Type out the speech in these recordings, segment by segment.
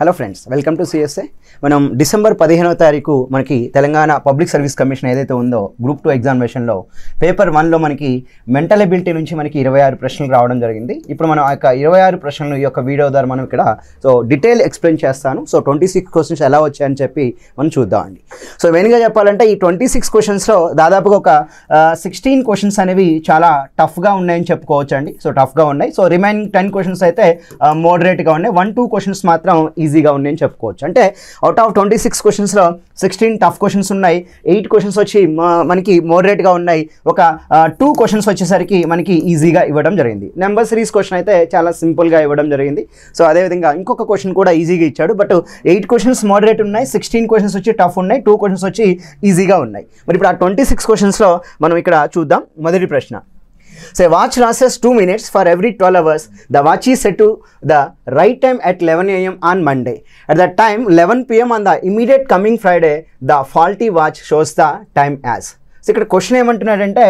Hello friends, welcome to CSA. మనం December 15వ తారీఖు మనకి తెలంగాణ పబ్లిక్ సర్వీస్ కమిషన్ ఏదైతే ఉందో గ్రూప్ 2 ఎగ్జామినేషన్లో పేపర్ 1లో మనకి మెంటల్ ఎబిలిటీ నుంచి మనకి 26 ప్రశ్నలు రావడం జరిగింది. ఇప్పుడు మనం ఆ యొక్క 26 ప్రశ్నలు ఈ యొక్క వీడియో ద్వారా మనం ఇక్కడ డీటెయిల్ ఎక్స్ప్లెయిన్ చేస్తాను. 26 క్వశ్చన్స్ ఎలా వచ్చాయని చెప్పి మనం చూద్దామండి. మెయిన్గా చెప్పాలంటే ఈ 26 క్వశ్చన్స్లో దాదాపుగా ఒక 16 క్వశ్చన్స్ అనేవి చాలా టఫ్గా ఉన్నాయని చెప్పుకోవచ్చు అండి. టఫ్గా ఉన్నాయి. రిమైనింగ్ 10 క్వశ్చన్స్ అయితే మోడరేట్గా ఉన్నాయి. 1-2 క్వశ్చన్స్ మాత్రం ఈజీగా ఉన్నాయని చెప్పుకోవచ్చు. అంటే అవుట్ ఆఫ్ 26 క్వశ్చన్స్లో 16 టఫ్ క్వశ్చన్స్ ఉన్నాయి, 8 క్వశ్చన్స్ వచ్చి మనకి మోడరేట్గా ఉన్నాయి, ఒక 2 క్వశ్చన్స్ వచ్చేసరికి మనకి ఈజీగా ఇవ్వడం జరిగింది. నెంబర్ సిరీస్ క్వశ్చన్ అయితే చాలా సింపుల్గా ఇవ్వడం జరిగింది. అదేవిధంగా ఇంకొక క్వశ్చన్ కూడా ఈజీగా ఇచ్చాడు. బట్ 8 క్వశ్చన్స్ మోడరేట్ ఉన్నాయి, 16 క్వశ్చన్స్ వచ్చి టఫ్ ఉన్నాయి, 2 క్వశ్చన్స్ వచ్చి ఈజీగా ఉన్నాయి. మరి ఇప్పుడు ఆ 26 క్వశ్చన్స్లో మనం ఇక్కడ చూద్దాం. మొదటి ప్రశ్న, a watch lasts 2 minutes for every 12 hours. The watch is set to the right time at 11 a.m. on Monday. At that time, 11 p.m. on the immediate coming Friday, the faulty watch shows the time as. ఇక్కడ question ఏమంటున్నాడంటే,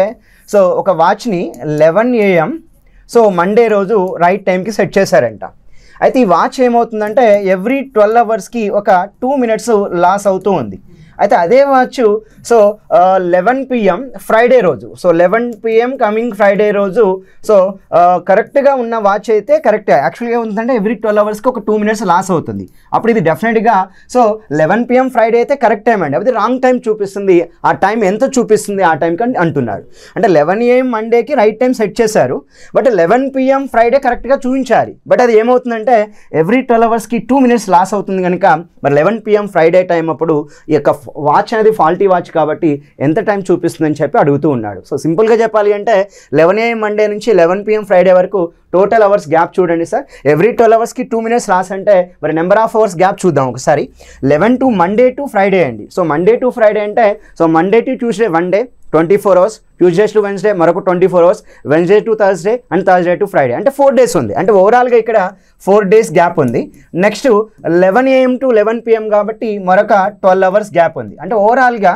ఒక వాచ్ని 11 a.m. Monday రోజు right టైంకి set చేశారంట. అయితే ఈ watch ఏమవుతుందంటే every 12 అవర్స్కి ఒక 2 minutes లాస్ అవుతూ ఉంది. అయితే అదే వాచ్ 11 p.m. ఫ్రైడే రోజు 11 p.m. కమింగ్ ఫ్రైడే రోజు కరెక్ట్గా ఉన్న వాచ్ అయితే కరెక్ట్. యాక్చువల్గా ఏముంటుందంటే ఎవ్రీ 12 అవర్స్కి ఒక 2 minutes లాస్ అవుతుంది. అప్పుడు ఇది డెఫినెట్గా 11 p.m. ఫ్రైడే అయితే కరెక్ట్ టైం అండి. అది రాంగ్ టైం చూపిస్తుంది. ఆ టైం ఎంత చూపిస్తుంది ఆ టైంకి అంటున్నాడు. అంటే 11 a.m. మండేకి రైట్ టైం సెట్ చేశారు, బట్ 11 p.m. ఫ్రైడే కరెక్ట్గా చూపించాలి. బట్ అది ఏమవుతుందంటే ఎవ్రీ 12 అవర్స్కి 2 minutes లాస్ అవుతుంది కనుక మరి 11 p.m. ఫ్రైడే టైం అప్పుడు ఈ యొక్క వాచ్ అనేది ఫాల్టీ వాచ్ కాబట్టి ఎంత టైం చూపిస్తుందని చెప్పి అడుగుతూ ఉన్నాడు. సింపుల్గా చెప్పాలి అంటే 11 a.m. మండే నుంచి 11 p.m. ఫ్రైడే వరకు టోటల్ అవర్స్ గ్యాప్ చూడండి సార్. ఎవ్రీ 12 అవర్స్కి 2 minutes లాస్ అంటే మరి నెంబర్ ఆఫ్ అవర్స్ గ్యాప్ చూద్దాం ఒకసారి. 11 టు మండే టు ఫ్రైడే అండి. మండే టు ఫ్రైడే అంటే Monday to Tuesday 1 day 24 hours, Tuesdays to Wednesday మరొక 24 hours, Wednesday to Thursday and Thursday to Friday అంటే 4 days ఉంది. అంటే ఓవరాల్గా ఇక్కడ 4 days గ్యాప్ ఉంది. Next 11 a.m. To 11 p.m. కాబట్టి మరొక 12 hours గ్యాప్ ఉంది. అంటే ఓవరాల్గా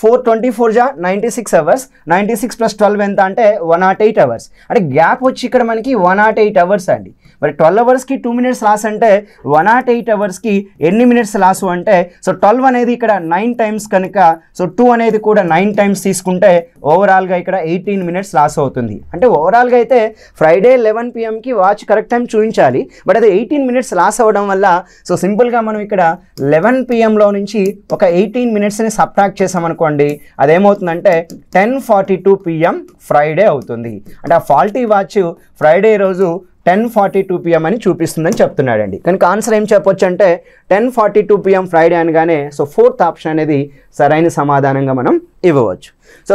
4 96 hours, 96 + 12 ఎంత అంటే 108 hours. అంటే గ్యాప్ వచ్చి ఇక్కడ మనకి 108 hours అండి. మరి 12 అవర్స్కి 2 minutes లాస్ అంటే 108 అవర్స్కి ఎన్ని మినిట్స్ లాసు అంటే 12 అనేది ఇక్కడ 9 times కనుక 2 అనేది కూడా 9 times తీసుకుంటే ఓవరాల్గా ఇక్కడ 18 minutes లాస్ అవుతుంది. అంటే ఓవరాల్గా అయితే ఫ్రైడే 11 p.m.కి వాచ్ కరెక్ట్ టైం చూపించాలి, బట్ అది 18 minutes లాస్ అవ్వడం వల్ల సింపుల్గా మనం ఇక్కడ 11 p.m.లో నుంచి ఒక 18 minutesని సబ్ట్రాక్ట్ చేసామనుకోండి, అదేమవుతుందంటే 10:42 p.m. ఫ్రైడే అవుతుంది. అంటే ఆ ఫాల్టీ వాచ్ ఫ్రైడే రోజు 10:42 p.m. అని చూపిస్తుందని చెప్తున్నాడండి. కనుక ఆన్సర్ ఏం చెప్పొచ్చు అంటే 10:42 p.m. ఫ్రైడే అనగానే 4th ఆప్షన్ అనేది సరైన సమాధానంగా మనం ఇవ్వవచ్చు.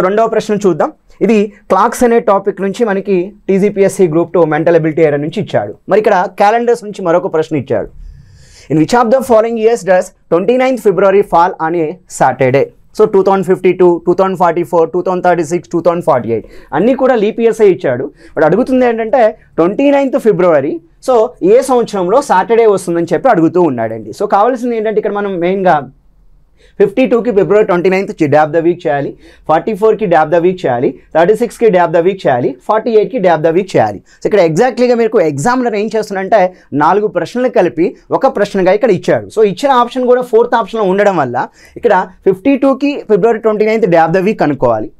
రెండవ ప్రశ్న చూద్దాం. ఇది క్లాక్స్ అనే టాపిక్ నుంచి మనకి TGPSC group 2 mental ability area నుంచి ఇచ్చాడు. మరి ఇక్కడ క్యాలెండర్స్ నుంచి మరొక ప్రశ్న ఇచ్చాడు. In which of the following years does 29th February fall on a Saturday? 2052, 2044, 2036, 2048 అన్నీ కూడా లీప్ ఇయర్సే ఇచ్చాడు. బట్ అడుగుతుంది ఏంటంటే 29th February ఏ సంవత్సరంలో సాటర్డే వస్తుందని చెప్పి అడుగుతూ ఉన్నాడండి. కావాల్సింది ఏంటంటే ఇక్కడ మనం మెయిన్గా 52కి February 29th డ్యాబ్ ద వీక్ చేయాలి, 44కి డ్యాబ్ ద వీక్ చేయాలి, 36కి డ్యాబ్ ద వీక్ చేయాలి, 48కి డ్యాబ్ ద వీక్ చేయాలి. ఇక్కడ ఎగ్జాక్ట్లీగా మీకు ఎగ్జామ్లో ఏం చేస్తున్నాడంటే 4 ప్రశ్నలు కలిపి ఒక ప్రశ్నగా ఇక్కడ ఇచ్చాడు. ఇచ్చిన ఆప్షన్ కూడా 4th ఆప్షన్లో ఉండడం వల్ల ఇక్కడ 52కి February 29th డ్యాబ్ ద వీక్ కనుక్కోవాలి,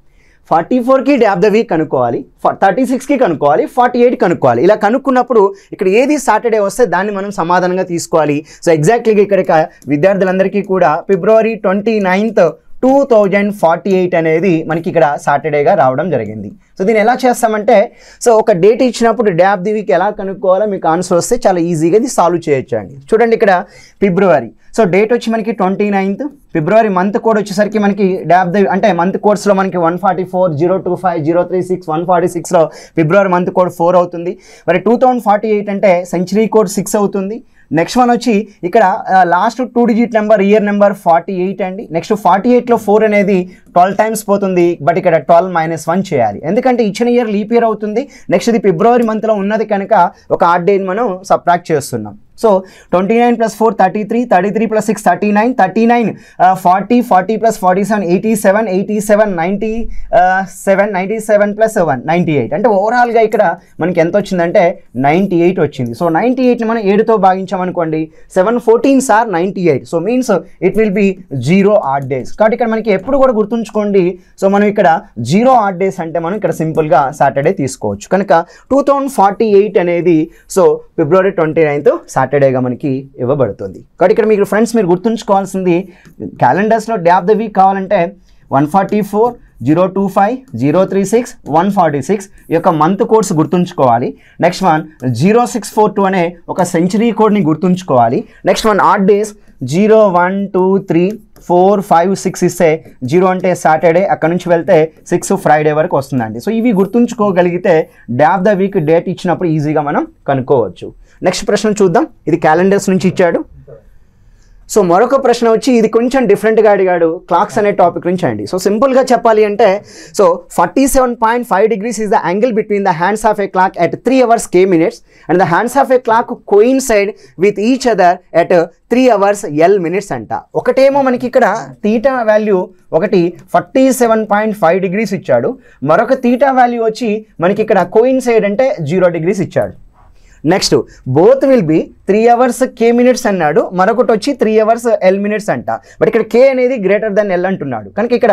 44కి డ్యాబ్ ద వీక్ కనుక్కోవాలి, 36కి కనుక్కోవాలి, 48 కనుక్కోవాలి. ఇలా కనుక్కున్నప్పుడు ఇక్కడ ఏది సాటర్డే వస్తే దాన్ని మనం సమాధానంగా తీసుకోవాలి. ఎగ్జాక్ట్లీగా ఇక్కడ విద్యార్థులందరికీ కూడా February 29th 2048 అనేది మనకి ఇక్కడ సాటర్డేగా రావడం జరిగింది. దీన్ని ఎలా చేస్తామంటే ఒక డేట్ ఇచ్చినప్పుడు డ్యాబ్ ది వీక్ ఎలా కనుక్కోవాలో మీకు ఆన్సర్ వస్తే చాలా ఈజీగా ఇది సాల్వ్ చేయొచ్చు అండి. చూడండి ఇక్కడ ఫిబ్రవరి డేట్ వచ్చి మనకి 29th ఫిబ్రవరి, మంత్ కోడ్ వచ్చేసరికి మనకి డ్యాబ్ ది అంటే మంత్ కోడ్స్లో మనకి 144, 025, 036, 146లో ఫిబ్రవరి మంత్ కోడ్ 4 అవుతుంది. మరి 2048 అంటే సెంచరీ కోడ్ 6 అవుతుంది. నెక్స్ట్ వన్ వచ్చి ఇక్కడ last 2 digit number year number 48 అండి. నెక్స్ట్ 48లో 4 అనేది 12 times పోతుంది, బట్ ఇక్కడ 12 - 1 చేయాలి. ఎందుకంటే ఇచ్చిన ఇయర్ లీప్ ఇయర్ అవుతుంది. నెక్స్ట్ ఇది ఫిబ్రవరి మంత్లో ఉన్నది కనుక ఒక ఆడ్ డేని మనం సబ్ట్రాక్ట్ చేస్తున్నాం. సో 29 + 4 33, 33 + 6 39, 39 40, 40 + 47 87, 87 97, 97 + 1 98. అంటే ఓవరాల్గా ఇక్కడ మనకి ఎంత వచ్చిందంటే 98 వచ్చింది. సో 98ని మనం 7తో భాగించామనుకోండి, 7 14s are 98. So means it will be 0 odd days. కాబట్టి ఇక్కడ మనకి ఎప్పుడు కూడా గుర్తుంచుకోండి, సో మనం ఇక్కడ 0 odd days అంటే మనం ఇక్కడ సింపుల్గా సాటర్డే తీసుకోవచ్చు. కనుక 2048 అనేది సో February 29th సాటర్డేగా మనకి ఇవ్వబడుతుంది. కాబట్టి ఇక్కడ మీకు ఫ్రెండ్స్ మీరు గుర్తుంచుకోవాల్సింది, క్యాలెండర్స్లో డే ఆఫ్ ద వీక్ కావాలంటే 144, 025, 036, 146 ఈ యొక్క మంత్ కోడ్స్ గుర్తుంచుకోవాలి. నెక్స్ట్ వన్ 0642 అనే ఒక సెంచరీ కోడ్ని గుర్తుంచుకోవాలి. నెక్స్ట్ వన్ ఆడ్ డేస్ 0 1 2 3 4 5 6 ఇస్తే 0 అంటే సాటర్డే, అక్కడ నుంచి వెళ్తే 6 ఫ్రైడే వరకు వస్తుందండి. సో ఇవి గుర్తుంచుకోగలిగితే day of the week date ఇచ్చినప్పుడు ఈజీగా మనం కనుక్కోవచ్చు. నెక్స్ట్ ప్రశ్న చూద్దాం. ఇది క్యాలెండర్స్ నుంచి ఇచ్చాడు. సో మరొక ప్రశ్న వచ్చి ఇది కొంచెం డిఫరెంట్గా అడిగాడు, క్లాక్స్ అనే టాపిక్ నుంచి అండి. సో సింపుల్గా చెప్పాలి అంటే, so 47.5 degrees is the angle between the hands of a clock at 3 hours k minutes and the hands of a clock coincide with each other at 3 hours l minutes అంట. ఒకటేమో మనకి ఇక్కడ theta value ఒకటి 47.5 degrees ఇచ్చాడు, మరొక theta value వచ్చి మనకి ఇక్కడ కోయిన్సైడ్ అంటే 0 degrees ఇచ్చాడు. Next both will be 3 hours k minutes అన్నాడు, మరొకటి వచ్చి 3 hours l minutes అంట. బట్ ఇక్కడ k అనేది గ్రేటర్ దెన్ l అంటున్నాడు. కనుక ఇక్కడ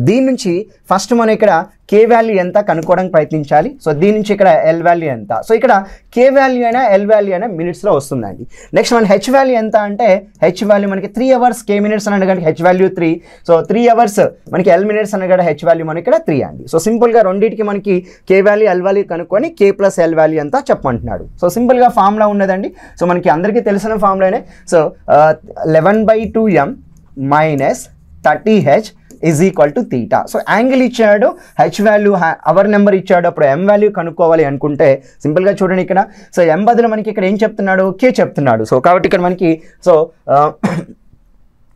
దీని నుంచి ఫస్ట్ మనం ఇక్కడ k వాల్యూ ఎంత కనుక్కోవడానికి ప్రయత్నించాలి. సో దీని నుంచి ఇక్కడ l వాల్యూ ఎంత, సో ఇక్కడ k వాల్యూ అయినా l వాల్యూ అయినా మినిట్స్లో వస్తుందండి. నెక్స్ట్ మన h వాల్యూ ఎంత అంటే, h వాల్యూ మనకి 3 hours k minutes అన్నాడు కాబట్టి h వాల్యూ 3. సో 3 hours మనకి l minutes అన్నాడు కదా, h వాల్యూ మనకి ఇక్కడ 3 అండి. సో సింపుల్గా రెండింటికి మనకి k వాల్యూ l వాల్యూ కనుక్కొని k + l వాల్యూ ఎంత చెప్పమంటున్నాడు. సో సింపుల్గా ఫార్ములా ఉన్నదండి. సో మనకి అందరికీ తెలిసిన ఫార్ములానే. So 11/2m - 30h is equal to theta. So angle ఇచ్చాడు, హెచ్ వాల్యూ అవర్ నెంబర్ ఇచ్చాడు, అప్పుడు ఎం వాల్యూ కనుక్కోవాలి అనుకుంటే సింపుల్గా చూడండి ఇక్కడ. సో ఎం బదులు మనకి ఇక్కడ ఏం చెప్తున్నాడు, కే చెప్తున్నాడు. సో కాబట్టి ఇక్కడ మనకి so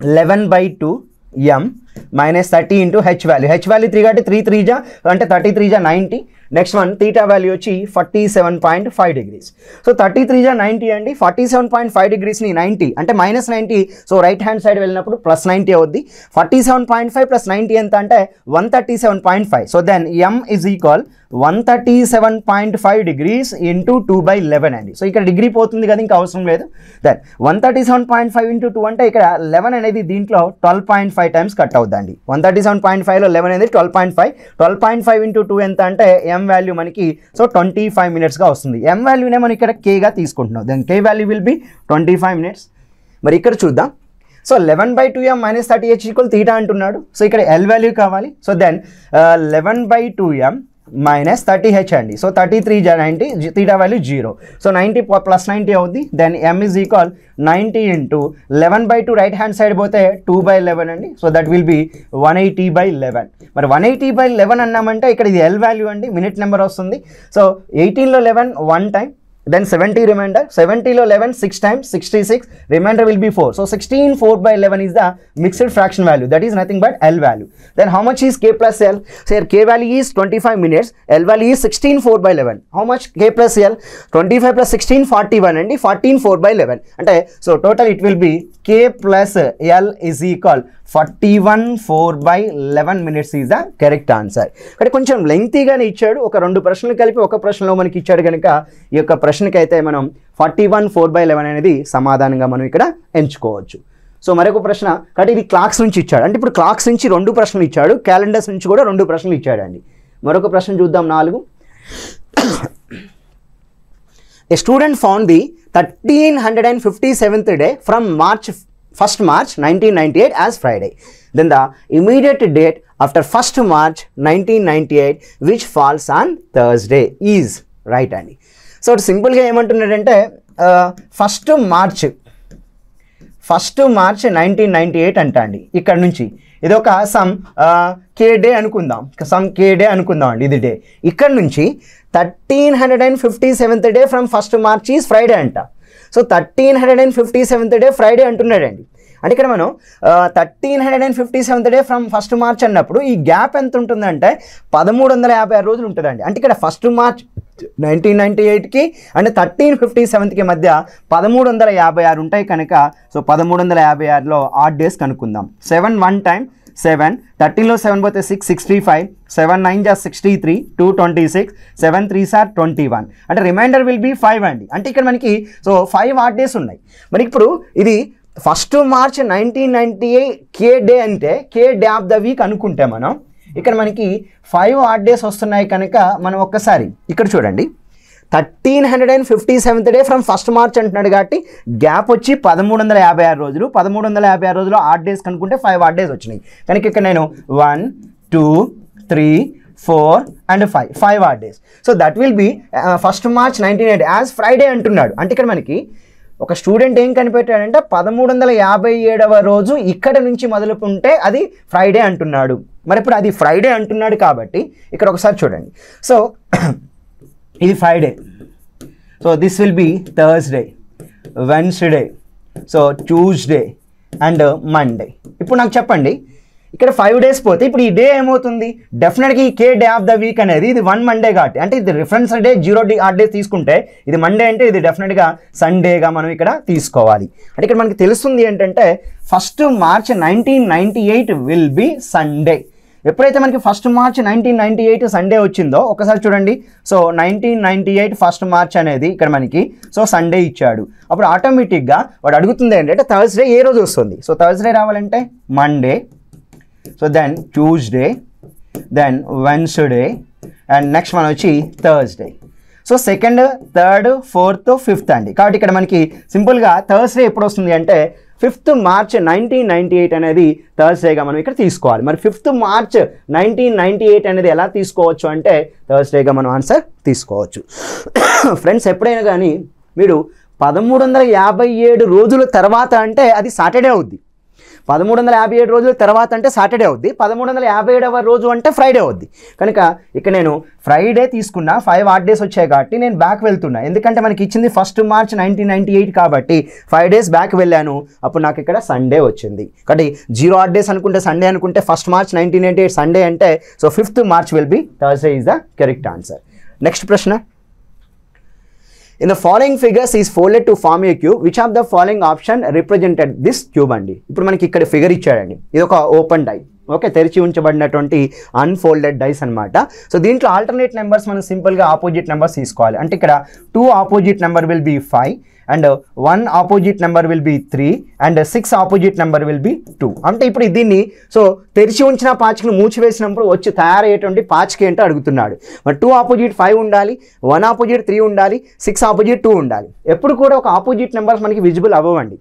11/2m - 30 into h value, h value 3 కాబట్టి 3 3 జా అంటే 33 జా 90. నెక్స్ట్ వన్ తీటా వాల్యూ వచ్చి 47.5 degrees. సో 33 జా 90 అండి, 47.5 degreesని 90 అంటే -90. సో రైట్ హ్యాండ్ సైడ్ వెళ్ళినప్పుడు +90 అవుద్ది. 47.5 + 90 ఎంత అంటే 137.5. So then m is equal 137.5 degrees into 2/11 అండి. సో ఇక్కడ డిగ్రీ పోతుంది కదా, ఇంకా అవసరం లేదు. దెన్ 137.5 into 2 అంటే ఇక్కడ 11 అనేది దీంట్లో 12.5 times కట్ అవుతుందండి. 137.5లో 11 అనేది 12.5. 12.5 into 2 ఎంత అంటే m వాల్యూ మనకి సో 25 minutesగా వస్తుంది. m వాల్యూనే మనం ఇక్కడ kగా తీసుకుంటున్నాం. Then k value will be 25 minutes. మరి ఇక్కడ చూద్దాం. సో 11/2m - 30h = తీటా అంటున్నాడు. సో ఇక్కడ l వాల్యూ కావాలి. సో దెన్ 11/2m - 30h అండి. సో 33 జా 90, తీటా వాల్యూ 0. సో 90 + 90 అవుద్ది. Then m is equal 90 into 11/2 right hand side పోతే 2/11 అండి. So that will be 180/11. మరి 180/11 అన్నామంటే ఇక్కడ ఇది l వాల్యూ అండి, మినిట్ నెంబర్ వస్తుంది. సో 18లో 11 1 టైం, then 70 remainder, 70లో 11 6 times, 66 remainder will be 4. So 16 4/11 is the mixed fraction value, that is nothing but L value. Then how much is K plus L? So here K value is 25 minutes, L value is 16 4/11. How much K plus L? 25 plus 16 41 and 14 4/11. And so total it will be K plus L is equal 41 4/11 minutes is the correct answer. కానీ కొంచెం లెంగ్తీగానే ఇచ్చాడు, ఒక రెండు ప్రశ్నలు కలిపి ఒక ప్రశ్నలో మనకి ఇచ్చాడు కనుక ఈ యొక్క ప్రశ్నకి అయితే మనం 41 4/11 అనేది సమాధానంగా మనం ఇక్కడ ఎంచుకోవచ్చు. సో మరొక ప్రశ్న, కాబట్టి ఇది క్లాక్స్ నుంచి ఇచ్చాడు, అంటే ఇప్పుడు క్లాక్స్ నుంచి రెండు ప్రశ్నలు ఇచ్చాడు, క్యాలెండర్స్ నుంచి కూడా రెండు ప్రశ్నలు ఇచ్చాడండి. మరొక ప్రశ్న చూద్దాం 4. A student found the 1357th day from March 1998 as Friday. Then the immediate date after 1st March 1998 which falls on Thursday is right అండి. సో సింపుల్గా ఏమంటున్నాడంటే 1st March 1998 అంట అండి. ఇక్కడ నుంచి ఇది ఒక సమ్ కే డే అనుకుందాం, అండి ఇది డే. ఇక్కడ నుంచి 1357th day from 1st March is Friday అంట. సో 1357th డే ఫ్రైడే అంటున్నాడండి. అంటే ఇక్కడ మనం 1357th day from 1st March అన్నప్పుడు ఈ గ్యాప్ ఎంత ఉంటుందంటే 1356 రోజులు ఉంటుందండి. అంటే ఇక్కడ 1st March 1998కి అండ్ 1357కి మధ్య 1356 ఉంటాయి కనుక సో 1356లో ఆడ్ డేస్ కనుక్కుందాం. 7 1 టైమ్ 7, 13లో 7 పోతే 6, 65, 7 9 జా 63, 2 26, 7 3s are 21 అంటే రిమైండర్ విల్ బీ 5 అండి. అంటే ఇక్కడ మనకి సో 5 ఆడ్ డేస్ ఉన్నాయి. మరి ఇప్పుడు ఇది 1 మార్చ్ 1998 కే డే అంటే కే డే ఆఫ్ ద వీక్ అనుకుంటే మనం ఇక్కడ మనకి 5 ఆడ్ డేస్ వస్తున్నాయి కనుక మనం ఒక్కసారి ఇక్కడ చూడండి 1357th డే ఫ్రమ్ 1 మార్చ్ అంటున్నాడు కాబట్టి గ్యాప్ వచ్చి 1356 రోజులు. 1356 రోజులు ఆడ్ డేస్ కనుక్కుంటే 5 ఆడ్ డేస్ వచ్చినాయి కనుక ఇక్కడ నేను 1 2 3 4 and 5 odd days. So that will B 1 March 1998 as Friday అంటున్నాడు. అంటే ఇక్కడ మనకి ఒక స్టూడెంట్ ఏం కనిపెట్టాడంటే 1357వ రోజు ఇక్కడ నుంచి మొదలుకుంటే అది ఫ్రైడే అంటున్నాడు. మరి ఇప్పుడు అది ఫ్రైడే అంటున్నాడు కాబట్టి ఇక్కడ ఒకసారి చూడండి. సో ఇది Friday, so this will be Thursday, Wednesday, so Tuesday and Monday. ఇప్పుడు నాకు చెప్పండి ఇక్కడ 5 డేస్ పోతే ఇప్పుడు ఈ డే ఏమవుతుంది? డెఫినెట్గా ఈ కే డే ఆఫ్ ద వీక్ అనేది ఇది 1 మండే కాబట్టి అంటే ఇది రిఫరెన్స్ డే 0 ఆడ్ డేస్ తీసుకుంటే ఇది మండే అంటే ఇది డెఫినెట్గా సండేగా మనం ఇక్కడ తీసుకోవాలి. అంటే ఇక్కడ మనకి తెలుస్తుంది ఏంటంటే 1 మార్చ్ 1998 విల్ బి సండే. ఎప్పుడైతే మనకి 1 మార్చ్ 1998 సండే వచ్చిందో ఒకసారి చూడండి. సో 1998 1 మార్చ్ అనేది ఇక్కడ మనకి సో సండే ఇచ్చాడు. అప్పుడు ఆటోమేటిక్గా వాడు అడుగుతుంది ఏంటంటే థర్స్డే ఏ రోజు వస్తుంది? సో థర్స్డే రావాలంటే Monday, so then Tuesday, then Wednesday and next మనం వచ్చి Thursday. So 2nd, 3rd, 4th, 5th అండి. కాబట్టి ఇక్కడ మనకి సింపుల్గా థర్స్డే ఎప్పుడు వస్తుంది అంటే 5th మార్చ్ 1998 అనేది థర్స్డేగా మనం ఇక్కడ తీసుకోవాలి. మరి 5th మార్చ్ 1998 అనేది ఎలా తీసుకోవచ్చు అంటే థర్స్డేగా మనం ఆన్సర్ తీసుకోవచ్చు. ఫ్రెండ్స్ ఎప్పుడైనా కానీ మీరు 1357 రోజుల తర్వాత అంటే అది సాటర్డే అవుద్ది. 1357 రోజుల తర్వాత అంటే సాటర్డే అవుద్ది. 1357వ రోజు అంటే ఫ్రైడే అవుద్ది. కనుక ఇక్కడ నేను ఫ్రైడే తీసుకున్నా 5 ఆడ్ డేస్ వచ్చాయి కాబట్టి నేను బ్యాక్ వెళ్తున్నా. ఎందుకంటే మనకి ఇచ్చింది 1 మార్చ్ 1998 కాబట్టి 5 డేస్ బ్యాక్ వెళ్ళాను. అప్పుడు నాకు ఇక్కడ సండే వచ్చింది. కాబట్టి 0 ఆడ్ డేస్ అనుకుంటే సండే అనుకుంటే 1 మార్చ్ 1998 సండే అంటే so 5th March will be Thursday is the correct answer. Next ప్రశ్న. In the following figures is folded to form a cube. Which of the following option represented this cube అండి? ఇప్పుడు మనకి ఇక్కడ figure ఇచ్చాడండి. ఇది ఒక open die, okay, తెరిచి ఉంచబడినటువంటి unfolded dice అనమాట. సో దీంట్లో ఆల్టర్నేట్ నెంబర్స్ మనం సింపుల్గా ఆపోజిట్ నెంబర్స్ తీసుకోవాలి. అంటే ఇక్కడ 2 opposite number will B 5 and 1 opposite number will B 3 and 6 opposite number will B 2. అంటే ఇప్పుడు దీన్ని సో తెరిచి ఉంచిన పాచికను మూచివేసినప్పుడు వచ్చి తయారయ్యేటువంటి పాచిక ఏంటో అడుగుతున్నాడు. మరి 2 ఆపోజిట్ 5 ఉండాలి, 1 ఆపోజిట్ 3 ఉండాలి, 6 ఆపోజిట్ 2 ఉండాలి. ఎప్పుడు కూడా ఒక ఆపోజిట్ నెంబర్స్ మనకి విజిబుల్ అవ్వండి.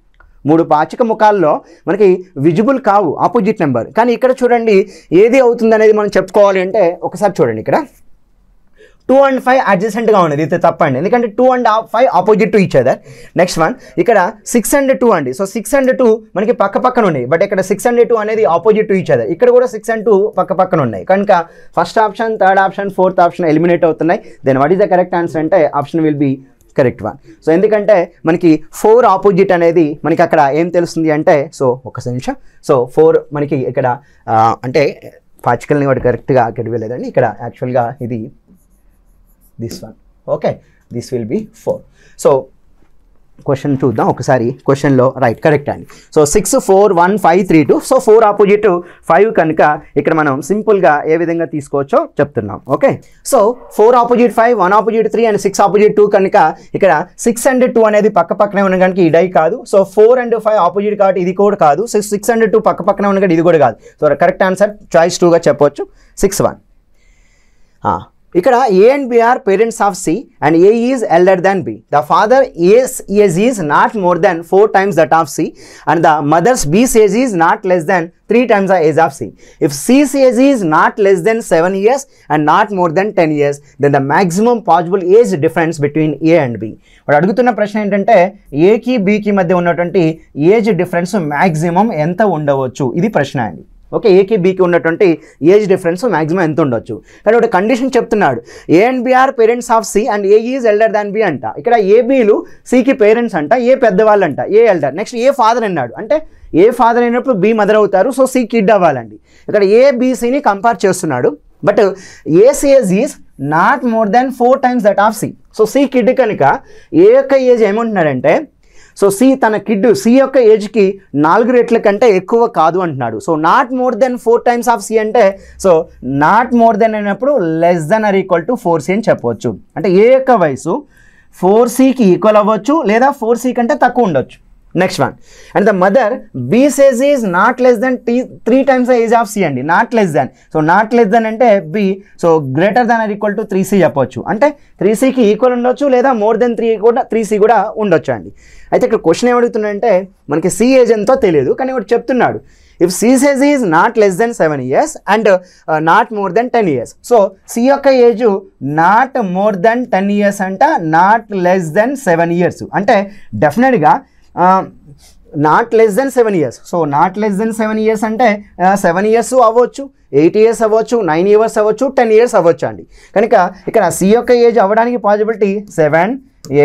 3 పాచిక ముఖాల్లో మనకి విజిబుల్ కావు ఆపోజిట్ నెంబర్. కానీ ఇక్కడ చూడండి ఏది అవుతుంది అనేది మనం చెప్పుకోవాలి అంటే ఒకసారి చూడండి ఇక్కడ 2 and 5 అడ్జసెంట్గా ఉన్నది. ఇది తప్పండి, ఎందుకంటే 2 and 5 opposite to each other. Next one ఇక్కడ 6 and 2 అండి. సో 6 and 2 మనకి పక్క పక్కన ఉన్నాయి, బట్ ఇక్కడ 6 and 2 అనేది ఆపోజిట్ టు ఈచ్ అదర్. ఇక్కడ కూడా 6 and 2 పక్క పక్కన ఉన్నాయి కనుక first option, third option, fourth option eliminate అవుతున్నాయి. Then what is the correct answer అంటే option will be correct one. So ఎందుకంటే మనకి 4 ఆపోజిట్ అనేది మనకి అక్కడ ఏం తెలుస్తుంది అంటే సో ఒక నిమిషం. సో 4 మనకి ఇక్కడ అంటే పాచికల్ని వాటి కరెక్ట్గా అక్కడ వెళ్ళలేదండి. ఇక్కడ యాక్చువల్గా ఇది this one, okay, this will be 4. So question చూద్దాం ఒకసారి. క్వశ్చన్లో రైట్ కరెక్ట్ అండి. సో 6 4 1 5 3 2. సో 4 ఆపోజిట్ 5 కనుక ఇక్కడ మనం సింపుల్గా ఏ విధంగా తీసుకోవచ్చో చెప్తున్నాం. Okay, so 4 opposite 5, 1 opposite 3 and 6 opposite 2 కనుక ఇక్కడ 6 and 2 అనేది పక్క పక్కనే ఉన్న కనుక ఈ డై కాదు. సో 4 and 5 ఆపోజిట్ కాబట్టి ఇది కూడా కాదు. సో 6 and 2 పక్క పక్కనే ఉన్న ఇది కూడా కాదు. సో కరెక్ట్ ఆన్సర్ చాయిస్ 2గా చెప్పవచ్చు 6 1. ఇక్కడ A and B are parents of C and A is elder than B. The father A's age is not more than 4 times that of C and the mother's B's age is not less than 3 times the age of C. If C's age is not less than 7 years and not more than 10 years, then the maximum possible age difference between A and B. వాడు అడుగుతున్న ప్రశ్న ఏంటంటే ఏకి బీకి మధ్య ఉన్నటువంటి age difference maximum ఎంత ఉండవచ్చు, ఇది ప్రశ్న అండి. ఓకే, ఏకి బీకి ఉన్నటువంటి ఏజ్ డిఫరెన్స్ మ్యాక్సిమం ఎంత ఉండొచ్చు. కానీ ఒక కండిషన్ చెప్తున్నాడు, A and B are parents of C and A is elder than B అంట. ఇక్కడ ఏబీలు సికి పేరెంట్స్ అంట, ఏ పెద్దవాళ్ళు అంట, A elder. Next A father అన్నాడు, అంటే ఏ ఫాదర్ అయినప్పుడు బి మదర్ అవుతారు, సో సి కిడ్ అవ్వాలండి. ఇక్కడ ఏ బీసీని కంపేర్ చేస్తున్నాడు. But A's age is not more than 4 times that of C. So C kid కనుక ఏ యొక్క ఏజ్ ఏమంటున్నాడంటే, సో సి తన కిడ్ సి యొక్క ఏజ్కి 4 రెట్ల కంటే ఎక్కువ కాదు అంటున్నాడు. So not more than 4 times of C అంటే, సో నాట్ మోర్ దెన్ అయినప్పుడు less than or equal to 4C అని చెప్పవచ్చు. అంటే ఏ యొక్క వయసు 4Cకి ఈక్వల్ అవ్వచ్చు లేదా 4C కంటే తక్కువ ఉండొచ్చు. Next one, and the mother B's age is not less than 3 times the age of C అండి. Not less than, so not less than అంటే B, so greater than or equal to 3C చెప్పవచ్చు. అంటే 3Cకి equal ఉండొచ్చు లేదా more than 3C కూడా ఉండొచ్చు అండి. అయితే ఇక్కడ క్వశ్చన్ ఏమడుగుతుందంటే, మనకి సి ఏజ్ ఎంతో తెలియదు కానీ ఒకటి చెప్తున్నాడు, if C's age is not less than 7 years and not more than 10 years. So C యొక్క age not more than 10 years అంట, నాట్ లెస్ దెన్ 7 years. అంటే డెఫినెట్గా not less than 7 years. So not less than 7 years అంటే 7 years అవ్వచ్చు, 8 years అవ్వచ్చు, 9 years అవ్వచ్చు, 10 years అవ్వచ్చు అండి. కనుక ఇక్కడ సి యొక్క ఏజ్ అవ్వడానికి పాసిబిలిటీ 7,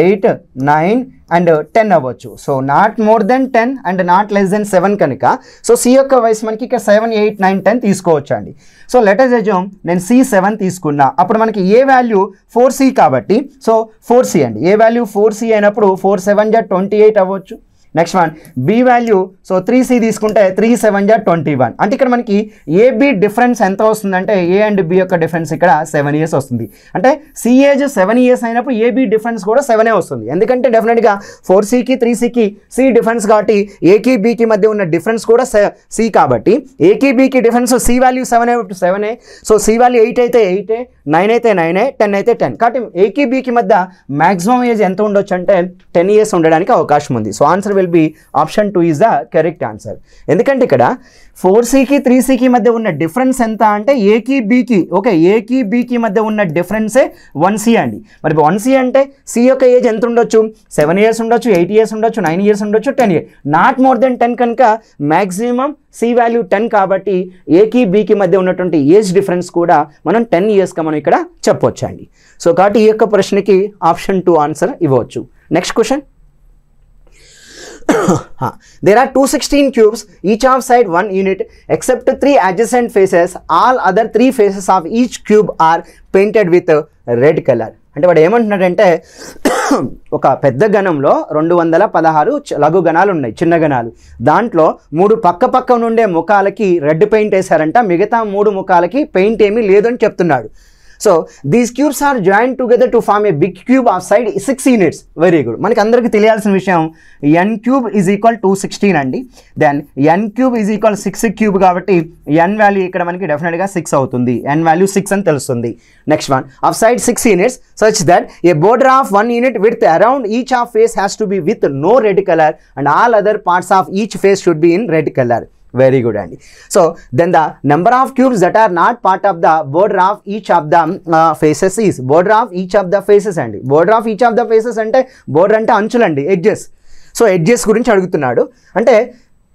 8, 9 అండ్ 10 అవ్వచ్చు. So not more than 10 and not less than 7 కనుక, సో సి యొక్క వయసు మనకి ఇక్కడ 7, 8, 9, 10 తీసుకోవచ్చు అండి. సో లెట్ అస్ అజ్యూమ్ నేను C7 తీసుకున్నా, అప్పుడు మనకి ఏ వాల్యూ 4C కాబట్టి, సో 4C అండి. ఏ వాల్యూ 4C అయినప్పుడు 4 7 = 28 అవ్వచ్చు. Next one B value, so 3C తీసుకుంటే 3 7 = 21. అంటే ఇక్కడ మనకి ఏబి డిఫరెన్స్ ఎంత వస్తుందంటే, ఏ అండ్ బి యొక్క డిఫరెన్స్ ఇక్కడ 7 years వస్తుంది. అంటే సి ఏజ్ 7 years అయినప్పుడు ఏబి డిఫరెన్స్ కూడా 7 వస్తుంది. ఎందుకంటే డెఫినెట్గా 4Cకి 3Cకి సి డిఫరెన్స్ కాబట్టి ఏకి బికి మధ్య ఉన్న డిఫరెన్స్ కూడా సి కాబట్టి ఏకి బికి difference C value 7 so C value 8 అయితే 8, 9 అయితే 9, 10 అయితే 10. కాబట్టి ఏకి బికి మధ్య మ్యాక్సిమం ఏజ్ ఎంత ఉండొచ్చు అంటే 10 years ఉండడానికి అవకాశం ఉంది. So answer will be option 2 is the correct answer. ఎందుకంటే ఇక్కడ 4Cకి 3Cకి మధ్య ఉన్న డిఫరెన్స్ ఎంత అంటే ఏకి బికి, ఓకే ఏకి బికి మధ్య ఉన్న డిఫరెన్సే 1C అండి. మరి 1C అంటే సి యొక్క ఏజ్ ఎంత ఉండొచ్చు, 7 years ఉండొచ్చు, 8 years ఉండొచ్చు, 9 years ఉండొచ్చు, 10 years. నాట్ మోర్ దెన్ 10 కనుక మ్యాక్సిమం సి వాల్యూ 10 కాబట్టి ఏకి బికి మధ్య ఉన్నటువంటి ఏజ్ డిఫరెన్స్ కూడా మనం 10 yearsగా మనం ఇక్కడ చెప్పవచ్చు అండి. సో కాబట్టి ఈ యొక్క ప్రశ్నకి ఆప్షన్ 2 ఆన్సర్ ఇవ్వచ్చు. Next question, there are 216 cubes, each of side 1 unit, except 3 adjacent faces. All other 3 faces of each cube are painted with red color. అంటే వాడు ఏమంటున్నాడంటే, ఒక పెద్ద గణంలో 216 లఘు గణాలు ఉన్నాయి, చిన్న గణాలు. దాంట్లో 3 పక్క నుండే ముఖాలకి రెడ్ పెయింట్ వేశారంట, మిగతా 3 ముఖాలకి పెయింట్ ఏమీ లేదని చెప్తున్నాడు. So these cubes are join together to form a big cube of side 6 units. Very good. మనకి అందరికీ తెలియాల్సిన విషయం n క్యూబ్ ఈజ్ ఈక్వల్ 216 అండి. Then n cube is equal 6 cube కాబట్టి n వాల్యూ ఇక్కడ మనకి డెఫినెట్గా 6 అవుతుంది. n వాల్యూ 6 అని తెలుస్తుంది. Next one, of side 6 units such that a border of 1 unit width around each of face has to be with no red color and all other parts of each face should be in red color. Very good అండి. So then the number of cubes that are not part of the border of each of the faces is, border of each of the faces అండి. Border of each of the faces అంటే border అంటే అంచులండి, edges. So edges గురించి అడుగుతున్నాడు. అంటే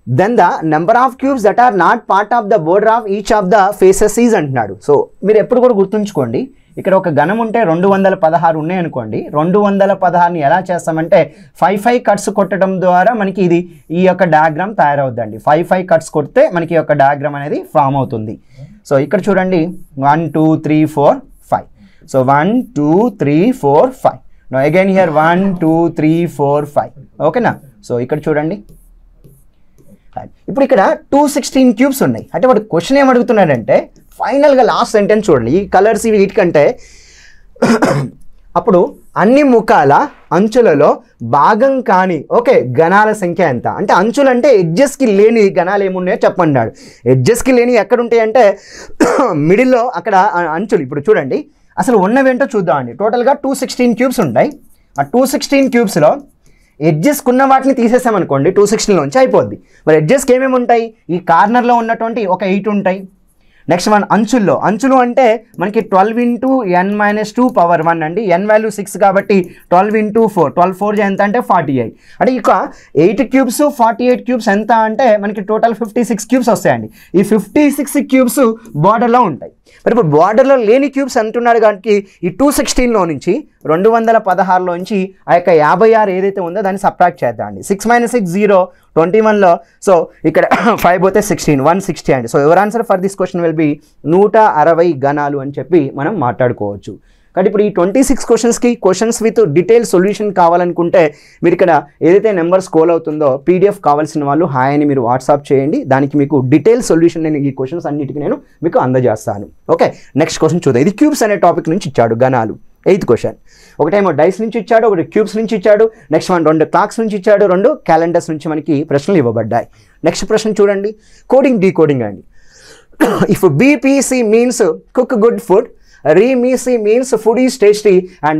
then the number of cubes that are not part of the border of each of the faces is అంటున్నాడు. So మీరు ఎప్పుడు కూడా గుర్తుంచుకోండి, ఇక్కడ ఒక గణం ఉంటే 216 ఉన్నాయనుకోండి, 216ని ఎలా చేస్తామంటే 5 కట్స్ కొట్టడం ద్వారా మనకి ఈ యొక్క డయాగ్రామ్ తయారవుద్దండి. 5 కట్స్ కొడితే మనకి ఈ యొక్క డయాగ్రామ్ అనేది ఫామ్ అవుతుంది. సో ఇక్కడ చూడండి 1 2 3 4 5. సో 1 2 3 4 5. No again here 1 2 3 4 5. ఓకేనా? సో ఇక్కడ చూడండి, ఇప్పుడు ఇక్కడ 216 క్యూబ్స్ ఉన్నాయి. అంటే వాడు క్వశ్చన్ ఏమడుగుతున్నాడంటే, ఫైనల్గా లాస్ట్ సెంటెన్స్ చూడండి, ఈ కలర్స్ ఇవి వీటికంటే అప్పుడు అన్ని ముఖాల అంచులలో భాగం కాని ఓకే గణాల సంఖ్య ఎంత అంటే, అంచులు అంటే ఎడ్జెస్కి లేని గణాలు ఏమున్నాయో చెప్పన్నాడు. ఎడ్జెస్కి లేని ఎక్కడ ఉంటాయంటే మిడిల్లో అక్కడ అంచులు. ఇప్పుడు చూడండి అసలు ఉన్నవేంటో చూద్దామండి. టోటల్గా 216 క్యూబ్స్ ఉంటాయి. ఆ 216 క్యూబ్స్లో ఎడ్జెస్కి ఉన్న వాటిని తీసేసామనుకోండి 216లోంచి అయిపోద్ది. మరి ఎడ్జెస్కి ఏమేమి ఉంటాయి, ఈ కార్నర్లో ఉన్నటువంటి ఒక 8 ఉంటాయి. నెక్స్ట్ వన్ అంచులు అంటే మనకి 12 × n-2 అండి. n వాల్యూ 6 కాబట్టి 12 × 4, 12 4 ఎంత అంటే 48. అంటే ఇక 8 క్యూబ్స్ 48 క్యూబ్స్ ఎంత అంటే మనకి టోటల్ 56 క్యూబ్స్ వస్తాయండి. ఈ 56 క్యూబ్స్ బార్డర్లో ఉంటాయి. మరి ఇప్పుడు బార్డర్లో లేని క్యూబ్స్ అంటున్నాడు కాబట్టి ఈ 216లో నుంచి 216లోంచి ఆ యొక్క 56 ఏదైతే ఉందో దాన్ని సబ్ట్రాక్ట్ చేద్దాం అండి. 6 - 6 0, 21లో సో ఇక్కడ 5 పోతే 16 160 అండి. So your answer for this question will be 160 గణాలు అని చెప్పి మనం మాట్లాడుకోవచ్చు. కాబట్టి ఇప్పుడు ఈ 26 క్వశ్చన్స్కి క్వశ్చన్స్ విత్ డీటెయిల్ సొల్యూషన్ కావాలనుకుంటే మీరు ఇక్కడ ఏదైతే నెంబర్ స్క్రోల్ అవుతుందో పీడిఎఫ్ కావాల్సిన వాళ్ళు హాయ్ అని మీరు వాట్సాప్ చేయండి. దానికి మీకు డీటెయిల్ సొల్యూషన్ నేను ఈ క్వశ్చన్స్ అన్నిటికీ నేను మీకు అందజేస్తాను. ఓకే, నెక్స్ట్ క్వశ్చన్ చూద్దాం. ఇది క్యూబ్స్ అనే టాపిక్ నుంచి ఇచ్చాడు గణాలు. 8th question. ఒకటేమో డైస్ నుంచి ఇచ్చాడు, ఒకటి క్యూబ్స్ నుంచి ఇచ్చాడు, నెక్స్ట్ వన్ 2 క్లాక్స్ నుంచి ఇచ్చాడు, 2 క్యాలెండర్స్ నుంచి మనకి ప్రశ్నలు ఇవ్వబడ్డాయి. నెక్స్ట్ ప్రశ్న చూడండి, కోడింగ్ డీకోడింగ్ అండి. If BPC means cook good food, REMC means food is tasty, and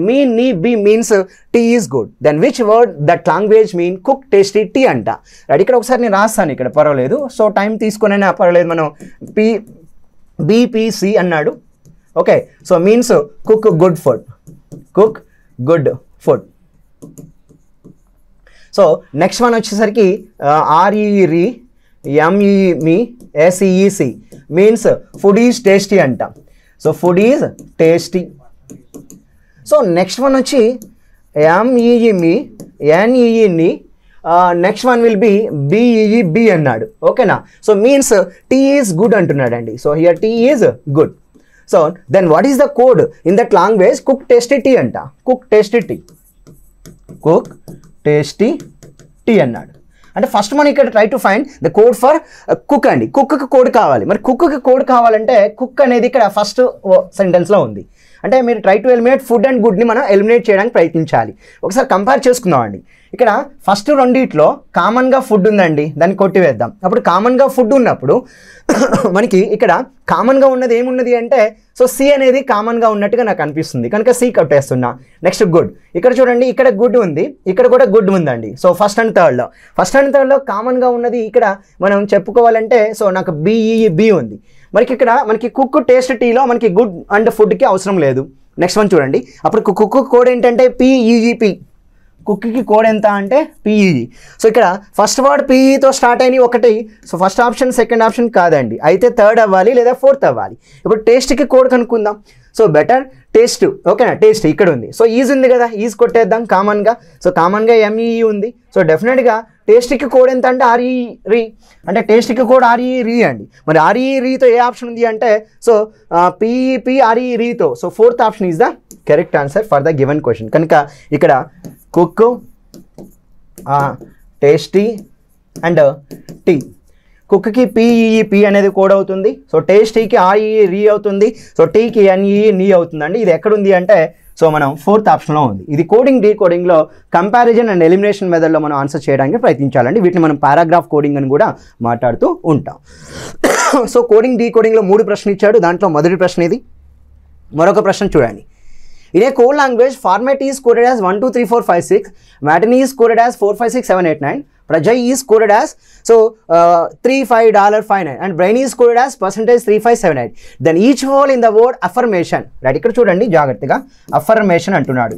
B means tea is good, then which word that language mean cook tasty tea అంట. రైట్, ఇక్కడ ఒకసారి నేను రాస్తాను, ఇక్కడ పర్వాలేదు. సో టైం తీసుకునే పర్వాలేదు. మనం BPC అన్నాడు. Okay, so means cook good food, cook good food. So next one వచ్చేసరికి REMESEEC means food is tasty అంట. So food is tasty. So next one వచ్చి MEEME next one will be BEEB అన్నాడు. ఓకేనా, so means tea is good అంటున్నాడండి. So here tea is good. So then what is the code in that language? Cook tasty tea అంట. Cook tasty tea, cook tasty tea అన్నాడు. అంటే first మనం ఇక్కడ try to find the code for cook అండి. కుక్కి code కావాలి. మరి కుక్కి code కావాలంటే cook అనేది ఇక్కడ ఫస్ట్ సెంటెన్స్లో ఉంది. అంటే మీరు try to eliminate food and గుడ్ని మనం ఎలిమినేట్ చేయడానికి ప్రయత్నించాలి. ఒకసారి కంపేర్ చేసుకుందామండి. ఇక్కడ ఫస్ట్ రెండిట్లో కామన్గా ఫుడ్ ఉందండి, దాన్ని కొట్టివేద్దాం. అప్పుడు కామన్గా ఫుడ్ ఉన్నప్పుడు మనకి ఇక్కడ కామన్గా ఉన్నది ఏమున్నది అంటే సో సి అనేది కామన్గా ఉన్నట్టుగా నాకు అనిపిస్తుంది, కనుక సి కొట్టేస్తున్నా. నెక్స్ట్ గుడ్, ఇక్కడ చూడండి ఇక్కడ గుడ్ ఉంది, ఇక్కడ కూడా గుడ్ ఉందండి. సో ఫస్ట్ అండ్ థర్డ్లో కామన్గా ఉన్నది ఇక్కడ మనం చెప్పుకోవాలంటే సో నాకు BEEB ఉంది. మనకి కుక్ టేస్ట్ టీలో మనకి గుడ్ అండ్ ఫుడ్కి అవసరం లేదు. నెక్స్ట్ వన్ చూడండి, అప్పుడు కుక్ కోడ్ ఏంటంటే PEEP. కుక్కి కోడ్ ఎంత అంటే PEE. సో ఇక్కడ ఫస్ట్ వర్డ్ PEతో స్టార్ట్ అయినవి ఒకటి. So first option second option కాదండి, అయితే థర్డ్ అవ్వాలి లేదా ఫోర్త్ అవ్వాలి. ఇప్పుడు టేస్ట్కి కోడ్ కనుక్కుందాం. So better taste. ఓకేనా, టేస్ట్ ఇక్కడ ఉంది. సో ఈజ్ ఉంది కదా, ఈజ్ కొట్టేద్దాం కామన్గా. సో కామన్గా MEE ఉంది. సో డెఫినెట్గా టేస్ట్కి కోడ్ ఎంత అంటే REE. అంటే టేస్ట్కి కోడ్ REE అండి. మరి REEతో ఏ ఆప్షన్ ఉంది అంటే సో PEP REEతో. So fourth option is the correct answer for the given question. కనుక ఇక్కడ కుక్, టేస్టీ అండ్ టీ. కుక్కి PEEP అనేది కోడ్ అవుతుంది. సో టేస్టీకి REE అవుతుంది. సో టీకి NEE అవుతుందండి. ఇది ఎక్కడుంది అంటే సో మనం ఫోర్త్ ఆప్షన్లో ఉంది. ఇది కోడింగ్ డీకోడింగ్లో కంపారిజన్ అండ్ ఎలిమినేషన్ మెథడ్లో మనం ఆన్సర్ చేయడానికి ప్రయత్నించాలండి. వీటిని మనం పారాగ్రాఫ్ కోడింగ్ అని కూడా మాట్లాడుతూ ఉంటాం. సో కోడింగ్ డీకోడింగ్లో 3 ప్రశ్నలు ఇచ్చాడు. దాంట్లో మొదటి ప్రశ్న ఇది. మరొక ప్రశ్న చూడండి. In a code language, format is coded as 1 2 3 4 5 6, matinee is coded as 4 5 6 7 8 9, Prajay is coded as so 3 5 $5 9, and Brain is coded as percentage 3 5 7 8. Then each vowel in the word affirmation, right? ఇక్కడ చూడండి జాగ్రత్తగా, affirmation అంటున్నాడు.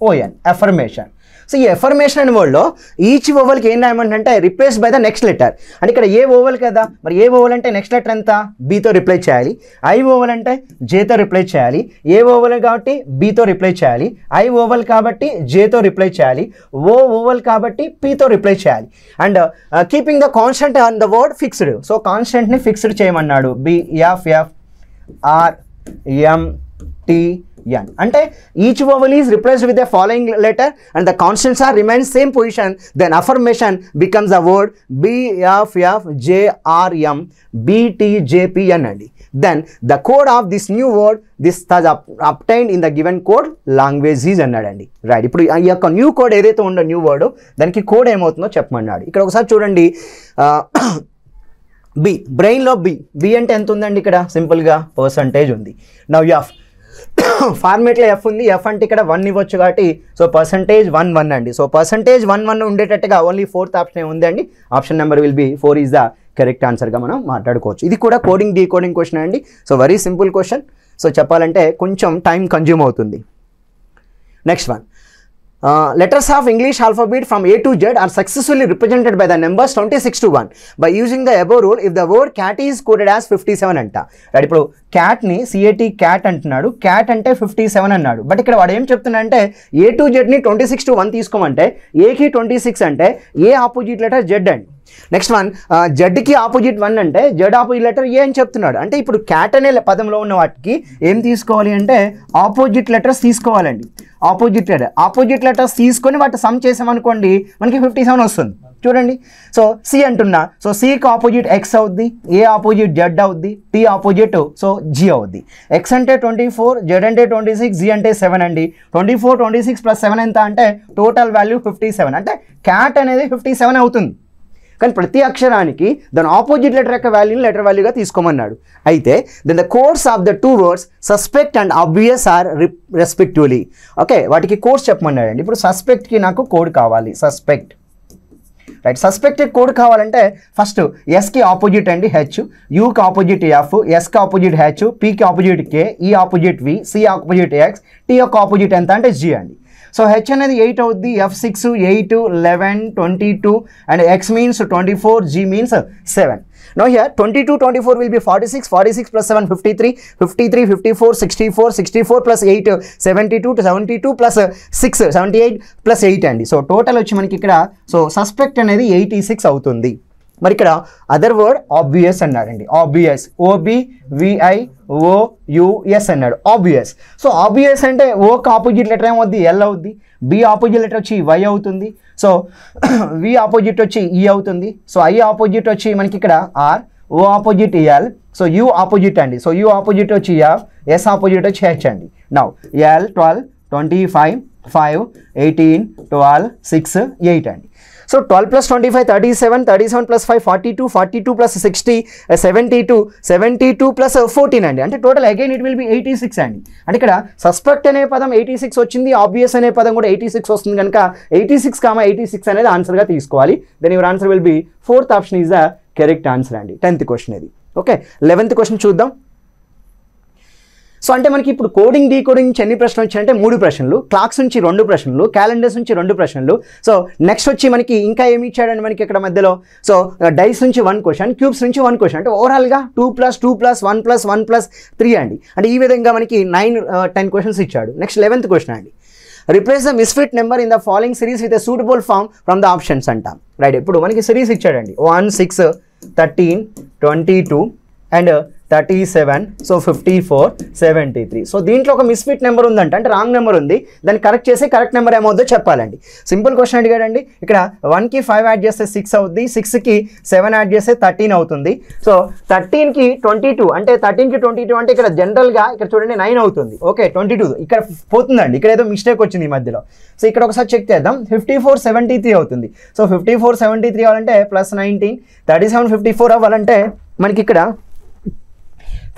AFFIRMATION, affirmation. So ఈ affirmation అనే వర్డ్లో each ఓవల్కి ఏం రాయమంటే replace by the next letter. అంటే ఇక్కడ ఏ ఓవల్ కదా, మరి ఏ ఓవల్ అంటే నెక్స్ట్ లెటర్ ఎంత? బీతో రిప్లై చేయాలి. ఐ ఓవల్ అంటే జేతో రిప్లై చేయాలి. ఏ ఓవల్ కాబట్టి బీతో రిప్లై చేయాలి. ఐ ఓవల్ కాబట్టి జేతో రిప్లై చేయాలి. ఓ ఓవల్ కాబట్టి పీతో రిప్లై చేయాలి. And keeping the constant on the word fixed. So కాన్స్టెంట్ని ఫిక్స్డ్ చేయమన్నాడు. BFFRMTN. అంటే each vowel is replaced with the following letter and the constants are remain same position, then affirmation becomes a word BFFJRMBTJPN అండి. Then the code of this new word this was obtained in the given code language is అన్నాడండి. Right, ఇప్పుడు ఈ యొక్క new code ఏదైతే ఉందో new word దానికి code ఏమవుతుందో చెప్పమన్నాడు. ఇక్కడ ఒకసారి చూడండి, బి బ్రెయిన్లో బి అంటే ఎంత ఉందండి? ఇక్కడ సింపుల్గా పర్సంటేజ్ ఉంది. నవ్ ఎఫ్ ఫార్మేట్లో ఎఫ్ ఉంది. ఎఫ్ అంటే ఇక్కడ 1 ఇవ్వచ్చు కాబట్టి సో పర్సంటేజ్ 1 అండి. సో పర్సంటేజ్ 1 ఉండేటట్టుగా ఓన్లీ ఫోర్త్ ఆప్షన్ ఉంది అండి. Option number will be 4 is the correct ఆన్సర్గా మనం మాట్లాడుకోవచ్చు. ఇది కూడా కోడింగ్ డీకోడింగ్ క్వశ్చన్ అండి. So very simple question. So చెప్పాలంటే కొంచెం టైం కన్జ్యూమ్ అవుతుంది. Next one, letters of English alphabet from A to Z are successfully represented by the numbers 26 to 1 by using the above rule if the word cat is coded as 57 అంట. Right, ఇప్పుడు క్యాట్ని CAT cat అంటున్నాడు, cat అంటే 57 అన్నాడు. But ఇక్కడ వాడు ఏం చెప్తున్నా అంటే A to Z ని 26 to 1 తీసుకోమంటే ఏకి 26 అంటే ఏ ఆపోజిట్ లెటర్ జెడ్ అండి. నెక్స్ట్ వన్ జెడ్కి ఆపోజిట్ 1 అంటే జెడ్ ఆపోజిట్ లెటర్ ఏ అని చెప్తున్నాడు. అంటే ఇప్పుడు క్యాట్ అనే పదంలో ఉన్న వాటికి ఏం తీసుకోవాలి అంటే ఆపోజిట్ లెటర్స్ తీసుకోవాలండి. ఆపోజిట్ లెటర్స్ తీసుకొని వాటి సమ్ చేసామనుకోండి మనకి 57 వస్తుంది. చూడండి, సో సి అంటున్నా, సో సికి ఆపోజిట్ ఎక్స్ అవుద్ది, ఏ ఆపోజిట్ జెడ్ అవుద్ది, టీ ఆపోజిట్ సో జీ అవుద్ది. ఎక్స్ అంటే 24, జెడ్ అంటే 26, జీ అంటే 7 అండి. 24, 26 + 7 ఎంత అంటే టోటల్ వాల్యూ 57. అంటే క్యాట్ అనేది 57 అవుతుంది. కానీ ప్రతి అక్షరానికి దాని ఆపోజిట్ లెటర్ యొక్క వాల్యూని లెటర్ వాల్యూగా తీసుకోమన్నాడు. అయితే then the codes of the two words suspect and obvious or respectively. Okay, వాటికి కోడ్స్ చెప్పమన్నాడండి. ఇప్పుడు సస్పెక్ట్కి నాకు కోడ్ కావాలి, సస్పెక్ట్. రైట్, సస్పెక్టెడ్ కోడ్ కావాలంటే ఫస్ట్ ఎస్కి ఆపోజిట్ అండి హెచ్, యూకి ఆపోజిట్ ఎఫ్, ఎస్కి ఆపోజిట్ హెచ్, పీకి opposite K, E opposite V, సి ఆపోజిట్ ఎక్స్, టీ యొక్క ఆపోజిట్ ఎంత అంటే జీ అండి. సో హెచ్ అనేది 8 అవుద్ది, F 6, 8, 11, 22 and X means 24, G means 7. Now here 22, 24 will be 46, 46 + 7 53, 53, 54, 64, 64 + 8 72, 72 + 6 78 + 8 అండి. సో టోటల్ వచ్చి మనకి ఇక్కడ సో సస్పెక్ట్ అనేది 86 అవుతుంది. మరి ఇక్కడ అదర్ వర్డ్ ఆబ్వియస్ అన్నాడండి. ఆబ్వియస్, OBVIOUS అన్నాడు, ఆబ్వియస్. సో ఆబ్వియస్ అంటే ఓకి ఆపోజిట్ లెటర్ ఏమవుద్ది, ఎల్ అవుద్ది, బి ఆపోజిట్ లెటర్ వచ్చి వై అవుతుంది, సో వి ఆపోజిట్ వచ్చి ఈ అవుతుంది, సో ఐ ఆపోజిట్ వచ్చి మనకి ఇక్కడ R, O opposite L, so U opposite అండి, సో యూ ఆపోజిట్ వచ్చి ఎఫ్, ఎస్ ఆపోజిట్ వచ్చి హెచ్ అండి. నౌ ఎల్ 12, 25, 5, 18, 12, 6, 8 అండి. సో 12 + 25 37, 37 + 5 42, 42 + 60 72, 72 + 14 అండి. అంటే total again it will be 86 అండి. అంటే ఇక్కడ సస్పెక్ట్ అనే పదం 86 వచ్చింది, ఆబ్వియస్ అనే పదం కూడా 86 వస్తుంది కనుక 86, అనేది ఆన్సర్గా తీసుకోవాలి. Then your answer will be 4th option is the correct answer అండి. 10th క్వశ్చన్ ఇది. ఓకే, 11th క్వశ్చన్ చూద్దాం. సో అంటే మనకి ఇప్పుడు కోడింగ్ డీకోడింగ్ నుంచి ఎన్ని ప్రశ్నలు వచ్చాయంటే 3 ప్రశ్నలు, క్లాక్స్ నుంచి 2 ప్రశ్నలు, క్యాలెండర్స్ నుంచి 2 ప్రశ్నలు. సో నెక్స్ట్ వచ్చి మనకి ఇంకా ఏమి ఇచ్చాడండి మనకి ఇక్కడ మధ్యలో, సో డైస్ నుంచి 1 క్వశ్చన్, క్యూబ్స్ నుంచి 1 క్వశ్చన్. అంటే ఓవరాల్గా 2 + 2 + 1 + 1 + 3 అండి. అంటే ఈ విధంగా మనకి 9, 10 క్వశ్చన్స్ ఇచ్చాడు. నెక్స్ట్ 11th క్వశ్చన్ అండి. Replace the misfit number in the following series with a suitable form from the options అంటాం. రైట్, ఇప్పుడు మనకి సిరీస్ ఇచ్చాడండి 1, 6, 13, 22 అండ్ 37, సో 54, 73. సో దీంట్లో ఒక మిస్ఫిట్ నెంబర్ ఉందంట, అంటే రాంగ్ నెంబర్ ఉంది, దాన్ని కరెక్ట్ చేసి కరెక్ట్ నెంబర్ ఏమవుద్దో చెప్పాలండి. సింపుల్ క్వశ్చన్ అడిగాడండి. ఇక్కడ 1కి 5 యాడ్ చేస్తే 6 అవుద్ది, 6కి 7 యాడ్ చేస్తే 13 అవుతుంది. సో 13కి 22 అంటే 13కి 22 అంటే ఇక్కడ జనరల్గా ఇక్కడ చూడండి 9 అవుతుంది. ఓకే, 22 ఇక్కడ పోతుందండి, ఇక్కడ ఏదో మిస్టేక్ వచ్చింది ఈ మధ్యలో. సో ఇక్కడ ఒకసారి చెక్ చేద్దాం, 54, 73 అవుతుంది. సో 54, 73 అవ్వాలంటే +19, 37, 54 అవ్వాలంటే మనకి ఇక్కడ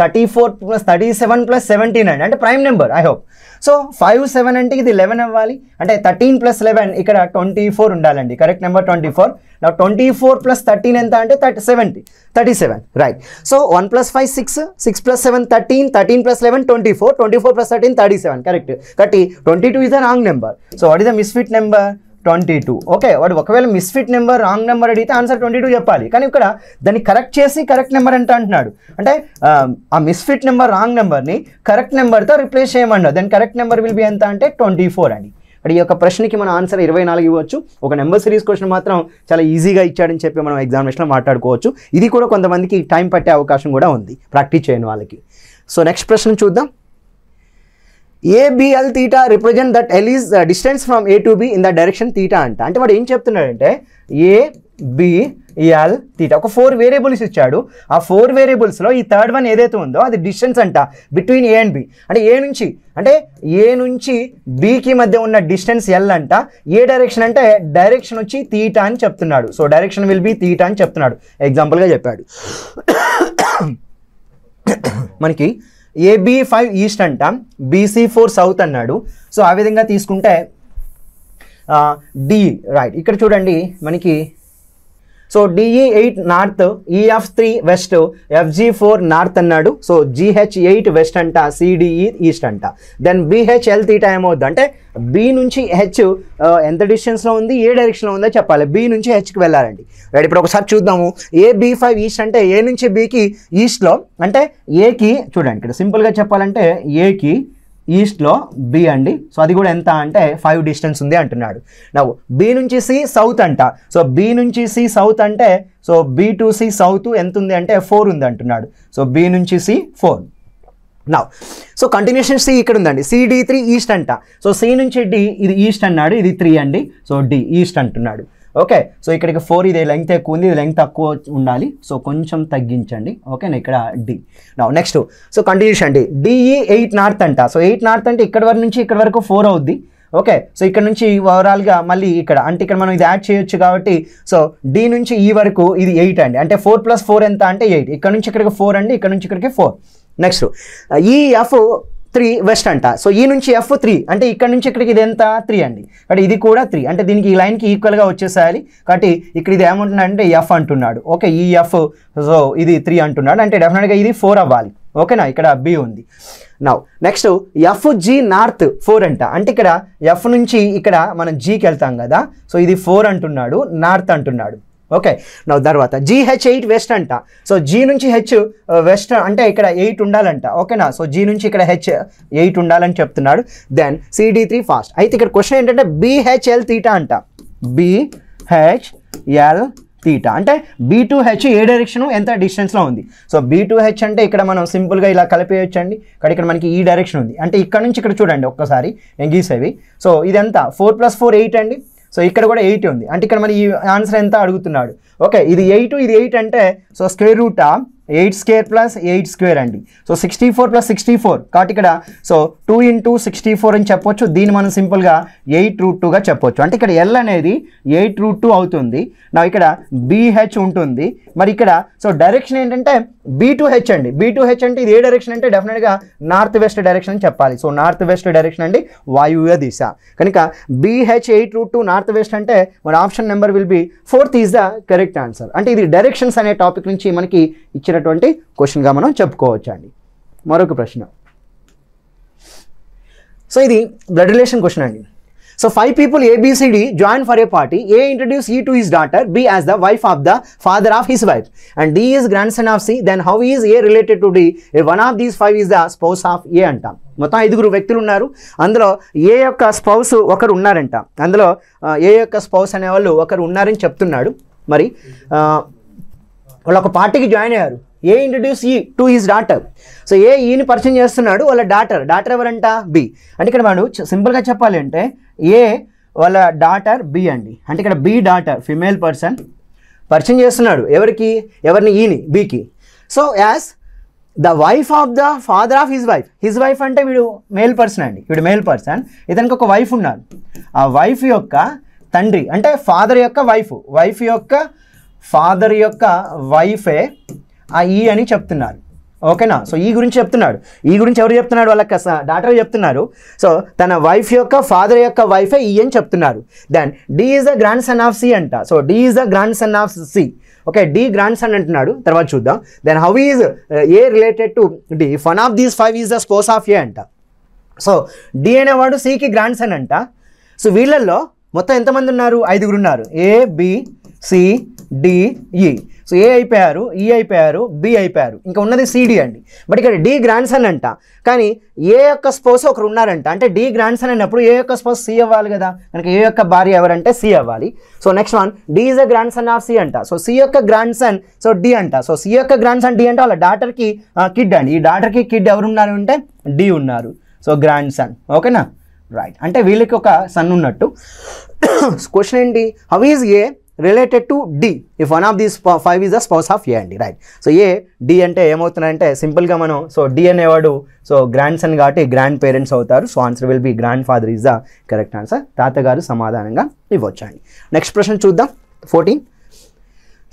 34 + 37 + 17 అండి, అంటే prime number I hope. So 5, 7 అంటే ఇది 11 అవ్వాలి, అంటే 13 + 11 ఇక్కడ 24 ఉండాలండి, కరెక్ట్ నెంబర్ 24. నా 24 + 13 ఎంత అంటే 37. Right, so 1 + 5 6, 6 + 7 13, 13 + 11 24, 24 + 13 37, correct. కాబట్టి 22 is the wrong number. So what is the misfit number 22. Okay, వాడు ఒకవేళ మిస్ఫిట్ నెంబర్ రాంగ్ నెంబర్ అడిగితే ఆన్సర్ 22 చెప్పాలి, కానీ ఇక్కడ దాన్ని కరెక్ట్ చేసి కరెక్ట్ నెంబర్ ఎంత అంటున్నాడు, అంటే ఆ మిస్ఫిట్ నెంబర్ రాంగ్ నెంబర్ని కరెక్ట్ నెంబర్తో రిప్లేస్ చేయమన్నాడు. దాని కరెక్ట్ నెంబర్ విల్ బి ఎంత అంటే 24 అండి. అంటే ఈ యొక్క ప్రశ్నకి మన ఆన్సర్ 24 ఇవ్వచ్చు. ఒక నెంబర్ సిరీస్ క్వశ్చన్ మాత్రం చాలా ఈజీగా ఇచ్చాడని చెప్పి మనం ఎగ్జామినేషన్లో మాట్లాడుకోవచ్చు. ఇది కూడా కొంతమందికి టైం పట్టే అవకాశం కూడా ఉంది ప్రాక్టీస్ చేయని వాళ్ళకి. సో నెక్స్ట్ ప్రశ్న చూద్దాం. ABL theta represent that L is distance from A to B in the direction theta అంట. అంటే వాడు ఏం చెప్తున్నాడంటే ABL theta ఒక 4 వేరియబుల్స్ ఇచ్చాడు. ఆ 4 వేరియబుల్స్లో ఈ థర్డ్ వన్ ఏదైతే ఉందో అది డిస్టెన్స్ అంట బిట్వీన్ A అండ్ B. అంటే ఏ నుంచి Bకి మధ్య ఉన్న డిస్టెన్స్ L అంట. ఏ డైరెక్షన్ అంటే డైరెక్షన్ వచ్చి తీటా అని చెప్తున్నాడు. So direction will be theta అని చెప్తున్నాడు, ఎగ్జాంపుల్గా చెప్పాడు. మనకి AB5 ఈస్ట్ అంట, BC4 సౌత్ అన్నాడు. సో ఆ విధంగా తీసుకుంటే D రైట్. ఇక్కడ చూడండి మనకి so DE8 north, EF3 west, FG4 north అన్నాడు. సో GH8 వెస్ట్ అంట, CDE ఈస్ట్ అంట. దెన్ BHL తీటా ఏమవుద్ది అంటే B నుంచి H ఎంత డిస్టెన్స్లో ఉంది, ఏ డైరెక్షన్లో ఉందో చెప్పాలి. B నుంచి Hకి వెళ్ళాలండి. రైట్, ఇప్పుడు ఒకసారి చూద్దాము. AB5 ఈస్ట్ అంటే A నుంచి Bకి ఈస్ట్లో, అంటే Aకి చూడండి ఇక్కడ సింపుల్గా చెప్పాలంటే Aకి ఈస్ట్లో B అండి. సో అది కూడా ఎంత అంటే 5 డిస్టెన్స్ ఉంది అంటున్నాడు. నవ్వు B నుంచి C సౌత్ అంట. సో B నుంచి C సౌత్ అంటే so B to C south ఎంత ఉంది అంటే 4 ఉంది అంటున్నాడు. సో B నుంచి C 4. Now so continuation C ఇక్కడ ఉందండి. CD3 ఈస్ట్ అంట. సో C నుంచి D ఇది ఈస్ట్ అన్నాడు, ఇది 3 అండి. సో D ఈస్ట్ అంటున్నాడు. ఓకే, సో ఇక్కడికి 4 ఇది లెంగ్త్ ఎక్కువ ఉంది, ఇది లెంగ్త్ తక్కువ ఉండాలి. సో కొంచెం తగ్గించండి. ఓకేనా, ఇక్కడ D. నెక్స్ట్ సో కంటిన్యూషన్ అండి. DE8 నార్త్ అంట. సో 8 నార్త్ అంటే ఇక్కడ వరకు నుంచి ఇక్కడ వరకు 4 అవుద్ది. ఓకే, సో ఇక్కడ నుంచి ఓవరాల్గా మళ్ళీ ఇక్కడ అంటే ఇక్కడ మనం ఇది యాడ్ చేయొచ్చు కాబట్టి సో D నుంచి E వరకు ఇది 8 అండి. అంటే 4 + 4 ఎంత అంటే 8. ఇక్కడ నుంచి ఇక్కడికి 4 అండి, ఇక్కడ నుంచి ఇక్కడికి 4. నెక్స్ట్ EF3 వెస్ట్ అంట. సో ఈ నుంచి F3 అంటే ఇక్కడ నుంచి ఇక్కడికి ఇది ఎంత 3 అండి. కాబట్టి ఇది కూడా 3 అంటే దీనికి ఈ లైన్కి ఈక్వల్గా వచ్చేసేయాలి. కాబట్టి ఇక్కడ ఇది ఏమంటున్నాడు అంటే F అంటున్నాడు. ఓకే, ఈ F సో ఇది 3 అంటున్నాడు అంటే డెఫినెట్గా ఇది 4 అవ్వాలి. ఓకేనా, ఇక్కడ B ఉంది. నెక్స్ట్ FG నార్త్ 4 అంట. అంటే ఇక్కడ F నుంచి ఇక్కడ మనం Gకి వెళ్తాం కదా. సో ఇది 4 అంటున్నాడు, నార్త్ అంటున్నాడు. ఓకే, తర్వాత GH8 వెస్ట్ అంట. సో G నుంచి H వెస్ట్ అంటే ఇక్కడ 8 ఉండాలంట. ఓకేనా, సో G నుంచి ఇక్కడ H 8 ఉండాలని చెప్తున్నాడు. Then CD3 fast. అయితే ఇక్కడ క్వశ్చన్ ఏంటంటే BHL తీటా అంట. BHL తీటా అంటే B టు H ఏ డైరెక్షన్ ఎంత డిస్టెన్స్లో ఉంది. సో B టు H అంటే ఇక్కడ మనం సింపుల్గా ఇలా కలిపేయచ్చండి. ఇక్కడ మనకి ఈ డైరెక్షన్ ఉంది. అంటే ఇక్కడ నుంచి ఇక్కడ చూడండి ఒక్కసారి నేను గీసేవి. సో ఇదంతా 4 + 4 8 అండి. సో ఇక్కడ కూడా 8 ఉంది. అంటే ఇక్కడ మరి ఈ ఆన్సర్ ఎంత అడుగుతున్నాడు. ఓకే, ఇది 8 ఇది 8 అంటే సో స్క్వేర్ రూట్ 8² + 8² అండి. సో 64 + 64 కాబట్టి ఇక్కడ సో 2 × 64 అని చెప్పొచ్చు. దీన్ని మనం సింపుల్గా 8√2గా చెప్పొచ్చు. అంటే ఇక్కడ L అనేది 8√2 అవుతుంది. నా ఇక్కడ BH ఉంటుంది. మరి ఇక్కడ సో డైరెక్షన్ ఏంటంటే B టు H అండి. B టు H అంటే ఇది ఏ డైరెక్షన్ అంటే డెఫినెట్గా నార్త్ వెస్ట్ డైరెక్షన్ అని చెప్పాలి. సో నార్త్ వెస్ట్ డైరెక్షన్ అండి, వాయువ్య దిశ. కనుక BH 8√2 నార్త్ వెస్ట్ అంటే మన option number will be 4th is the correct answer. అంటే ఇది డైరెక్షన్స్ అనే టాపిక్ నుంచి మనకి ఇచ్చినటువంటి క్వశ్చన్గా మనం చెప్పుకోవచ్చు అండి. మరొక ప్రశ్న. సో ఇది బ్లడ్ రిలేషన్ క్వశ్చన్ అండి. So 5 people ABCD join for a party. A introduced E to his daughter, B as the wife of the father of his wife, and D is grandson of C. Then how is A related to D? If one of these 5 is the spouse of A అంటాం. మొత్తం 5 వ్యక్తులు ఉన్నారు. అందులో ఏ యొక్క spouse ఒకరు ఉన్నారంట. అందులో ఏ యొక్క స్పౌస్ అనేవాళ్ళు ఒకరు ఉన్నారని చెప్తున్నాడు. మరి వాళ్ళు ఒక పార్టీకి జాయిన్ అయ్యారు. ఏ ఇంట్రడ్యూస్ ఈ టు హిస్ డాటర్. సో ఏ ఈని పరిచయం చేస్తున్నాడు, వాళ్ళ డాటర్ ఎవరంట బి. అంటే ఇక్కడ వాడు సింపుల్గా చెప్పాలి అంటే ఏ వాళ్ళ డాటర్ బి అండి. అంటే ఇక్కడ బి డాటర్ ఫిమేల్ పర్సన్ పరిచయం చేస్తున్నాడు ఎవరిని ఈని బికి. So as the wife of the father of his wife అంటే వీడు మేల్ పర్సన్ అండి. వీడు మేల్ పర్సన్, ఇతనికి ఒక వైఫ్ ఉన్నారు. ఆ వైఫ్ యొక్క తండ్రి అంటే ఫాదర్ యొక్క వైఫ్ యొక్క ఫాదర్ యొక్క వైఫే ఆ ఈ అని చెప్తున్నారు. ఓకేనా, సో ఈ గురించి చెప్తున్నాడు. ఈ గురించి ఎవరు చెప్తున్నాడు, వాళ్ళకి డాటర్ చెప్తున్నారు. సో తన వైఫ్ యొక్క ఫాదర్ యొక్క వైఫే ఈ అని చెప్తున్నారు. Then D is the grandson of C అంట. So D is the grandson of C. Okay, D grandson అంటున్నాడు, తర్వాత చూద్దాం. Then how is A related to D. One of these 5 is the spouse of A అంట. So D అనేవాడు సికి grand son అంట. So వీళ్ళల్లో మొత్తం ఎంతమంది ఉన్నారు, 5 ఉన్నారు. ఏ బి సి డి ఈ. సో ఏ అయిపోయారు, ఈ అయిపోయారు, బి అయిపోయారు, ఇంకా ఉన్నది సిడి అండి. బట్ ఇక్కడ డి గ్రాండ్ సన్ అంట, కానీ ఏ యొక్క స్పౌస్ ఒకరు ఉన్నారంట. అంటే డి గ్రాండ్ సన్ అన్నప్పుడు ఏ యొక్క స్పౌస్ సి అవ్వాలి కదా, కనుక ఏ యొక్క భార్య ఎవరంటే సి అవ్వాలి. So next one D is the grandson of C అంట. సో సి యొక్క గ్రాండ్ సన్ సో డి అంట. సో సి యొక్క గ్రాండ్ సన్ డి అంటే వాళ్ళ డాటర్కి కిడ్ అండి. ఈ డాటర్కి కిడ్ ఎవరు ఉన్నారు అంటే డి ఉన్నారు. So grandson. ఓకేనా, రైట్. అంటే వీళ్ళకి ఒక సన్ ఉన్నట్టు. క్వశ్చన్ ఏంటి, how is A related to D if one of these 5 is the spouse of A అండి. రైట్. సో ఏ డి అంటే ఏమవుతున్నాయంటే సింపుల్గా మనం సో డి అనేవాడు సో గ్రాండ్ సన్ కాబట్టి గ్రాండ్ పేరెంట్స్ అవుతారు. So answer will be grandfather is the correct answer. తాతగారు సమాధానంగా ఇవ్వచ్చండి. నెక్స్ట్ ప్రశ్న చూద్దాం. 14.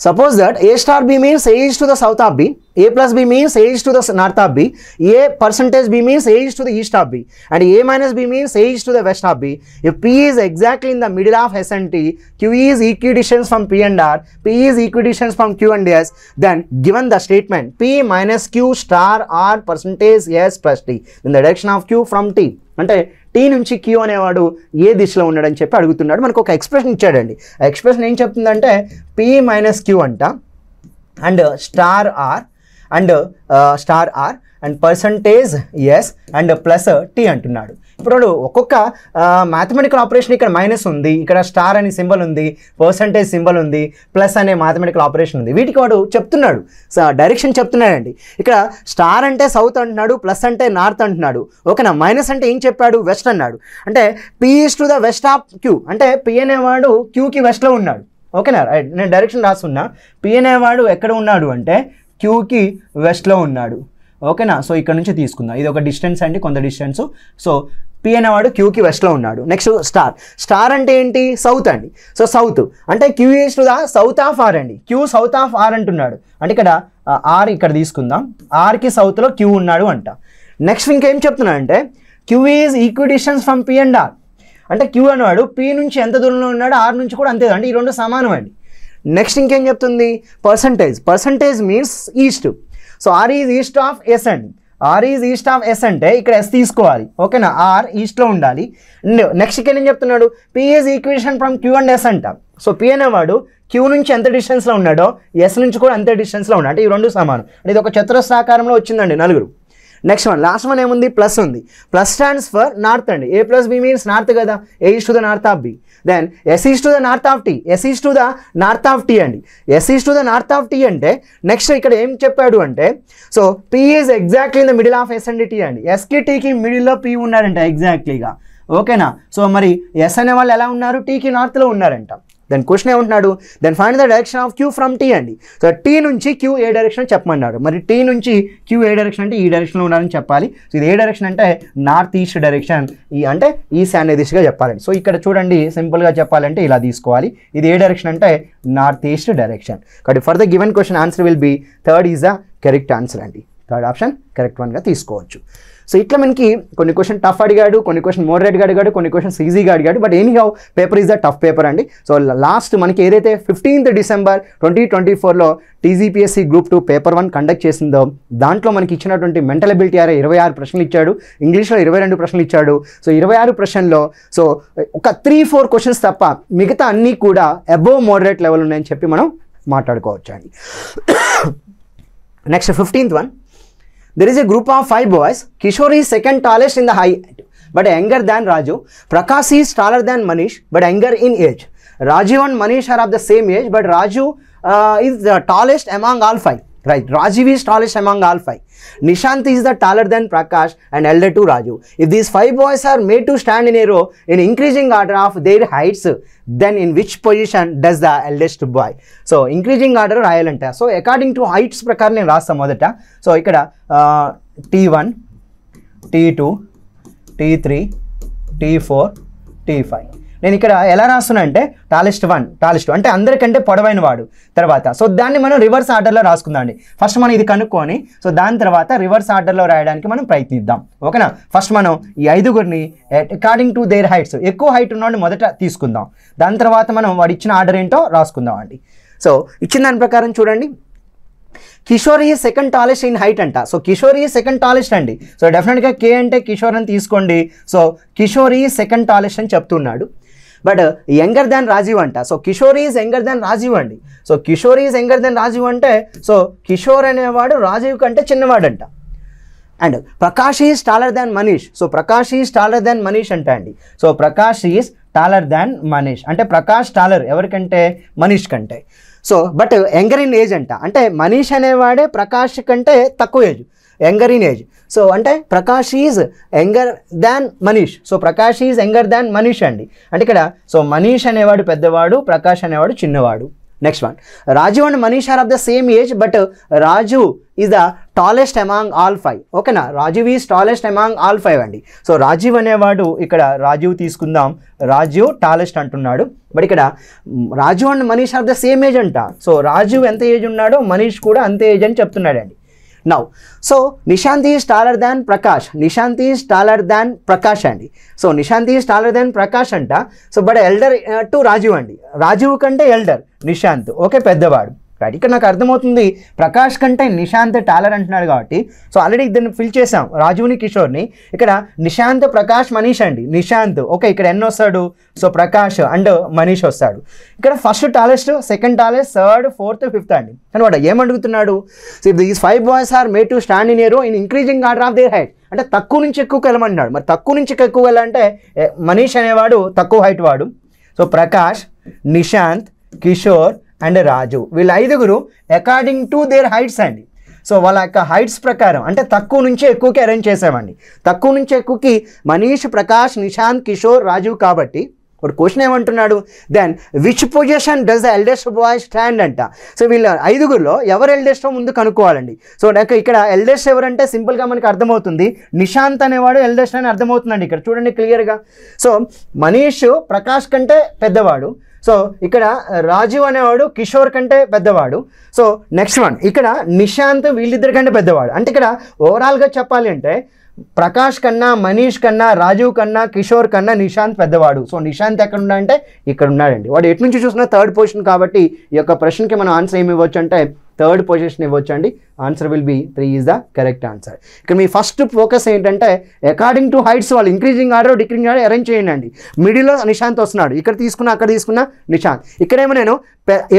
Suppose that A star B means A is to the south of B, A plus B means A is to the north of B, A percentage B means A is to the east of B, and A minus B means A is to the west of B. If P is exactly in the middle of S and T, Q is equidistance from P and R, P is equidistance from Q and S, then given the statement P minus Q star R percentage S plus T, then the direction of Q from T. అంటే tea నుంచి queue అనేవాడు ఏ దిశలో ఉన్నాడని చెప్పి అడుగుతున్నాడు. మనకు ఒక expression ఇచ్చాడండి. ఆ ఎక్స్ప్రెషన్ ఏం చెప్తుందంటే పీ మైనస్ క్యూ అంట and star R and percentage S and plus T అంటున్నాడు. ఇప్పుడు ఒక్కొక్క మ్యాథమెటికల్ ఆపరేషన్ ఇక్కడ మైనస్ ఉంది, ఇక్కడ స్టార్ అనే సింబల్ ఉంది, పర్సంటేజ్ సింబల్ ఉంది, ప్లస్ అనే మ్యాథమెటికల్ ఆపరేషన్ ఉంది. వీటికి వాడు చెప్తున్నాడు, డైరెక్షన్ చెప్తున్నాడండి. ఇక్కడ స్టార్ అంటే సౌత్ అంటున్నాడు, ప్లస్ అంటే నార్త్ అంటున్నాడు. ఓకేనా, మైనస్ అంటే ఏం చెప్పాడు, వెస్ట్ అన్నాడు. అంటే P is to the west of Q, అంటే పీ అనేవాడు క్యూకి వెస్ట్లో ఉన్నాడు. ఓకేనా, రైట్, నేను డైరెక్షన్ రాస్తున్నా. పీ అనేవాడు ఎక్కడ ఉన్నాడు అంటే క్యూకి వెస్ట్లో ఉన్నాడు. ఓకేనా, సో ఇక్కడ నుంచి తీసుకుందాం. ఇది ఒక డిస్టెన్స్ అండి, కొంత డిస్టెన్స్. సో పీ అనేవాడు క్యూకి వెస్ట్లో ఉన్నాడు. నెక్స్ట్ స్టార్ అంటే ఏంటి, సౌత్ అండి. సో సౌత్ అంటే Q is to the south of R అండి. క్యూ సౌత్ ఆఫ్ ఆర్ అంటున్నాడు. అంటే ఇక్కడ ఆర్ ఇక్కడ తీసుకుందాం, ఆర్కి సౌత్లో క్యూ ఉన్నాడు అంట. నెక్స్ట్ ఇంకేం చెప్తున్నాడు అంటే Q is equidistance from P and R, అంటే క్యూ అనేవాడు పీ నుంచి ఎంత దూరంలో ఉన్నాడు, ఆర్ నుంచి కూడా అంతే, అంటే ఈ రెండు సమానం అండి. నెక్స్ట్ ఇంకేం చెప్తుంది, percentage means east. So R is east of S అండి. R is east of S అంటే ఇక్కడ ఎస్ తీసుకోవాలి. ఓకేనా, ఆర్ ఈస్ట్లో ఉండాలి. నెక్స్ట్ ఇక్కడ ఏం చెప్తున్నాడు, P is equation from Q and S అంట. సో పీ అనేవాడు క్యూ నుంచి ఎంత డిస్టెన్స్లో ఉన్నాడో ఎస్ నుంచి కూడా అంతే డిస్టెన్స్లో ఉన్నాడు, అంటే ఈ రెండు సమానం. అంటే ఇది ఒక చతురస్రాకారంలో వచ్చిందండి, నలుగురు. నెక్స్ట్ వన్, లాస్ట్ వన్ ఏముంది, ప్లస్ ఉంది. ప్లస్ స్టాండ్స్ ఫర్ నార్త్ అండి. A plus B means north కదా, A is to the north of B. Then S is to the north of T, S is to the north of T అండి. S is to the north of T అంటే next ఇక్కడ ఏం చెప్పాడు అంటే, so P is exactly in the middle of S and T అండి. ఎస్కి టీకి మిడిల్లో P ఉన్నారంట ఎగ్జాక్ట్లీగా. ఓకేనా, సో మరి ఎస్ అనే వాళ్ళు ఎలా ఉన్నారు, టీకి నార్త్లో ఉన్నారంట. దెన్ క్వశ్చన్ ఏమంటున్నాడు, then find the direction of Q from T అండి. సో టీ నుంచి క్యూ ఏ డైరెక్షన్ చెప్పమన్నాడు. మరి టీ నుంచి క్యూ ఏ డైరెక్షన్ అంటే ఈ డైరెక్షన్లో ఉన్నారని చెప్పాలి. సో ఇది ఏ డైరెక్షన్ అంటే నార్త్ ఈస్ట్ డైరెక్షన్, ఈ అంటే ఈస్ట్ అనే దిశగా చెప్పాలండి. సో ఇక్కడ చూడండి, సింపుల్గా చెప్పాలంటే ఇలా తీసుకోవాలి. ఇది ఏ డైరెక్షన్ అంటే నార్త్ ఈస్ట్ డైరెక్షన్. కాబట్టి for the given question answer will B third is the correct answer అండి. థర్డ్ ఆప్షన్ కరెక్ట్ వన్గా తీసుకోవచ్చు. సో ఇట్లా మనకి కొన్ని క్వశ్చన్ టఫ్ అడిగాడు, కొన్ని క్వశ్చన్ మోడరేట్గా అడిగాడు, కొన్ని క్వశ్చన్స్ ఈజీగా అడిగాడు. But anyhow paper is the tough paper అండి. సో లాస్ట్ మనకి ఏదైతే 15th డిసెంబర్ 2024లో టీజీపీఎస్సీ గ్రూప్ 2 పేపర్ 1 కండక్ట్ చేసిందో దాంట్లో మనకి ఇచ్చినటువంటి మెంటల్ ఎబిలిటీ అరే 26 ప్రశ్నలు ఇచ్చాడు, ఇంగ్లీష్లో 22 ప్రశ్నలు ఇచ్చాడు. సో 26 ప్రశ్నల్లో సో ఒక 3-4 క్వశ్చన్స్ తప్ప మిగతా అన్నీ కూడా అబోవ్ మోడరేట్ లెవెల్ ఉన్నాయని చెప్పి మనం మాట్లాడుకోవచ్చు అండి. Next 15th one. There is a group of 5 boys. Kishore is second tallest in the height, but younger than Raju. Prakash is taller than Manish, but younger in age. Rajiv and Manish are of the same age, but Raju is the tallest among all 5. Right, Rajiv is tallest among all 5. Nishant is the taller than Prakash and elder to Raju. If these 5 boys are made to stand in a row in increasing order of their heights, then in which position does the eldest boy? So increasing order రాయాలంట. So according to heights ప్రకారం నేను రాస్తాం మొదట. So ఇక్కడ T1, T2, T3, T4, T5. నేను ఇక్కడ ఎలా రాస్తున్నా అంటే టాలెస్ట్ 1 అంటే అందరికంటే పొడవైన వాడు తర్వాత. సో దాన్ని మనం రివర్స్ ఆర్డర్లో రాసుకుందాం అండి. ఫస్ట్ మనం ఇది కనుక్కొని సో దాని తర్వాత రివర్స్ ఆర్డర్లో రాయడానికి మనం ప్రయత్నిద్దాం. ఓకేనా, ఫస్ట్ మనం ఈ 5గురిని అకార్డింగ్ టు దేర్ హైట్స్, ఎక్కువ హైట్ ఉన్నవాడిని మొదట తీసుకుందాం. దాని తర్వాత మనం వాడు ఇచ్చిన ఆర్డర్ ఏంటో రాసుకుందాం అండి. సో ఇచ్చిన దాని ప్రకారం చూడండి, కిషోర్ ఈ సెకండ్ టాలెస్ట్ ఇన్ హైట్ అంట. సో కిషోర్ ఈ సెకండ్ టాలెస్ట్ అండి. సో డెఫినెట్గా కే అంటే కిషోర్ అని తీసుకోండి. సో కిషోర్ ఈ సెకండ్ టాలెస్ట్ అని చెప్తున్నాడు. బట్ యంగర్ దాన్ రాజీవ్ అంట. So Kishore is younger than Rajiv అండి. So Kishore is younger than Rajiv అంటే సో కిషోర్ అనేవాడు రాజీవ్ కంటే చిన్నవాడంట. And Prakash is taller than Manish. So Prakash is taller than Manish అంట అండి. So Prakash is taller than Manish అంటే ప్రకాష్ టాలర్ ఎవరికంటే మనీష్ కంటే. So but younger in age అంట, అంటే మనీష్ అనేవాడే ప్రకాష్ కంటే తక్కువ age, younger in age. So అంటే Prakash is younger than Manish. So Prakash is younger దాన్ మనీష్ అండి. అంటే ఇక్కడ సో మనీష్ అనేవాడు పెద్దవాడు, ప్రకాష్ అనేవాడు చిన్నవాడు. Next one, Raju and Manish are of the same age but Raju is the tallest among all 5. ఓకేనా, Rajiv is tallest among all 5 అండి. సో రాజీవ్ అనేవాడు ఇక్కడ రాజీవ్ తీసుకుందాం, రాజీవ్ టాలెస్ట్ అంటున్నాడు. బట్ ఇక్కడ Raju and Manish are the same age అంట. సో రాజీవ్ ఎంత ఏజ్ ఉన్నాడో మనీష్ కూడా అంతే ఏజ్ అని చెప్తున్నాడండి. Now so Nishant is taller than Prakash, Nishant is taller than Prakash అండి. So Nishant is taller than Prakash అంట. So but elder to Rajiv అండి, రాజీవ్ కంటే ఎల్డర్ నిశాంత్, ఓకే పెద్దవాడు. రైట్, ఇక్కడ నాకు అర్థమవుతుంది ప్రకాష్ కంటే నిశాంత్ టాలర్ అంటున్నాడు కాబట్టి. సో ఆల్రెడీ ఇద్దరిని ఫిల్ చేసాం, రాజుని కిషోర్ని. ఇక్కడ నిశాంత్ ప్రకాష్ మనీష్ అండి, నిశాంత్ ఓకే ఇక్కడ ఎన్ని వస్తాడు, సో ప్రకాష్ అండ్ మనీష్ వస్తాడు. ఇక్కడ first tallest, second tallest, third, fourth, fifth అండి. అనమాట ఏమడుగుతున్నాడు, so these 5 boys are made to stand in a row in increasing order of their height. అంటే తక్కువ నుంచి ఎక్కువకి వెళ్ళమంటున్నాడు. మరి తక్కువ నుంచి ఎక్కువ వెళ్ళాలంటే మనీష్ అనేవాడు తక్కువ హైట్ వాడు. సో ప్రకాష్, నిశాంత్, కిషోర్ అండ్ రాజు వీళ్ళు 5గురు అకార్డింగ్ టు దేర్ హైట్స్ అండి. సో వాళ్ళ యొక్క హైట్స్ ప్రకారం అంటే తక్కువ నుంచి ఎక్కువకి అరేంజ్ చేసామండి. తక్కువ నుంచి ఎక్కువకి మనీష్, ప్రకాష్, నిశాంత్, కిషోర్, రాజు కాబట్టి ఒక క్వశ్చన్ ఏమంటున్నాడు, then which position does the eldest boy stand అంట. సో వీళ్ళ 5గురిలో ఎవరు ఎల్డెస్టో ముందు కనుక్కోవాలండి. సో నాకు ఇక్కడ ఎల్డెస్ట్ ఎవరంటే సింపుల్గా మనకు అర్థమవుతుంది, నిశాంత్ అనేవాడు ఎల్డెస్ట్ అని అర్థమవుతుందండి. ఇక్కడ చూడండి క్లియర్గా. సో మనీష్ ప్రకాష్ కంటే పెద్దవాడు. సో ఇక్కడ రాజీవ్ అనేవాడు కిషోర్ కంటే పెద్దవాడు. సో నెక్స్ట్ వన్, ఇక్కడ నిశాంత్ వీళ్ళిద్దరి కంటే పెద్దవాడు. అంటే ఇక్కడ ఓవరాల్గా చెప్పాలి అంటే ప్రకాష్ కన్నా, మనీష్ కన్నా, రాజీవ్ కన్నా, కిషోర్ కన్నా నిశాంత్ పెద్దవాడు. సో నిశాంత్ ఎక్కడ ఉన్నాడంటే ఇక్కడ ఉన్నాడండి. వాడు ఎటు నుంచి చూసినా థర్డ్ పొజిషన్ కాబట్టి ఈ యొక్క ప్రశ్నకి మనం ఆన్సర్ ఏమి ఇవ్వచ్చు అంటే థర్డ్ పొజిషన్ ఇవ్వచ్చు అండి. Answer will B 3 is the correct answer. ఇక్కడ మీ ఫస్ట్ ఫోకస్ ఏంటంటే అకార్డింగ్ టు హైట్స్ వాళ్ళు increasing order decreasing order arrange చేయండి అండి. మిడిల్లో నిశాంత్ వస్తున్నాడు, ఇక్కడ తీసుకున్నా అక్కడ తీసుకున్నా నిశాంత్. ఇక్కడేమో నేను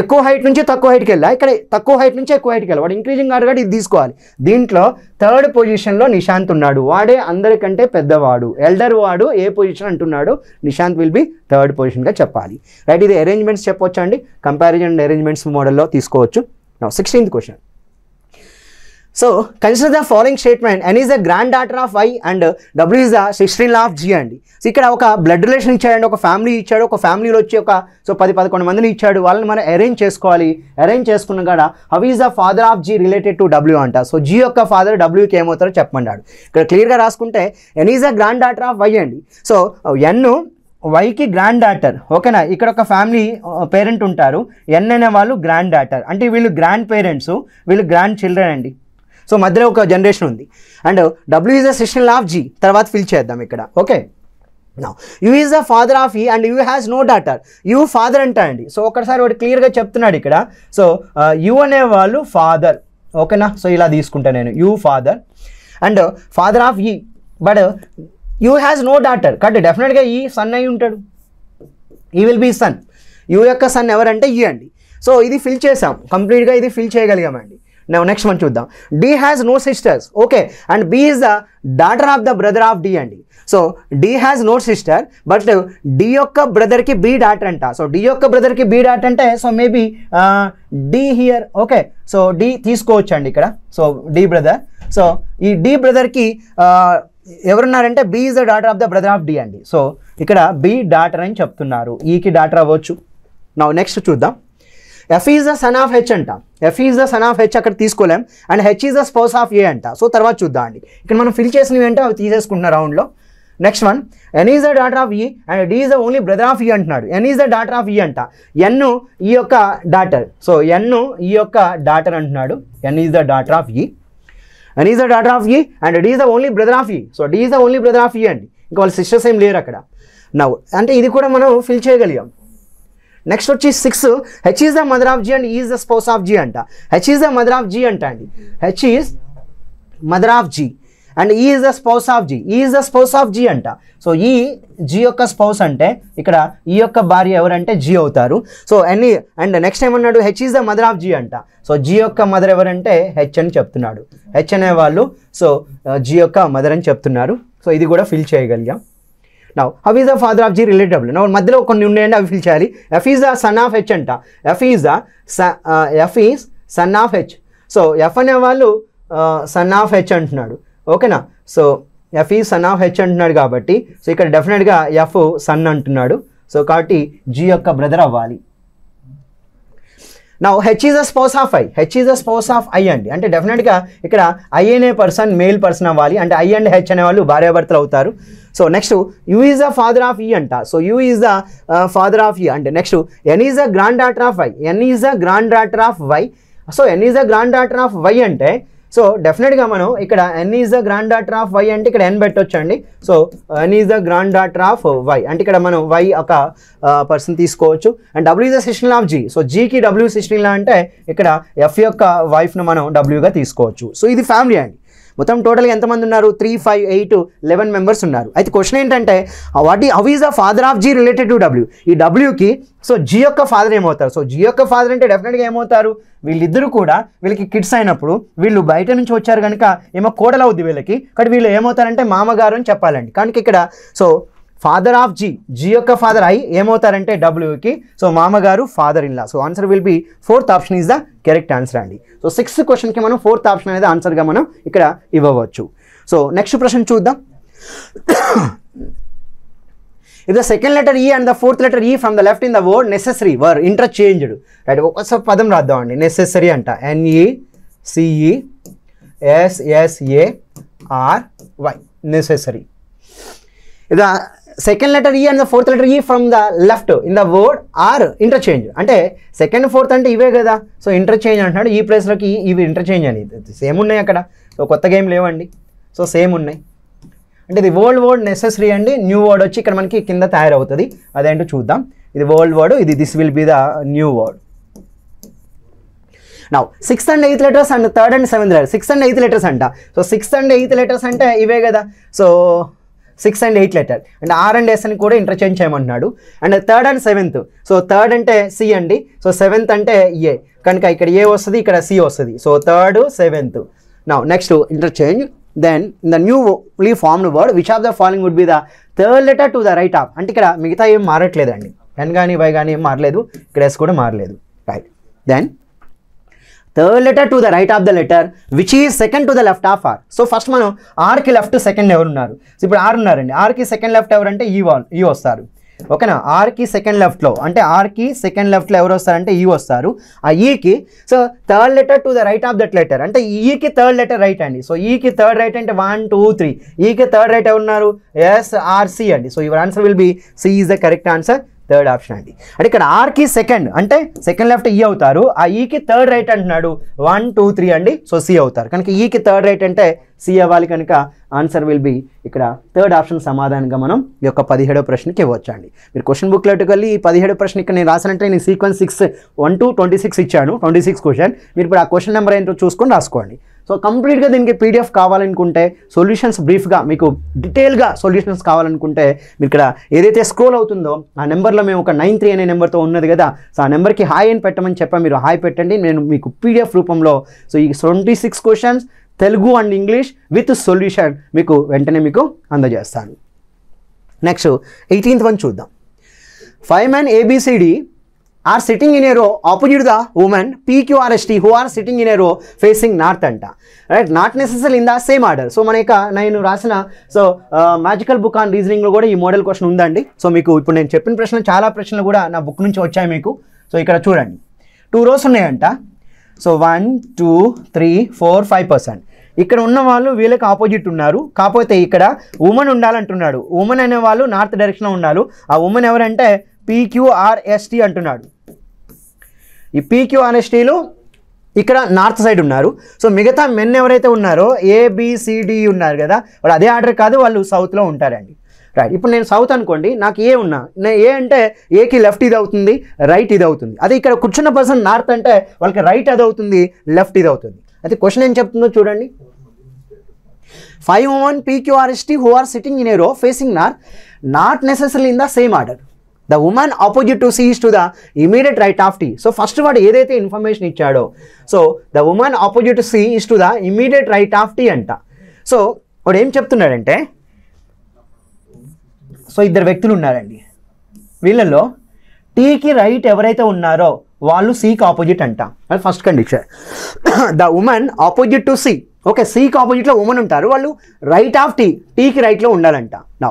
ఎక్కువ హైట్ నుంచి తక్కువ హైట్కి వెళ్ళా, ఇక్కడ తక్కువ హైట్ నుంచి ఎక్కువ హైట్కి వెళ్ళా. వాడు ఇంక్రీజింగ్ ఆర్డర్ కూడా ఇది తీసుకోవాలి. దీంట్లో థర్డ్ పొజిషన్లో నిశాంత్ ఉన్నాడు, వాడే అందరికంటే పెద్దవాడు. ఎల్డర్ వాడు ఏ పొజిషన్ అంటున్నాడు, నిశాంత్ విల్ బి థర్డ్ పొజిషన్గా చెప్పాలి. రైట్, ఇది అరేంజ్మెంట్స్ చెప్పొచ్చు అండి, కంపారిజన్ అండ్ అరేంజ్మెంట్స్ మోడల్లో తీసుకోవచ్చు. Now 16th question. So consider the following statement. N is the granddaughter of Y and W is the sister-in-law of G అండి. So ఇక్కడ ఒక బ్లడ్ రిలేషన్ ఇచ్చాడండి, ఒక ఫ్యామిలీ ఇచ్చాడు, ఒక ఫ్యామిలీలో వచ్చి ఒక 10-11 మందిని ఇచ్చాడు. వాళ్ళని మనం అరేంజ్ చేసుకోవాలి. అరేంజ్ చేసుకున్న కాడ how is the father of G related to W అంట. సో జీ యొక్క ఫాదర్ డబ్ల్యూకి ఏమవుతారో చెప్పమన్నాడు. ఇక్కడ క్లియర్గా రాసుకుంటే N is the granddaughter of Y అండి. సో ఎన్ వైకి గ్రాండ్ డాటర్, ఓకేనా. ఇక్కడ ఒక ఫ్యామిలీ పేరెంట్ ఉంటారు, ఎన్ అనే వాళ్ళు గ్రాండ్ డాటర్. అంటే వీళ్ళు గ్రాండ్ పేరెంట్స్, వీళ్ళు గ్రాండ్ చిల్డ్రన్ అండి. సో మధ్యలో ఒక జనరేషన్ ఉంది. And W is the sister of G, తర్వాత ఫిల్ చేద్దాం ఇక్కడ. Okay, now U is the father of E and U has no daughter. U father అంట అండి. సో ఒకసారి వాడు క్లియర్గా చెప్తున్నాడు ఇక్కడ. సో యూ అనే వాళ్ళు ఫాదర్, ఓకేనా. సో ఇలా తీసుకుంటా నేను, U father and father of E, but U has no daughter. కాబట్టి డెఫినెట్గా ఈ సన్ అయి ఉంటాడు, E will be son. U యొక్క సన్ ఎవరంటే ఈ అండి. సో ఇది ఫిల్ చేసాం కంప్లీట్గా, ఇది ఫిల్ చేయగలిగామండి. నెక్స్ట్ మనం చూద్దాం. D has no sisters, okay, and B is the daughter of the brother of D అండి. So D has no sister, but D యొక్క బ్రదర్కి బి డాటర్ అంట. సో డి యొక్క బ్రదర్కి బి డాటర్ అంటే so maybe D here, okay. So D తీసుకోవచ్చు అండి ఇక్కడ. సో డి బ్రదర్, సో ఈ డి బ్రదర్కి ఎవరున్నారంటే B is the daughter of the brother of D అండి. సో ఇక్కడ బి డాటర్ అని చెప్తున్నారు, ఈకి డాటర్ అవ్వచ్చు. నా నెక్స్ట్ చూద్దాం. F is the son of H అంట. F is the son of H అక్కడ తీసుకోలేం. And H is the spouse of A అంట. సో తర్వాత చూద్దాం అండి. ఇక్కడ మనం ఫిల్ చేసినవి అంటే అవి తీసేసుకుంటున్న రౌండ్లో. Next one, N is the daughter of E and D is the only brother of E అంటున్నాడు. N is the daughter of E అంట. ఎన్ ఈ యొక్క డాటర్, సో ఎన్ ఈ యొక్క డాటర్ అంటున్నాడు. N is the daughter of E, N is the daughter of E and D is the only brother of E. So D is the only brother of E అండి. ఇంకా వాళ్ళ sisters ఏం లేరు అక్కడ. నవ్వు అంటే ఇది కూడా మనం ఫిల్ చేయగలిగాం. నెక్స్ట్ వచ్చి 6, H is the mother of G and is the spouse of G అంట. H is the mother of G అంట అండి. H is mother of G and E is the spouse of G. E is the spouse of G అంట. So E G యొక్క spouse అంటే ఇక్కడ ఈ యొక్క భార్య ఎవరంటే జీ అవుతారు. సో ఎన్ని అండ్ నెక్స్ట్ ఏమన్నాడు, H is the mother of G అంట. సో జీ యొక్క మదర్ ఎవరంటే హెచ్ అని చెప్తున్నాడు. హెచ్ అనేవాళ్ళు సో జీ యొక్క మదర్ అని చెప్తున్నారు. సో ఇది కూడా ఫిల్ చేయగలిగాం. Now how is the father of G relatable. Now మధ్యలో కొన్ని ఉన్నాయండి, అవి ఫిల్ చేయాలి. F is the son of H అంట. F is son of H. So F అనేవాళ్ళు సన్ ఆఫ్ హెచ్ అంటున్నాడు, ఓకేనా. So F is son of H అంటున్నాడు కాబట్టి సో ఇక్కడ డెఫినెట్గా ఎఫ్ సన్ అంటున్నాడు. సో కాబట్టి జీ యొక్క బ్రదర్ అవ్వాలి. Now H is the spouse of I, H is the spouse of I అండి. అంటే డెఫినెట్గా ఇక్కడ ఐ అనే పర్సన్ మేల్ పర్సన్ అవ్వాలి, అంటే ఐ అండ్ హెచ్ అనే వాళ్ళు భార్యాభర్తలు అవుతారు. So next U is the father of E అంట. So U is the father of E అంటే next N is the granddaughter of Y, N is the granddaughter of Y. So N is the granddaughter of Y అంటే so డెఫినెట్గా మనం ఇక్కడ N is the granddaughter of Y అంటే ఇక్కడ N పెట్టొచ్చు అండి. So N is the granddaughter of Y అంటే ఇక్కడ మనం వై ఒక పర్సన్ తీసుకోవచ్చు. And W is the sister of G. So జీకి డబ్ల్యూ సిస్టర్ అంటే ఇక్కడ ఎఫ్ యొక్క వైఫ్ను మనం డబ్ల్యూగా తీసుకోవచ్చు. సో ఇది ఫ్యామిలీ అండి. మొత్తం టోటల్గా ఎంతమంది ఉన్నారు? 3, 5, 8, 11 మెంబర్స్ ఉన్నారు. అయితే క్వశ్చన్ ఏంటంటే how is the father of G related to W. ఈ డబ్ల్యూకి సో జీ యొక్క ఫాదర్ ఏమవుతారు? సో జీ యొక్క ఫాదర్ అంటే డెఫినెట్గా ఏమవుతారు? వీళ్ళిద్దరూ కూడా వీళ్ళకి కిడ్స్ అయినప్పుడు వీళ్ళు బయట నుంచి వచ్చారు కనుక ఏమో కోడలు అవుద్ది వీళ్ళకి, కానీ వీళ్ళు ఏమవుతారంటే మామగారు అని చెప్పాలండి. కనుక ఇక్కడ so father of G, G యొక్క ఫాదర్ ఐ ఏమవుతారంటే డబ్ల్యూకి సో మామగారు father in law. So answer will be 4th option is the correct answer అండి. సో 6th క్వశ్చన్కి మనం 4th ఆప్షన్ అనేది ఆన్సర్గా మనం ఇక్కడ ఇవ్వవచ్చు. సో నెక్స్ట్ ప్రశ్న చూద్దాం. If the second letter E and the fourth letter E from the left in the word necessary were interchanged, right? ఒకసారి పదం రాద్దామండి. నెసెసరీ అంట, NECESSARY, necessary. If the second letter E and the fourth letter E from the left in the word are interchange, అంటే second fourth అంటే ఇవే కదా. So interchange అంటున్నాడు. ఈ ప్లేస్లోకి ఇవి ఇంటర్చేంజ్ అని సేమ్ ఉన్నాయి అక్కడ. సో కొత్తగా ఏం లేవండి. సో సేమ్ ఉన్నాయి. అంటే ఇది ఓల్డ్ వర్డ్ నెసెసరీ అండి, న్యూ వర్డ్ వచ్చి ఇక్కడ మనకి కింద తయారవుతుంది. అదేంటో చూద్దాం. ఇది ఓల్డ్ వర్డ్, ఇది this will be the new word. Now 6th and 8th letters and 3rd and 7th letters, 6th and 8th letters అంట. So 6th and 8th letters అంటే ఇవే కదా. So 6 and 8 letter and R and S అని కూడా interchange చేయమంటున్నాడు. And 3rd and 7th, so 3rd అంటే C అండి. So 7th అంటే ఏ, కనుక ఇక్కడ ఏ వస్తుంది, ఇక్కడ C వస్తుంది. So 3rd, 7th. Now next interchange. Then in the newly formed word which of the following would be the 3rd letter to the right of. అంటే ఇక్కడ మిగతా ఏం మారట్లేదండి. N కానీ Y కానీ ఏం మారలేదు, ఇక్కడ S కూడా మారలేదు. Right. Then 3rd letter to the right of the letter which is second to the left of R. So first మనం ఆర్కి లెఫ్ట్ సెకండ్ ఎవరు ఉన్నారు? సో ఇప్పుడు ఆర్ ఉన్నారండి. ఆర్కి సెకండ్ లెఫ్ట్ ఎవరంటే ఈ వస్తారు. ఓకేనా? ఆర్కి సెకండ్ లెఫ్ట్లో అంటే ఆర్కి సెకండ్ లెఫ్ట్లో ఎవరు వస్తారంటే ఈ వస్తారు. ఆ ఈకి so 3rd letter to the right of that letter అంటే ఈకి 3rd letter రైట్ అండి. సో ఈకి 3rd రైట్ అంటే 1, 2, 3. ఈకి 3rd రైట్ ఎవరున్నారు? SRC అండి. So your answer will B C is the correct answer. 3rd option అండి. అంటే ఇక్కడ ఆర్కి సెకండ్ అంటే సెకండ్ లెఫ్ట్ ఈ అవుతారు. ఆ ఈకి 3rd రైట్ అంటున్నాడు. 1, 2, 3 అండి. సో C అవుతారు. కనుక ఈకి 3rd రైట్ అంటే C అవ్వాలి. కనుక ఆన్సర్ విల్ బి ఇక్కడ 3rd ఆప్షన్ సమాధానంగా మనం ఈ యొక్క 17వ ప్రశ్నకి ఇవ్వచ్చు అండి. మీరు క్వశ్చన్ బుక్లోకి వెళ్ళి ఈ 17వ ప్రశ్న ఇక్కడ నేను రాసానంటే నేను సీక్వెన్స్ 6, 1 to 26 ఇచ్చాను. 26 క్వశ్చన్. మీరు ఇప్పుడు ఆ క్వశ్చన్ నెంబర్ ఏంటో చూసుకొని రాసుకోండి. సో కంప్లీట్గా దీనికి PDF కావాలనుకుంటే సొల్యూషన్స్ బ్రీఫ్గా మీకు డీటెయిల్గా సొల్యూషన్స్ కావాలనుకుంటే మీరు ఇక్కడ ఏదైతే స్క్రోల్ అవుతుందో ఆ నెంబర్లో మేము ఒక 93 అనే నెంబర్తో ఉన్నది కదా. సో ఆ నెంబర్కి హాయ్ అని పెట్టమని చెప్పాను. మీరు హాయ్ పెట్టండి. నేను మీకు PDF రూపంలో సో ఈ 26 questions Telugu and English with solution మీకు వెంటనే మీకు అందజేస్తాను. నెక్స్ట్ 18th వన్ చూద్దాం. 5 men ABCD are sitting in a row opposite the woman PQRST who are sitting in a row facing north అంట. Right. Not necessary in the same order. So మన యొక్క నేను రాసిన so magical book on రీజనింగ్లో కూడా ఈ model question ఉందండి. So మీకు ఇప్పుడు నేను చెప్పిన ప్రశ్నలు చాలా ప్రశ్నలు కూడా నా బుక్ నుంచి వచ్చాయి మీకు. సో ఇక్కడ చూడండి 2 rows ఉన్నాయంట. సో 1, 2, 3, 4, 5%. ఇక్కడ ఉన్న వాళ్ళు వీళ్ళకి ఆపోజిట్ ఉన్నారు. కాకపోతే ఇక్కడ ఉమెన్ ఉండాలంటున్నాడు. ఉమెన్ అనే వాళ్ళు నార్త్ డైరెక్షన్లో ఉండాలి. ఆ ఉమెన్ ఎవరంటే PQRST అంటున్నాడు. ఈ PQRSTలు ఇక్కడ నార్త్ సైడ్ ఉన్నారు. సో మిగతా మెన్ ఎవరైతే ఉన్నారో ABCD ఉన్నారు కదా, వాళ్ళు అదే ఆర్డర్ కాదు, వాళ్ళు సౌత్లో ఉంటారండి. రైట్. ఇప్పుడు నేను సౌత్ అనుకోండి, నాకు ఏ ఉన్నా ఏ అంటే ఏకి లెఫ్ట్ ఇది అవుతుంది, రైట్ ఇది అవుతుంది. అదే ఇక్కడ కూర్చున్న పర్సన్ నార్త్ అంటే వాళ్ళకి రైట్ అది అవుతుంది, లెఫ్ట్ ఇది అవుతుంది. అయితే క్వశ్చన్ ఏం చెప్తుందో చూడండి. 5 women PQRST who are sitting in a row facing north, not necessarily in the same order. The woman opposite to C is to the immediate right of T. So first వాడు ఏదైతే information ఇచ్చాడో so the woman opposite to C is to the immediate right of T అంట. So వాడు ఏం చెప్తున్నాడంటే so 2 వ్యక్తులు ఉన్నారండి. వీళ్ళలో టీకి రైట్ ఎవరైతే ఉన్నారో వాళ్ళు Cకి ఆపోజిట్ అంట. అది first condition. The women opposite to C. Okay, Cకి ఆపోజిట్లో ఉమెన్ ఉంటారు, వాళ్ళు రైట్ ఆఫ్ టీకి రైట్లో ఉండాలంట. Now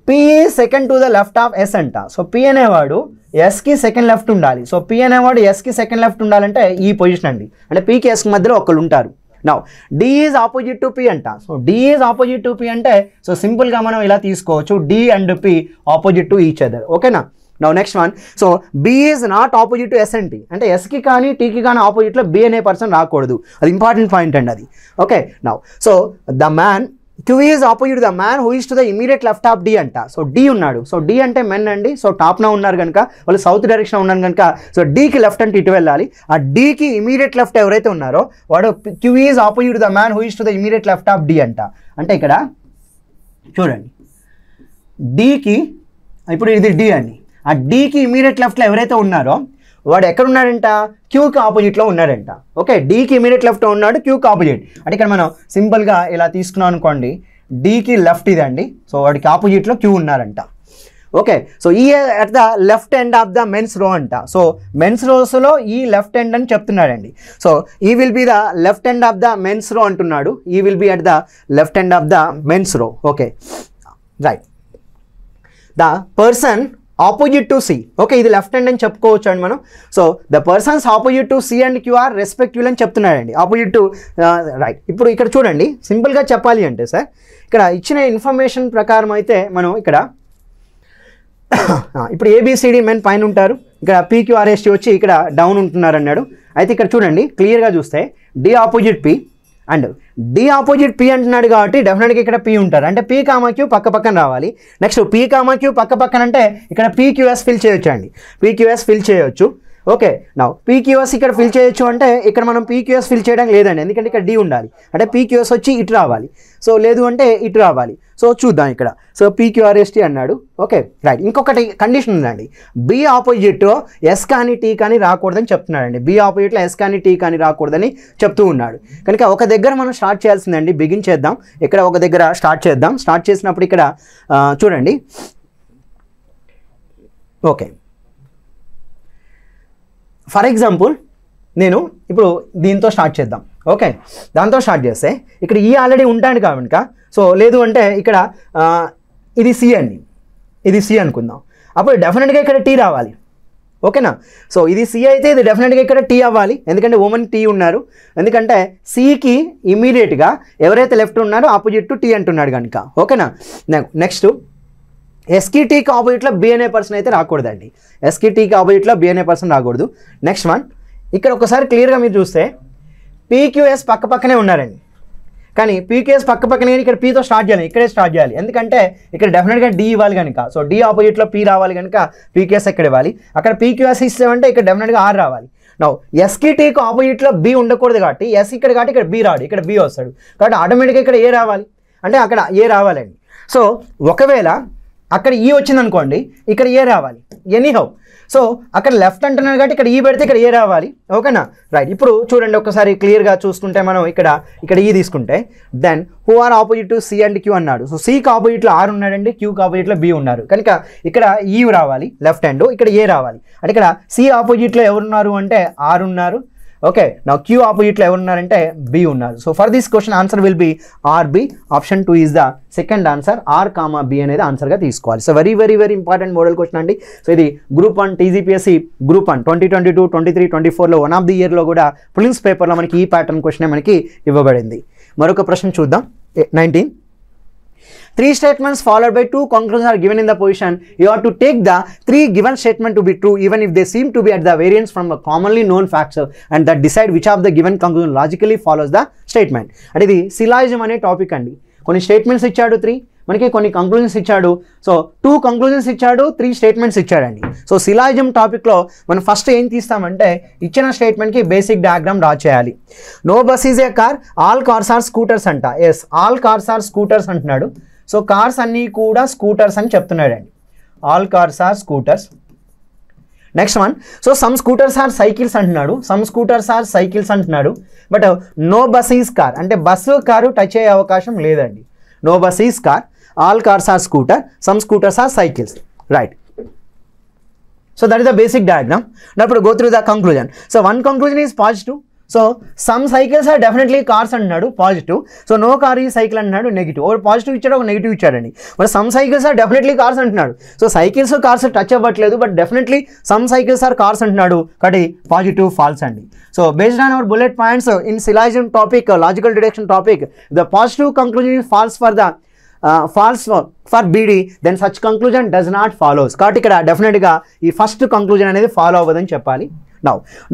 P is second to the left of S అంట. సో P అనేవాడు ఎస్కి సెకండ్ లెఫ్ట్ ఉండాలి. సో P అనేవాడు ఎస్కి సెకండ్ లెఫ్ట్ ఉండాలంటే ఈ పొజిషన్ అండి, అంటే Pకి ఎస్కి మధ్యలో ఒకళ్ళు ఉంటారు. Now D is opposite to P అంట. So D is opposite to P అంటే సో సింపుల్గా మనం ఇలా తీసుకోవచ్చు, D and P opposite to each other. ఓకేనా? Now next one, so B is not opposite to S and T, అంటే ఎస్కి కానీ టీకి కానీ ఆపోజిట్లో B అనే పర్సన్ రాకూడదు. అది ఇంపార్టెంట్ పాయింట్ అండి అది. Okay, now so the man Q is opposite the man who is to the immediate left of D అంట. సో D ఉన్నాడు, సో D అంటే మెన్ అండి. సో టాప్న ఉన్నారు కనుక, వాళ్ళు సౌత్ డైరెక్షన్ ఉన్నారు కనుక సో Dకి లెఫ్ట్ అంటే ఇటు వెళ్ళాలి. ఆ Dకి ఇమీడియట్ లెఫ్ట్ ఎవరైతే ఉన్నారో వాడు Q is opposite the man who is to the immediate left of D అంట. అంటే ఇక్కడ చూడండి, Dకి ఇప్పుడు ఇది D అండి, ఆ Dకి ఇమీడియట్ లెఫ్ట్లో ఎవరైతే ఉన్నారో వాడు ఎక్కడ ఉన్నాడంట, క్యూకి ఆపోజిట్లో ఉన్నాడంట. ఓకే, డీకి ఇమీడియట్ లెఫ్ట్లో ఉన్నాడు, క్యూకి ఆపోజిట్. అంటే ఇక్కడ మనం సింపుల్గా ఇలా తీసుకున్నాం అనుకోండి, డీకి లెఫ్ట్ ఇదండి, సో వాడికి ఆపోజిట్లో క్యూ ఉన్నారంట. Okay, so E at the left end of the men's row అంట. సో మెన్స్ రోస్లో ఈ లెఫ్ట్ ఎండ్ అని చెప్తున్నాడండి. So E will be the left end of the men's row అంటున్నాడు, E will be at the left end of the men's row. Okay, right. The person opposite to C, okay ఇది left hand అని చెప్పుకోవచ్చు అండి మనం. So the persons opposite to C and Q R respective అని చెప్తున్నాడండి, opposite to right. ఇప్పుడు ఇక్కడ చూడండి, సింపుల్గా చెప్పాలి అంటే సార్ ఇక్కడ ఇచ్చిన ఇన్ఫర్మేషన్ ప్రకారం అయితే మనం ఇక్కడ ఇప్పుడు ఏబిసిడి మెన్ పైన ఉంటారు, ఇక్కడ పీక్యూఆర్ఎస్టీ వచ్చి ఇక్కడ డౌన్ ఉంటున్నారు అన్నాడు. అయితే ఇక్కడ చూడండి క్లియర్గా చూస్తే D opposite P and D opposite P అంటున్నాడు కాబట్టి డెఫినెట్గా ఇక్కడ పి ఉంటారు, అంటే పీ కామా క్యూ పక్క పక్కన రావాలి. నెక్స్ట్ పీ కామా క్యూ పక్క పక్కన అంటే ఇక్కడ పీక్యూఎస్ ఫిల్ చేయొచ్చు అండి, పీక్యూఎస్ ఫిల్ చేయొచ్చు. ఓకే, నా పీక్యూఎస్ ఇక్కడ ఫిల్ చేయొచ్చు అంటే ఇక్కడ మనం పీక్యూఎస్ ఫిల్ చేయడం లేదండి, ఎందుకంటే ఇక్కడ డి ఉండాలి, అంటే పీక్యూఎస్ వచ్చి ఇటు రావాలి. సో లేదు అంటే ఇటు రావాలి. సో చూద్దాం ఇక్కడ, సో పీక్యూఆర్ఎస్టీ అన్నాడు. Okay right. ఇంకొకటి కండిషన్ ఉందండి, బి ఆపోజిట్లో ఎస్ కానీ టీ కానీ రాకూడదని చెప్తున్నాడండి, బి ఆపోజిట్లో ఎస్ కానీ టీ కానీ రాకూడదని చెప్తూ ఉన్నాడు. కనుక ఒక దగ్గర మనం స్టార్ట్ చేయాల్సిందండి, బిగిన్ చేద్దాం. ఇక్కడ ఒక దగ్గర స్టార్ట్ చేద్దాం. స్టార్ట్ చేసినప్పుడు ఇక్కడ చూడండి. ఓకే, ఫర్ ఎగ్జాంపుల్ నేను ఇప్పుడు దీంతో స్టార్ట్ చేద్దాం. ఓకే, దాంతో స్టార్ట్ చేస్తే ఇక్కడ ఈ ఆల్రెడీ ఉంటాడు కనుక, సో లేదు అంటే ఇక్కడ ఇది సి అండి, ఇది సి అనుకుందాం. అప్పుడు డెఫినెట్గా ఇక్కడ టీ రావాలి. ఓకేనా? సో ఇది సి అయితే ఇది డెఫినెట్గా ఇక్కడ టీ అవ్వాలి, ఎందుకంటే ఉమెన్ టీ ఉన్నారు, ఎందుకంటే సికి ఇమీడియట్గా ఎవరైతే లెఫ్ట్ ఉన్నారో ఆపోజిట్ టు టీ అంటున్నాడు కనుక. ఓకేనా? నెక్స్ట్ ఎస్కి టీకి ఆపోజిట్లో బి అనే పర్సన్ అయితే రాకూడదండి, ఎస్కి టీకి ఆపోజిట్లో బి అనే పర్సన్ రాకూడదు. నెక్స్ట్ వన్, ఇక్కడ ఒకసారి క్లియర్గా మీరు చూస్తే పీక్యూఎస్ పక్క పక్కనే ఉన్నారండి, కానీ పీక్యూఎస్ పక్క పక్కనే ఇక్కడ పీతో స్టార్ట్ చేయాలి, ఇక్కడే స్టార్ట్ చేయాలి, ఎందుకంటే ఇక్కడ డెఫినెట్గా డి ఇవ్వాలి కనుక. సో డి ఆపోజిట్లో పీ రావాలి కనుక పీక్యూఎస్ ఎక్కడ ఇవ్వాలి, అక్కడ పీక్యూఎస్ ఇస్తామంటే ఇక్కడ డెఫినెట్గా ఆర్ రావాలి. నౌ ఎస్కి టీకి ఆపోజిట్లో బి ఉండకూడదు కాబట్టి ఎస్ ఇక్కడ కాబట్టి ఇక్కడ బి రాడు, ఇక్కడ బి వస్తాడు కాబట్టి ఆటోమేటిక్గా ఇక్కడ ఏ రావాలి, అంటే అక్కడ ఏ రావాలండి. సో ఒకవేళ అక్కడ ఈ వచ్చింది అనుకోండి, ఇక్కడ ఏ రావాలి ఎనీహౌ. సో అక్కడ లెఫ్ట్ అంటున్నారు కాబట్టి ఇక్కడ ఈ పెడితే ఇక్కడ ఏ రావాలి. ఓకేనా? రైట్. ఇప్పుడు చూడండి ఒకసారి క్లియర్గా చూసుకుంటే మనం ఇక్కడ ఈ తీసుకుంటే then who are opposite to C and Q అన్నాడు. సో సికి ఆపోజిట్లో ఆర్ ఉన్నాడండి, క్యూకి ఆపోజిట్లో బి ఉన్నారు కనుక ఇక్కడ ఈ రావాలి లెఫ్ట్ హ్యాండ్, ఇక్కడ ఏ రావాలి. అంటే ఇక్కడ సి ఆపోజిట్లో ఎవరున్నారు అంటే ఆర్ ఉన్నారు. ఓకే, నా క్యూ ఆపోజిట్లో ఎవరున్నారంటే బి ఉన్నారు. So for this question answer will be RB. Option 2 is the second answer, R comma B అనేది ఆన్సర్గా తీసుకోవాలి. So very very very important model question అండి. సో ఇది గ్రూప్ 1 టీజీపీఎస్సీ గ్రూప్ 1 2022, 23, 24లో 1 ఆఫ్ ది ఇయర్లో కూడా ప్రిలిమ్స్ పేపర్లో మనకి ఈ ప్యాటర్న్ క్వశ్చన్ మనకి ఇవ్వబడింది. మరొక ప్రశ్న చూద్దాం. 19. 3 statements followed by 2 conclusions are given in the position. You have to take the 3 given statement to be true even if they seem to be at the variance from a commonly known facts and that decide which of the given conclusion logically follows the statement. అంటే ఇది syllogism అనే topic అండి. కొన్ని statements ఇచ్చాడు 3, మనకి కొన్ని conclusions ఇచ్చాడు. So 2 conclusions ఇచ్చాడు, 3 స్టేట్మెంట్స్ ఇచ్చాడండి. సో సిలాజిజం టాపిక్లో మనం ఫస్ట్ ఏం తీస్తామంటే ఇచ్చిన స్టేట్మెంట్కి బేసిక్ డయాగ్రామ్ డ్రా చేయాలి. No bus is a car, all cars are scooters అంట. Yes, all cars are scooters అంటున్నాడు. సో కార్స్ అన్నీ కూడా స్కూటర్స్ అని చెప్తున్నాడండి, all cars are scooters. Next one, so some scooters are cycles అంటున్నాడు, some scooters are cycles అంటున్నాడు. But no bus is car అంటే bus car touch అయ్యే అవకాశం లేదండి. No bus is car, all cars are scooter, some scooters are cycles. Right. So that is the basic diagram. Now go through the conclusion. So one conclusion is positive. So some cycles are definitely cars అంటున్నాడు positive. So no car is cycle అంటున్నాడు negative. ఒక positive ఇచ్చాడు, ఒక negative ఇచ్చాడండి. మరి some cycles are definitely cars అంటున్నాడు. So cycles cars touch అవ్వట్లేదు, but definitely some cycles are cars అంటున్నాడు. కాబట్టి పాజిటివ్ ఫాల్స్ అండి. So based on our bullet points in syllogism topic, logical deduction topic, the positive conclusion is false for the for BD, then such conclusion does not follows. కాబట్టి ఇక్కడ డెఫినెట్గా ఈ first conclusion అనేది follow అవ్వదని చెప్పాలి.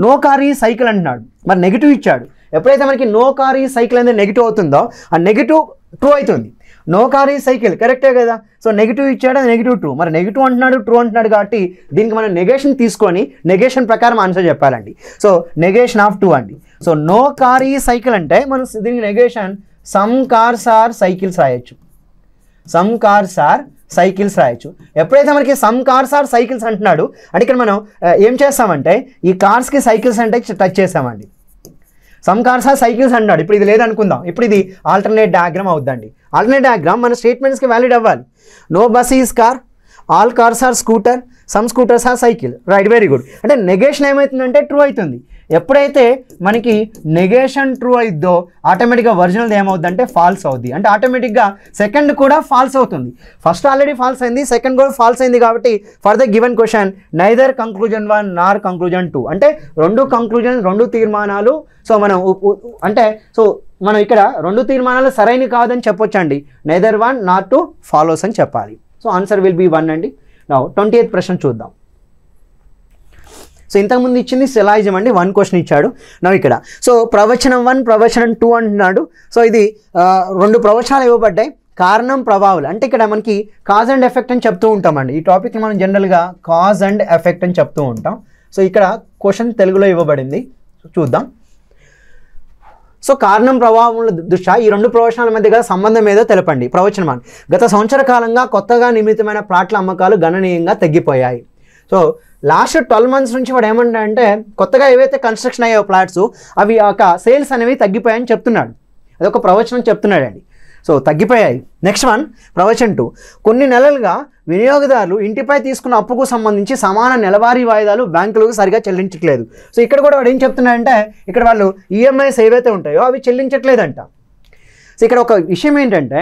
No car is cycle అంటున్నాడు, మరి negative ఇచ్చాడు. ఎప్పుడైతే మనకి నో కార్ ఈ సైకిల్ అనేది నెగిటివ్ అవుతుందో ఆ నెగిటివ్ ట్రూ అవుతుంది. నో కార్ ఈ సైకిల్ కరెక్టే కదా. సో నెగిటివ్ ఇచ్చాడు, అది నెగిటివ్ ట్రూ. మరి నెగిటివ్ అంటున్నాడు, ట్రూ అంటున్నాడు కాబట్టి దీనికి మనం నెగేషన్ తీసుకొని నెగేషన్ ప్రకారం ఆన్సర్ చెప్పాలండి. సో నెగేషన్ ఆఫ్ 2 అండి. So no car is cycle అంటే మనం దీనికి negation some cars are cycles రాయొచ్చు. సమ్ కార్స్ ఆర్ సైకిల్స్ రాయొచ్చు. ఎప్పుడైతే మనకి సమ్ కార్స్ ఆర్ సైకిల్స్ అంటున్నాడు అంటే ఇక్కడ మనం ఏం చేస్తామంటే ఈ కార్స్కి సైకిల్స్ అంటే టచ్ చేస్తామండి. సమ్ కార్స్ ఆర్ సైకిల్స్ అంటున్నాడు. ఇప్పుడు ఇది లేదనుకుందాం, ఇప్పుడు ఇది ఆల్టర్నేట్ డయాగ్రామ్ అవుద్దండి. ఆల్టర్నేట్ డయాగ్రామ్ మన స్టేట్మెంట్స్కి వ్యాలిడ్ అవ్వాలి. No bus is car, all cars are scooter, some scooters are cycle. Right, very good. అంటే నెగేషన్ ఏమవుతుందంటే ట్రూ అవుతుంది. ఎప్పుడైతే మనకి నెగేషన్ ట్రూ అయిద్దో ఆటోమేటిక్గా ఒరిజినల్ ఏమవుద్దంటే ఫాల్స్ అవుద్ది. అంటే ఆటోమేటిక్గా సెకండ్ కూడా ఫాల్స్ అవుతుంది. ఫస్ట్ ఆల్రెడీ ఫాల్స్ అయింది, సెకండ్ కూడా ఫాల్స్ అయింది. కాబట్టి for the given question neither conclusion 1 Nar conclusion 2 అంటే రెండు తీర్మానాలు. సో మనం అంటే మనం ఇక్కడ 2 తీర్మానాలు సరైన కాదని చెప్పొచ్చండి. నైదర్ 1 నార్ 2 ఫాలోస్ అని చెప్పాలి. సో ఆన్సర్ విల్ బి 1 అండి. నౌ 28th ప్రశ్న చూద్దాం. సో ఇంతకుముందు ఇచ్చింది సిలాయిజం అండి, 1 క్వశ్చన్ ఇచ్చాడు. నా ఇక్కడ సో ప్రవచనం 1 ప్రవచనం 2 అంటున్నాడు. సో ఇది 2 ప్రవచనాలు ఇవ్వబడ్డాయి. కారణం ప్రభావాలు అంటే ఇక్కడ మనకి కాజ్ అండ్ ఎఫెక్ట్ అని చెప్తూ ఉంటామండి. ఈ టాపిక్ని మనం జనరల్గా కాజ్ అండ్ ఎఫెక్ట్ అని చెప్తూ ఉంటాం. సో ఇక్కడ క్వశ్చన్ తెలుగులో ఇవ్వబడింది, చూద్దాం. సో కారణం ప్రభావముల దృష్ట్యా ఈ 2 ప్రవచనాల మధ్య గల సంబంధం ఏదో తెలపండి. ప్రవచనం 1, గత సంవత్సర కాలంగా కొత్తగా నిర్మితమైన ప్లాట్ల అమ్మకాలు గణనీయంగా తగ్గిపోయాయి. సో లాస్ట్ 12 months నుంచి వాడు ఏమంటాడంటే కొత్తగా ఏవైతే కన్స్ట్రక్షన్ అయ్యే ఫ్లాట్స్ అవి ఒక సేల్స్ అనేవి తగ్గిపోయాయని చెప్తున్నాడు. అదొక ప్రవచనం చెప్తున్నాడండి. సో తగ్గిపోయాయి. నెక్స్ట్ 1 ప్రవచనం 2, కొన్ని నెలలుగా వినియోగదారులు ఇంటిపై తీసుకున్న అప్పుకు సంబంధించి సమాన నెలవారీ వాయిదాలు బ్యాంకులకు సరిగా చెల్లించట్లేదు. సో ఇక్కడ కూడా వాడు ఏం చెప్తున్నాడంటే ఇక్కడ వాళ్ళు ఈఎంఐస్ ఏవైతే ఉంటాయో అవి చెల్లించట్లేదంట. సో ఇక్కడ ఒక విషయం ఏంటంటే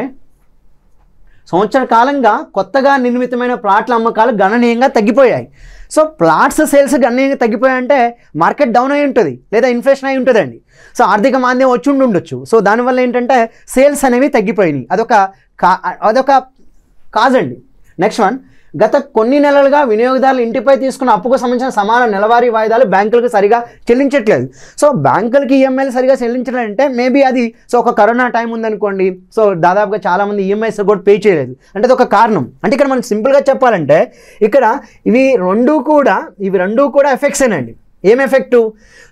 సంవత్సర కాలంగా కొత్తగా నిర్మితమైన ప్లాట్ల అమ్మకాలు గణనీయంగా తగ్గిపోయాయి. సో ప్లాట్స్ సేల్స్ గణనీయంగా తగ్గిపోయాయంటే మార్కెట్ డౌన్ అయి ఉంటుంది లేదా ఇన్ఫ్లేషన్ అయి ఉంటుందండి. సో ఆర్థిక మాంద్యం వచ్చి ఉండొచ్చు. సో దానివల్ల ఏంటంటే సేల్స్ అనేవి తగ్గిపోయినాయి. అదొక కాజ్ అండి. నెక్స్ట్ 1, గత కొన్ని నెలలుగా వినియోగదారులు ఇంటిపై తీసుకున్న అప్పుకు సంబంధించిన సమాన నెలవారీ వాయిదాలు బ్యాంకులకు సరిగా చెల్లించట్లేదు. సో బ్యాంకులకి ఈఎంఐలు సరిగా చెల్లించలేదంటే మేబీ అది సో ఒక కరోనా టైం ఉందనుకోండి. సో దాదాపుగా చాలామంది ఈఎంఐస్ కూడా పే చేయలేదు అంటే అది ఒక కారణం. అంటే ఇక్కడ మనం సింపుల్గా చెప్పాలంటే ఇక్కడ ఇవి రెండు కూడా ఎఫెక్ట్సేనండి. ఏం ఎఫెక్టు?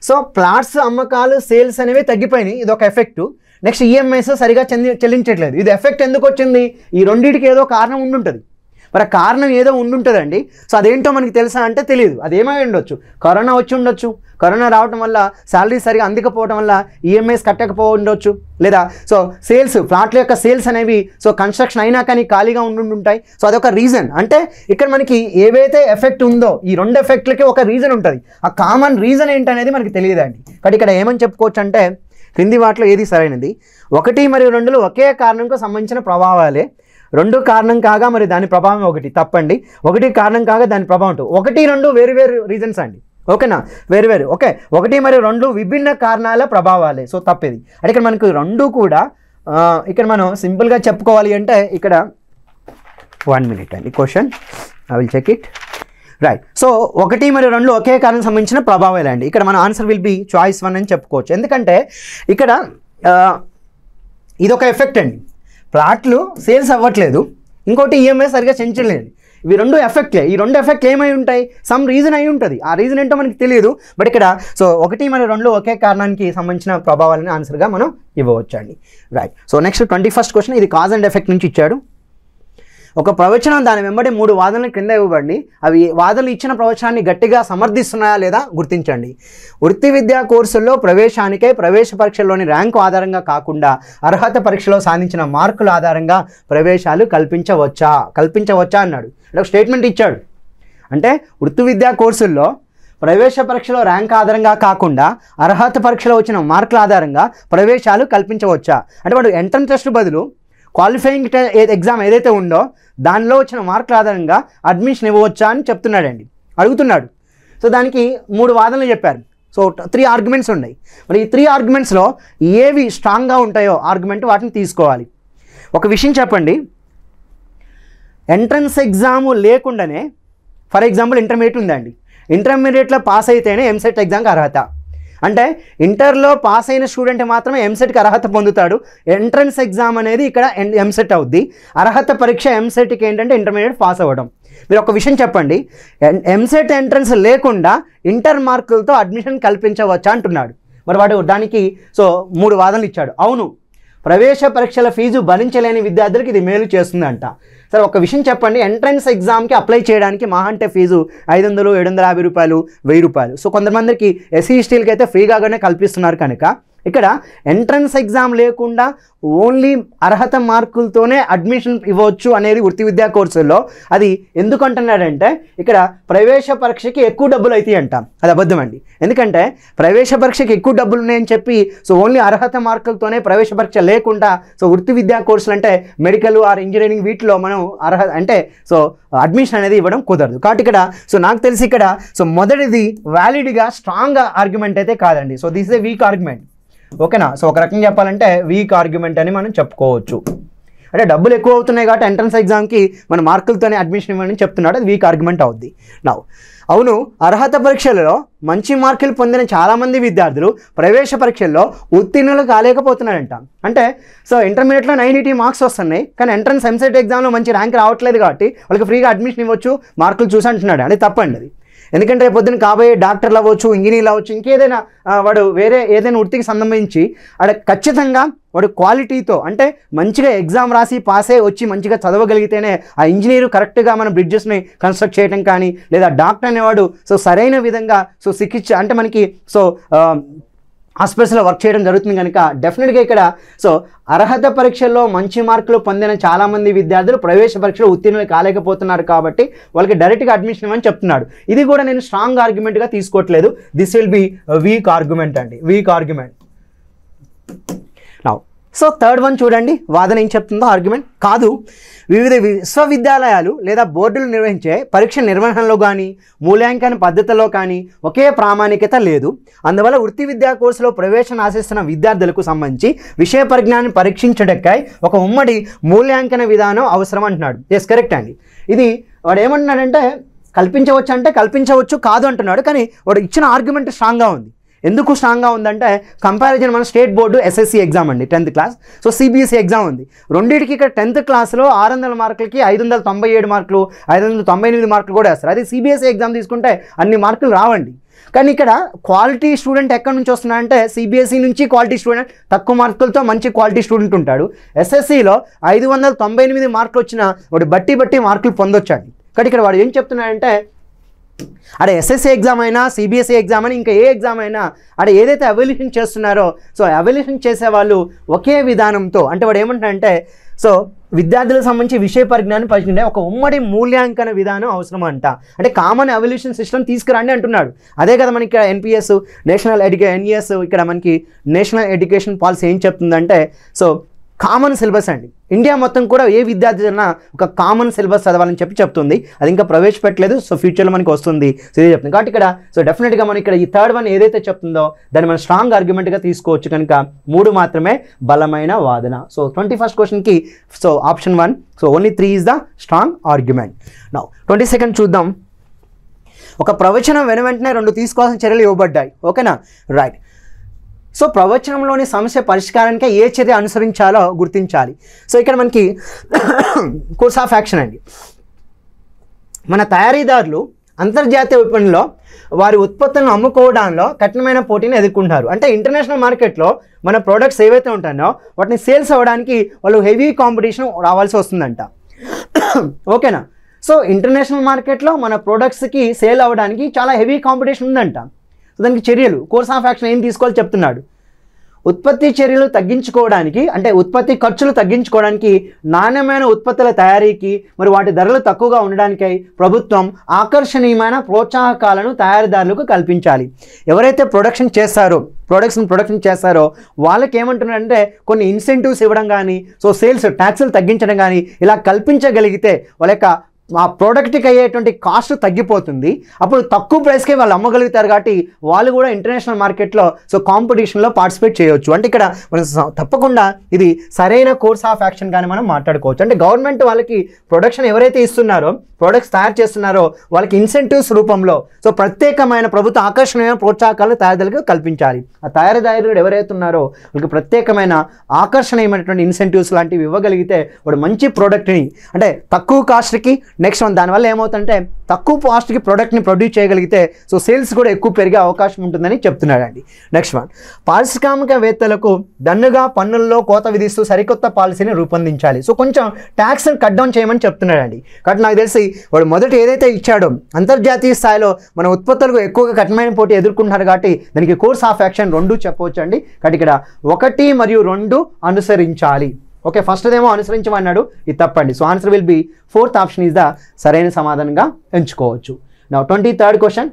సో ప్లాట్స్ అమ్మకాలు సేల్స్ అనేవి తగ్గిపోయినాయి, ఇది ఒక ఎఫెక్టు. నెక్స్ట్ ఈఎంఐస్ సరిగా చెల్లించట్లేదు, ఇది ఎఫెక్ట్ ఎందుకు వచ్చింది? ఈ రెండింటికి ఏదో కారణం ఉండుంటుంది. మరి ఆ కారణం ఏదో ఉండుంటుందండి. సో అదేంటో మనకి తెలుసా అంటే తెలియదు. అదేమై ఉండొచ్చు, కరోనా వచ్చి ఉండొచ్చు. కరోనా రావడం వల్ల శాలరీ సరిగా అందకపోవడం వల్ల ఈఎంఐస్ కట్టకపో ఉండొచ్చు. లేదా సో సేల్స్ ప్లాట్ల యొక్క సేల్స్ అనేవి సో కన్స్ట్రక్షన్ అయినా కానీ ఖాళీగా ఉండుంటాయి. సో అదొక రీజన్. అంటే ఇక్కడ మనకి ఏవైతే ఎఫెక్ట్ ఉందో ఈ 2 ఎఫెక్ట్లకి ఒక రీజన్ ఉంటుంది. ఆ కామన్ రీజన్ ఏంటనేది మనకి తెలియదండి. కాబట్టి ఇక్కడ ఏమని చెప్పుకోవచ్చు అంటే క్రింది వాటిలో ఏది సరైనది? 1 మరియు 2 ఒకే కారణంకు సంబంధించిన ప్రభావాలే. 2 కారణం కాగా మరి దాని ప్రభావం 1 తప్పండి. 1 కారణం కాగా దాని ప్రభావం 2. 1, 2 వేరు రీజన్స్ అండి. ఓకేనా? వేరు ఓకే. 1 మరియు 2 విభిన్న కారణాల ప్రభావాలే. సో తప్పేది. అంటే ఇక్కడ మనకు 2 కూడా ఇక్కడ మనం సింపుల్గా చెప్పుకోవాలి అంటే ఇక్కడ 1 minute అండి. Question I will check it. Right. So 1 మరియు 2 ఒకే కారణం సంబంధించిన ప్రభావాలే అండి. ఇక్కడ మన ఆన్సర్ విల్ బి చాయిస్ 1 అని చెప్పుకోవచ్చు. ఎందుకంటే ఇక్కడ ఇదొక ఎఫెక్ట్ అండి. ప్లాట్లు సేల్స్ అవ్వట్లేదు, ఇంకోటి ఈఎంఐ సరిగా చెల్లించలేదు. ఇవి 2 ఎఫెక్ట్లే. ఈ 2 ఎఫెక్ట్లు ఏమై ఉంటాయి? సమ్ రీజన్ అయి ఉంటుంది. ఆ రీజన్ ఏంటో మనకి తెలియదు. బట్ ఇక్కడ సో 1 మరియు 2 ఒకే కారణానికి సంబంధించిన ప్రభావాలని ఆన్సర్గా మనం ఇవ్వవచ్చు అండి. Right. So next 21st question. ఇది కాజ్ అండ్ ఎఫెక్ట్ నుంచి ఇచ్చాడు. ఒక ప్రవచనం దాని వెంబడి 3 వాదనలు క్రింద ఇవ్వబడి అవి వాదనలు ఇచ్చిన ప్రవచనాన్ని గట్టిగా సమర్థిస్తున్నాయా లేదా గుర్తించండి. వృత్తి విద్యా కోర్సుల్లో ప్రవేశానికై ప్రవేశ పరీక్షల్లోని ర్యాంకు ఆధారంగా కాకుండా అర్హత పరీక్షలో సాధించిన మార్కుల ఆధారంగా ప్రవేశాలు కల్పించవచ్చా అన్నాడు. అంటే ఒక స్టేట్మెంట్ ఇచ్చాడు. అంటే వృత్తి విద్యా కోర్సుల్లో ప్రవేశ పరీక్షలో ర్యాంక్ ఆధారంగా కాకుండా అర్హత పరీక్షలో వచ్చిన మార్కుల ఆధారంగా ప్రవేశాలు కల్పించవచ్చా? అంటే వాడు ఎంట్రన్స్ టెస్ట్ బదులు క్వాలిఫైయింగ్ ఎగ్జామ్ ఏదైతే ఉందో దానిలో వచ్చిన మార్కుల ఆధారంగా అడ్మిషన్ ఇవ్వవచ్చా అని చెప్తున్నాడండి, అడుగుతున్నాడు. సో దానికి 3 వాదనలు చెప్పారు. సో 3 ఆర్గ్యుమెంట్స్ ఉన్నాయి. మరి ఈ 3 ఆర్గ్యుమెంట్స్లో ఏవి స్ట్రాంగ్గా ఉంటాయో ఆర్గ్యుమెంట్ వాటిని తీసుకోవాలి. ఒక విషయం చెప్పండి, ఎంట్రన్స్ ఎగ్జాము లేకుండానే ఫర్ ఎగ్జాంపుల్ ఇంటర్మీడియట్ ఉందండి, ఇంటర్మీడియట్లో పాస్ అయితేనే ఎంసెట్ ఎగ్జామ్కి అర్హత. అంటే ఇంటర్లో పాస్ అయిన స్టూడెంట్ మాత్రమే ఎంసెట్కి అర్హత పొందుతాడు. ఎంట్రన్స్ ఎగ్జామ్ అనేది ఇక్కడ ఎంసెట్ అవుద్ది. అర్హత పరీక్ష ఎంసెట్కి ఏంటంటే ఇంటర్మీడియట్ పాస్ అవ్వడం. మీరు ఒక విషయం చెప్పండి, ఎంసెట్ ఎంట్రన్స్ లేకుండా ఇంటర్ మార్కులతో అడ్మిషన్ కల్పించవచ్చా అంటున్నాడు. మరి వాడు దానికి 3 వాదనలు ఇచ్చాడు. అవును, ప్రవేశ పరీక్షల ఫీజు భరించలేని విద్యార్థులకు ఇది మేలు చేస్తుందంట. సరే ఒక విషయం చెప్పండి, ఎంట్రన్స్ ఎగ్జామ్కి అప్లై చేయడానికి మహా అంటే ఫీజు 500, 750 రూపాయలు, 1000 రూపాయలు. సో కొంతమందికి ఎస్సీ ఎస్టీలకి అయితే ఫ్రీగానే కల్పిస్తున్నారు. కనుక ఇక్కడ ఎంట్రన్స్ ఎగ్జామ్ లేకుండా ఓన్లీ అర్హత మార్కులతోనే అడ్మిషన్ ఇవ్వచ్చు అనేది వృత్తి విద్యా కోర్సుల్లో. అది ఎందుకు అంటున్నాడంటే ఇక్కడ ప్రవేశ పరీక్షకి ఎక్కువ డబ్బులు అవుతాయి అంట. అది అబద్ధం అండి. ఎందుకంటే ప్రవేశ పరీక్షకి ఎక్కువ డబ్బులు ఉన్నాయని చెప్పి ఓన్లీ అర్హత మార్కులతోనే ప్రవేశ పరీక్ష లేకుండా వృత్తి విద్యా కోర్సులు అంటే మెడికల్ ఆర్ ఇంజనీరింగ్ వీటిలో మనం అడ్మిషన్ అనేది ఇవ్వడం కుదరదు. కాబట్టి ఇక్కడ నాకు తెలిసి ఇక్కడ మొదటిది వ్యాలిడ్గా స్ట్రాంగ్ ఆర్గ్యుమెంట్ అయితే కాదండి. This is a week argument. ఓకేనా? ఒక రకంగా చెప్పాలంటే వీక్ ఆర్గ్యుమెంట్ అని మనం చెప్పుకోవచ్చు. అంటే డబ్బులు ఎక్కువ అవుతున్నాయి కాబట్టి ఎంట్రన్స్ ఎగ్జామ్కి మన మార్కులతోనే అడ్మిషన్ ఇవ్వని చెప్తున్నాడు. అది వీక్ ఆర్గ్యుమెంట్ అవుద్ది. అవును, అర్హత పరీక్షలలో మంచి మార్కులు పొందిన చాలామంది విద్యార్థులు ప్రవేశ పరీక్షల్లో ఉత్తీర్ణులు కాలేకపోతున్నారంట. అంటే ఇంటర్మీడియట్లో 90 మార్క్స్ వస్తున్నాయి, కానీ ఎంట్రన్స్ ఎంసెట్ ఎగ్జామ్లో మంచి ర్యాంక్ రావట్లేదు కాబట్టి వాళ్ళకి ఫ్రీగా అడ్మిషన్ ఇవ్వచ్చు మార్కులు చూసి అంటున్నాడు. అది తప్పండి. అది ఎందుకంటే పొద్దున్న కాబోయే డాక్టర్లు అవ్వచ్చు, ఇంజనీర్లు అవ్వచ్చు, ఇంకేదైనా వాడు వేరే ఏదైనా వృత్తికి సంబంధించి వాడు ఖచ్చితంగా వాడు క్వాలిటీతో అంటే మంచిగా ఎగ్జామ్ రాసి పాస్ అయ్యి వచ్చి మంచిగా చదవగలిగితేనే ఆ ఇంజనీరు కరెక్ట్గా మన బ్రిడ్జెస్ని కన్స్ట్రక్ట్ చేయడం కానీ లేదా డాక్టర్ అనేవాడు సరైన విధంగా చికిత్స అంటే మనకి హాస్పిటల్స్లో వర్క్ చేయడం జరుగుతుంది. కనుక డెఫినెట్గా ఇక్కడ అర్హత పరీక్షల్లో మంచి మార్కులు పొందిన చాలామంది విద్యార్థులు ప్రవేశ పరీక్షలో ఉత్తీర్ణులు కాలేకపోతున్నారు కాబట్టి వాళ్ళకి డైరెక్ట్గా అడ్మిషన్ ఇవ్వని చెప్తున్నాడు. ఇది కూడా నేను స్ట్రాంగ్ ఆర్గ్యుమెంట్గా తీసుకోవట్లేదు. This will be week argument అండి, వీక్ ఆర్గ్యుమెంట్. థర్డ్ వన్ చూడండి, వాదన ఏం చెప్తుందో ఆర్గ్యుమెంట్. కాదు, వివిధ విశ్వవిద్యాలయాలు లేదా బోర్డులు నిర్వహించే పరీక్ష నిర్వహణలో కానీ మూల్యాంకన పద్ధతిలో కానీ ఒకే ప్రామాణికత లేదు. అందువల్ల వృత్తి విద్యా కోర్సులో ప్రవేశం ఆశిస్తున్న విద్యార్థులకు సంబంధించి విషయ పరిజ్ఞానాన్ని పరీక్షించడానికై ఒక ఉమ్మడి మూల్యాంకన విధానం అవసరం అంటున్నాడు. ఎస్, కరెక్ట్ అండి. ఇది వాడు ఏమంటున్నాడంటే కల్పించవచ్చు అంటే కల్పించవచ్చు కాదు అంటున్నాడు. కానీ వాడు ఇచ్చిన ఆర్గ్యుమెంట్ స్ట్రాంగ్గా ఉంది. ఎందుకు స్ట్రాంగ్గా ఉందంటే కంపారిజన్ మన స్టేట్ బోర్డు ఎస్ఎస్సి ఎగ్జామ్ అండి, 10th క్లాస్. సిబిఎస్ఈ ఎగ్జామ్ ఉంది. రెండింటికి ఇక్కడ 10th క్లాస్లో 600 మార్కులకి 597 మార్కులు 598 మార్కులు కూడా వేస్తారు. అదే సిబిఎస్ఈ ఎగ్జామ్ తీసుకుంటే అన్ని మార్కులు రావండి. కానీ ఇక్కడ క్వాలిటీ స్టూడెంట్ ఎక్కడి నుంచి వస్తున్నాడంటే సిబిఎస్ఈ నుంచి క్వాలిటీ స్టూడెంట్ తక్కువ మార్కులతో మంచి క్వాలిటీ స్టూడెంట్ ఉంటాడు. ఎస్ఎస్సిలో 598 మార్కులు వచ్చిన వాడు బట్టి మార్కులు పొందొచ్చండి. కానీ ఇక్కడ వాడు ఏం చెప్తున్నాడంటే అదే ఎస్ఎస్సి ఎగ్జామ్ అయినా సిబిఎస్ఈ ఎగ్జామ్ అయినా ఇంకా ఏ ఎగ్జామ్ అయినా అదే ఏదైతే అవాల్యుయేషన్ చేస్తున్నారో అవాల్యుయేషన్ చేసే వాళ్ళు ఒకే విధానంతో అంటే వాడు ఏమంటాడంటే విద్యార్థులకు సంబంధించి విషయ పరిజ్ఞానం పరిచయం ఒక ఉమ్మడి మూల్యాంకన విధానం అవసరం అంట. అంటే కామన్ అవాల్యుయేషన్ సిస్టమ్ తీసుకురండి అంటున్నాడు. అదే కదా మనకి ఇక్కడ ఎన్పిఎస్ ఎన్ఈఎస్ ఇక్కడ మనకి నేషనల్ ఎడ్యుకేషన్ పాలసీ ఏం చెప్తుందంటే కామన్ సిలబస్ అండి. ఇండియా మొత్తం కూడా ఏ విద్యార్థి అయినా ఒక కామన్ సిలబస్ చదవాలని చెప్తుంది. అది ఇంకా ప్రవేశపెట్టలేదు. ఫ్యూచర్లో మనకి వస్తుంది. ఇదే చెప్తుంది. కాబట్టి ఇక్కడ డెఫినెట్గా మనం ఇక్కడ ఈ థర్డ్ వన్ ఏదైతే చెప్తుందో దాన్ని మనం స్ట్రాంగ్ ఆర్గ్యుమెంట్గా తీసుకోవచ్చు. కనుక 3 మాత్రమే బలమైన వాదన. 21st క్వశ్చన్కి option 1. Only 3 is the strong argument. Now 22nd చూద్దాం. ఒక ప్రవచనం వెంటనే 2 తీసుకోవాల్సిన చర్యలు ఇవ్వబడ్డాయి. ఓకేనా? రైట్. ప్రవచనంలోని సమస్య పరిష్కారానికి ఏ చర్య అనుసరించాలో గుర్తించాలి. ఇక్కడ మనకి కోర్స్ ఆఫ్ యాక్షన్ అండి. మన తయారీదారులు అంతర్జాతీయ విపణిలో వారి ఉత్పత్తులను అమ్ముకోవడంలో కఠినమైన పోటీని ఎదుర్కొంటారు. అంటే ఇంటర్నేషనల్ మార్కెట్లో మన ప్రోడక్ట్స్ ఏవైతే ఉంటాయో వాటిని సేల్స్ అవ్వడానికి వాళ్ళు హెవీ కాంపిటీషన్ రావాల్సి వస్తుందంట. ఓకేనా? ఇంటర్నేషనల్ మార్కెట్లో మన ప్రోడక్ట్స్కి సేల్ అవ్వడానికి చాలా హెవీ కాంపిటీషన్ ఉందంట. దానికి చర్యలు కోర్స్ ఆఫ్ యాక్షన్ ఏం తీసుకోవాలి చెప్తున్నాడు. ఉత్పత్తి చర్యలు తగ్గించుకోవడానికి అంటే ఉత్పత్తి ఖర్చులు తగ్గించుకోవడానికి నాణ్యమైన ఉత్పత్తుల తయారీకి మరి వాటి ధరలు తక్కువగా ఉండడానికై ప్రభుత్వం ఆకర్షణీయమైన ప్రోత్సాహకాలను తయారీదారులకు కల్పించాలి. ఎవరైతే ప్రొడక్షన్ చేస్తారో వాళ్ళకి ఏమంటున్నారంటే కొన్ని ఇన్సెంటివ్స్ ఇవ్వడం కానీ సేల్స్ ట్యాక్సులు తగ్గించడం కానీ ఇలా కల్పించగలిగితే వాళ్ళ యొక్క ఆ ప్రోడక్ట్కి అయ్యేటువంటి కాస్ట్ తగ్గిపోతుంది. అప్పుడు తక్కువ ప్రైస్కే వాళ్ళు అమ్మగలుగుతారు కాబట్టి వాళ్ళు కూడా ఇంటర్నేషనల్ మార్కెట్లో కాంపిటీషన్లో పార్టిసిపేట్ చేయవచ్చు. అంటే ఇక్కడ మనం తప్పకుండా ఇది సరైన కోర్స్ ఆఫ్ యాక్షన్ కానీ మనం మాట్లాడుకోవచ్చు. అంటే గవర్నమెంట్ వాళ్ళకి ప్రొడక్షన్ ఎవరైతే ఇస్తున్నారో ప్రొడక్ట్స్ తయారు చేస్తున్నారో వాళ్ళకి ఇన్సెంటివ్స్ రూపంలో ప్రత్యేకమైన ప్రభుత్వ ఆకర్షణీయమైన ప్రోత్సాహకాలు తయారీదారులకు కల్పించాలి. ఆ తయారీదారుడు ఎవరైతే ఉన్నారో వాళ్ళకి ప్రత్యేకమైన ఆకర్షణీయమైనటువంటి ఇన్సెంటివ్స్ లాంటివి ఇవ్వగలిగితే వాడు మంచి ప్రోడక్ట్ని అంటే తక్కువ కాస్ట్కి నెక్స్ట్ వన్ దానివల్ల ఏమవుతుందంటే తక్కువ కాస్ట్కి ప్రోడక్ట్ని ప్రొడ్యూస్ చేయగలిగితే సేల్స్ కూడా ఎక్కువ పెరిగే అవకాశం ఉంటుందని చెప్తున్నాడండి. నెక్స్ట్ వన్, పారిశ్రామికవేత్తలకు దన్నుగా పన్నుల్లో కోత విధిస్తూ సరికొత్త పాలసీని రూపొందించాలి. కొంచెం ట్యాక్స్ని కట్ డౌన్ చేయమని చెప్తున్నాడండి. కాబట్టి నాకు తెలిసి వాడు మొదట ఏదైతే ఇచ్చాడో అంతర్జాతీయ స్థాయిలో మన ఉత్పత్తులకు ఎక్కువగా కఠినమైన పోటీ ఎదుర్కొంటున్నారు కాబట్టి దానికి కోర్స్ ఆఫ్ యాక్షన్ 2 చెప్పవచ్చు అండి. కాబట్టి ఇక్కడ 1 మరియు 2 అనుసరించాలి. ఓకే, ఫస్ట్ ఏమో అనుసరించమన్నాడు, ఇది తప్పండి. Answer will be 4th option is the సరైన సమాధానంగా ఎంచుకోవచ్చు. Now 23rd question.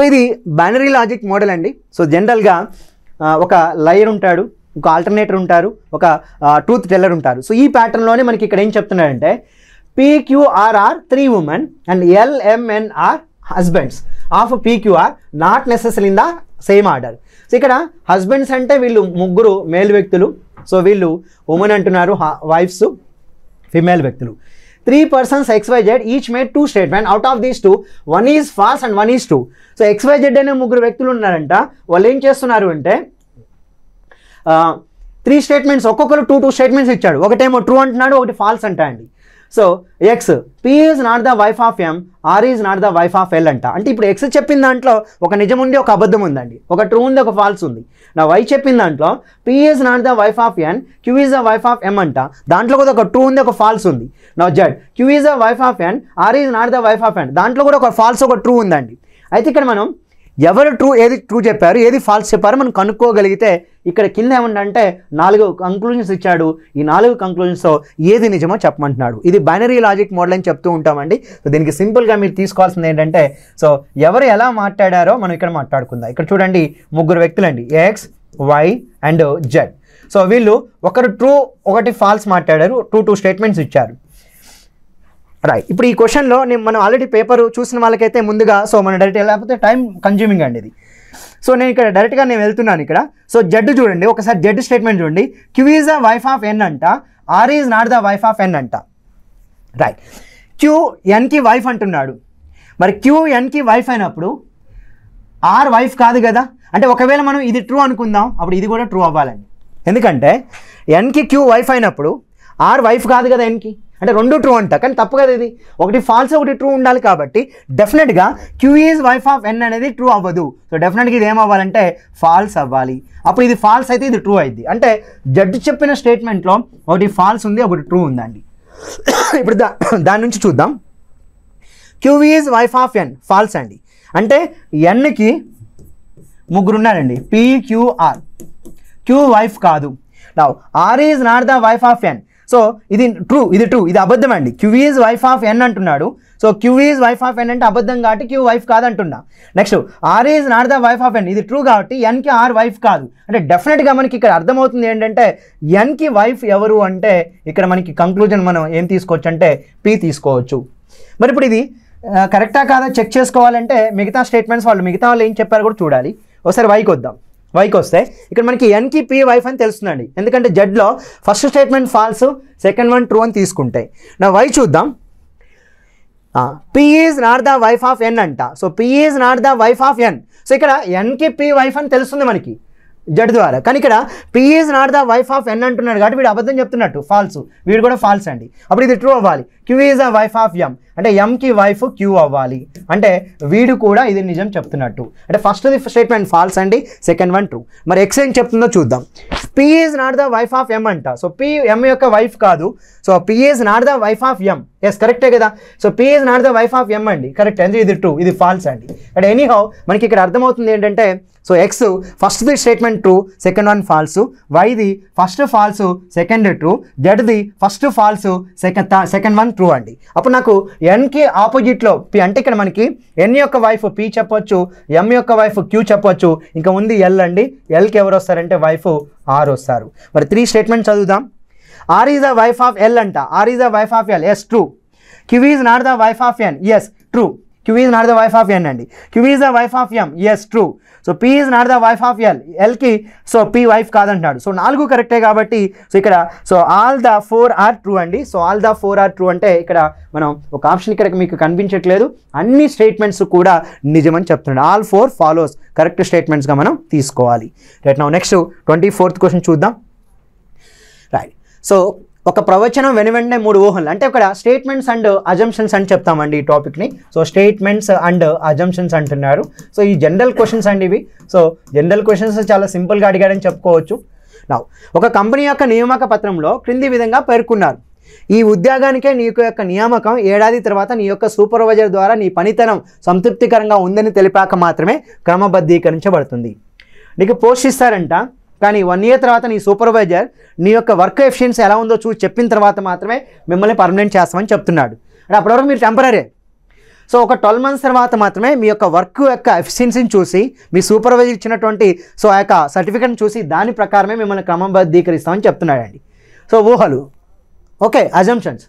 ఇది బైనరీ లాజిక్ మోడల్ అండి. జనరల్గా ఒక లయర్ ఉంటాడు, ఒక ఆల్టర్నేటర్ ఉంటారు, ఒక ట్రూత్ టెల్లర్ ఉంటారు. ఈ ప్యాటర్న్లోనే మనకి ఇక్కడ ఏం చెప్తున్నాడంటే PQRR 3 women and LMNR husbands of PQR not necessarily in the same order. ఇక్కడ హస్బెండ్స్ అంటే వీళ్ళు ముగ్గురు మేల్ వ్యక్తులు, వీళ్ళు ఉమెన్ అంటున్నారు, వైఫ్స్ ఫిమేల్ వ్యక్తులు. 3 persons XYZ each made 2 statements. Out of these 2, 1 is false and 1 is true. XYZ అనే ముగ్గురు వ్యక్తులు ఉన్నారంట. వాళ్ళు ఏం చేస్తున్నారు అంటే 3 స్టేట్మెంట్స్, ఒక్కొక్కరు 2 స్టేట్మెంట్స్ ఇచ్చాడు. ఒకటేమో ట్రూ అంటున్నాడు, ఒకటి ఫాల్స్ అంటా అండి. X, P is not the wife of M, R is not the wife of L అంట. అంటే ఇప్పుడు X చెప్పిన దాంట్లో ఒక నిజం ఉంది, ఒక అబద్ధం ఉందండి, ఒక ట్రూ ఉంది, ఒక ఫాల్స్ ఉంది. నా Y చెప్పిన దాంట్లో P is not the wife of N, Q is the wife of M అంట. దాంట్లో కూడా ఒక ట్రూ ఉంది, ఒక ఫాల్స్ ఉంది. నా Z, Q is the wife of N, R is not the wife of N. దాంట్లో కూడా ఒక ఫాల్స్, ఒక ట్రూ ఉందండి. అయితే ఇక్కడ మనం ఎవరు ఏది ట్రూ చెప్పారు, ఏది ఫాల్స్ చెప్పారో మనం కనుక్కోగలిగితే ఇక్కడ కింద ఏమంటే 4 కంక్లూజన్స్ ఇచ్చాడు. ఈ 4 కంక్లూజన్స్తో ఏది నిజమో చెప్పమంటున్నాడు. ఇది బైనరీ లాజిక్ మోడల్ అని చెప్తూ ఉంటామండి. దీనికి సింపుల్గా మీరు తీసుకోవాల్సింది ఏంటంటే ఎవరు ఎలా మాట్లాడారో మనం ఇక్కడ మాట్లాడుకుందాం. ఇక్కడ చూడండి, ముగ్గురు వ్యక్తులండి, X, Y అండ్ Z. వీళ్ళు ఒకరు ట్రూ, ఒకటి ఫాల్స్ మాట్లాడారు, 2 స్టేట్మెంట్స్ ఇచ్చారు. రైట్, ఇప్పుడు ఈ క్వశ్చన్లో మనం ఆల్రెడీ పేపర్ చూసిన వాళ్ళకైతే ముందుగా మనం డైరెక్ట్ లేకపోతే టైం కన్జ్యూమింగ్ అండి ఇది. నేను ఇక్కడ డైరెక్ట్గా వెళ్తున్నాను ఇక్కడ. జడ్ చూడండి, ఒకసారి జడ్ స్టేట్మెంట్ చూడండి. Q is the wife of N అంట, R is not the wife of N అంట. రైట్, Q Nకి వైఫ్ అంటున్నాడు. మరి Q Nకి వైఫ్ అయినప్పుడు R వైఫ్ కాదు కదా. అంటే ఒకవేళ మనం ఇది ట్రూ అనుకుందాం, అప్పుడు ఇది కూడా ట్రూ అవ్వాలండి. ఎందుకంటే Nకి Q వైఫ్ అయినప్పుడు R వైఫ్ కాదు కదా Nకి, అంటే 2 ట్రూ అంట. కానీ తప్పు కదా, ఇది ఒకటి ఫాల్స్, ఒకటి ట్రూ ఉండాలి. కాబట్టి డెఫినెట్గా Q is wife of N అనేది ట్రూ అవ్వదు. డెఫినెట్గా ఇది ఏమవ్వాలంటే ఫాల్స్ అవ్వాలి. అప్పుడు ఇది ఫాల్స్ అయితే ఇది ట్రూ అయింది. అంటే జడ్జి చెప్పిన స్టేట్మెంట్లో ఒకటి ఫాల్స్ ఉంది, ఒకటి ట్రూ ఉందండి. ఇప్పుడు దాని నుంచి చూద్దాం. Q is wife of N false అండి. అంటే Nకి ముగ్గురు ఉన్నారండి, PQR, Q వైఫ్ కాదు. Now R is not the wife of N. ఇది ట్రూ, ఇది ట్రూ, ఇది అబద్ధం అండి. Q is wife of N అంటున్నాడు. Q is wife of N అంటే అబద్ధం కాబట్టి Q వైఫ్ కాదు అంటున్నా. Next R is not the wife of N, ఇది ట్రూ కాబట్టి Nకి R వైఫ్ కాదు. అంటే డెఫినెట్గా మనకి ఇక్కడ అర్థమవుతుంది ఏంటంటే Nకి వైఫ్ ఎవరు అంటే ఇక్కడ మనకి కంక్లూజన్ మనం ఏం తీసుకోవచ్చు అంటే P తీసుకోవచ్చు. మరి ఇప్పుడు ఇది కరెక్టా కాదా చెక్ చేసుకోవాలంటే మిగతా స్టేట్మెంట్స్ మిగతా వాళ్ళు ఏం చెప్పారు కూడా చూడాలి. ఒకసారి Yకి వద్దాం. Yకి వస్తే ఇక్కడ మనకి Nకి P వైఫ్ అని తెలుస్తుందండి. ఎందుకంటే జడ్లో first statement false, second one true అని తీసుకుంటాయి. నా Y చూద్దాం. P is not the wife of N అంట. P is not the wife of N. ఇక్కడ Nకి P వైఫ్ అని తెలుస్తుంది మనకి జడ్ ద్వారా. కానీ ఇక్కడ P is not the wife of N అంటున్నాడు కాబట్టి వీడు అబద్ధం చెప్తున్నట్టు, ఫాల్స్. వీడు కూడా ఫాల్స్ అండి. అప్పుడు ఇది ట్రూ అవ్వాలి. Q is the wife of M అంటే Mకి వైఫ్ Q అవ్వాలి. అంటే వీడు కూడా ఇది నిజం చెప్తున్నట్టు. అంటే ఫస్ట్ స్టేట్మెంట్ ఫాల్స్ అండి, సెకండ్ వన్ ట్రూ. మరి X ఏం చెప్తుందో చూద్దాం. P is not the wife of M అంట. P M యొక్క వైఫ్ కాదు. P is not the wife of M. Yes కరెక్టే కదా. So P is not the wife of M అండి, కరెక్ట్ అండి, ఇది ట్రూ, ఇది ఫాల్స్ అండి. బట్ ఎనీహౌ మనకి ఇక్కడ అర్థమవుతుంది ఏంటంటే సో ఎక్స్ ఫస్ట్ ది statement true, second one false, వైది ఫస్ట్ ఫాల్స్ సెకండ్ ట్రూ, జెడ్ది first false second one true అండి. అప్పుడు నాకు ఎన్కి ఆపోజిట్లో పి అంటే ఇక్కడ మనకి ఎన్ యొక్క వైఫ్ పి చెప్పొచ్చు, ఎం యొక్క వైఫ్ క్యూ చెప్పొచ్చు, ఇంకా ఉంది ఎల్ అండి. ఎల్కి ఎవరు వస్తారంటే వైఫ్ ఆర్ వస్తారు. మరి 3 స్టేట్మెంట్ చదువుదాం. R is the wife of L అంట, R is the wife of L, yes true. Q is not the wife of N, yes true. Q is not the wife of N అండి. Q is the wife of M, yes true. So P is not the wife of L, ఎల్కి so P wife కాదంటున్నాడు. So 4 కరెక్టే కాబట్టి so ఇక్కడ so all the 4 are true అండి. So all the 4 are true అంటే ఇక్కడ మనం ఒక ఆప్షన్ ఇక్కడ మీకు కనిపించట్లేదు, అన్ని స్టేట్మెంట్స్ కూడా నిజమని చెప్తున్నాడు. ఆల్ 4 ఫాలోస్ కరెక్ట్ స్టేట్మెంట్స్గా మనం తీసుకోవాలి. Right. Now next 24th question చూద్దాం. రైట్. సో ఒక ప్రవచనం వెనువెంటనే 3 ఊహలు అంటే ఇక్కడ స్టేట్మెంట్స్ అండ్ అజంప్షన్స్ అని చెప్తామండి ఈ టాపిక్ని. సో స్టేట్మెంట్స్ అండ్ అజంప్షన్స్ అంటున్నారు. సో ఈ జనరల్ క్వశ్చన్స్ అండి ఇవి. సో జనరల్ క్వశ్చన్స్ చాలా సింపుల్గా అడిగాడని చెప్పుకోవచ్చు. నా ఒక కంపెనీ యొక్క నియామక పత్రంలో క్రింది విధంగా పేర్కొన్నారు. ఈ ఉద్యోగానికే నీ యొక్క నియామకం ఏడాది తర్వాత నీ యొక్క సూపర్వైజర్ ద్వారా నీ పనితనం సంతృప్తికరంగా ఉందని తెలిపాక మాత్రమే క్రమబద్ధీకరించబడుతుంది. నీకు పోస్ట్ ఇస్తారంట, కానీ 1 year తర్వాత నీ సూపర్వైజర్ నీ యొక్క వర్క్ ఎఫిషియన్సీ ఎలా ఉందో చూసి చెప్పిన తర్వాత మాత్రమే మిమ్మల్ని పర్మనెంట్ చేస్తామని చెప్తున్నాడు. అంటే అప్పటివరకు మీరు టెంపరీ. సో ఒక 12 months తర్వాత మాత్రమే మీ యొక్క వర్క్ యొక్క ఎఫిషియన్సీని చూసి మీ సూపర్వైజర్ ఇచ్చినటువంటి సో ఆ యొక్క సర్టిఫికేట్ని చూసి దాని ప్రకారమే మిమ్మల్ని క్రమబద్ధీకరిస్తామని చెప్తున్నాడండి. సో ఊహలు, ఓకే. అజంప్షన్స్,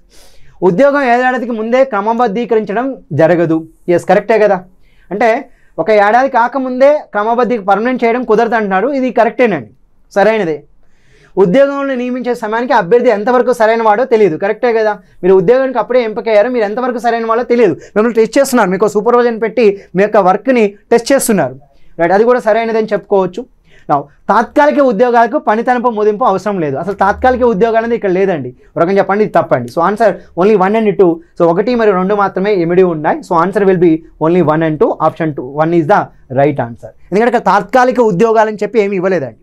ఉద్యోగం ఏడాదికి ముందే క్రమబద్ధీకరించడం జరగదు, ఎస్ కరెక్టే కదా. అంటే ఒక ఏడాది కాకముందే పర్మనెంట్ చేయడం కుదరదు అంటున్నారు, ఇది కరెక్టేనండి, సరైనదే. ఉద్యోగంలో నియమించే సమయానికి అభ్యర్థి ఎంతవరకు సరైన వాడో తెలియదు, కరెక్టే కదా. మీరు ఉద్యోగానికి అప్పుడే ఎంపికయ్యారు, మీరు ఎంతవరకు సరైన వాడో తెలియదు, మిమ్మల్ని టెస్ట్ చేస్తున్నారు, మీకు సూపర్వైజర్ని పెట్టి మీ యొక్క వర్క్ని టెస్ట్ చేస్తున్నారు. రైట్, అది కూడా సరైనదని చెప్పుకోవచ్చు. నా తాత్కాలిక ఉద్యోగాలకు పనితనపు ముదింపు అవసరం లేదు. అసలు తాత్కాలిక ఉద్యోగాలు అనేది ఇక్కడ లేదండి. ఒకరిని చెప్పండి, ఇది తప్పండి. So answer only 1 and 2. So 1 మరియు 2 మాత్రమే ఇమిడి ఉన్నాయి. So answer will B only 1 and 2. Option 2 1 is the right answer. ఎందుకంటే ఇక్కడ తాత్కాలిక ఉద్యోగాలని చెప్పి ఏమి ఇవ్వలేదండి.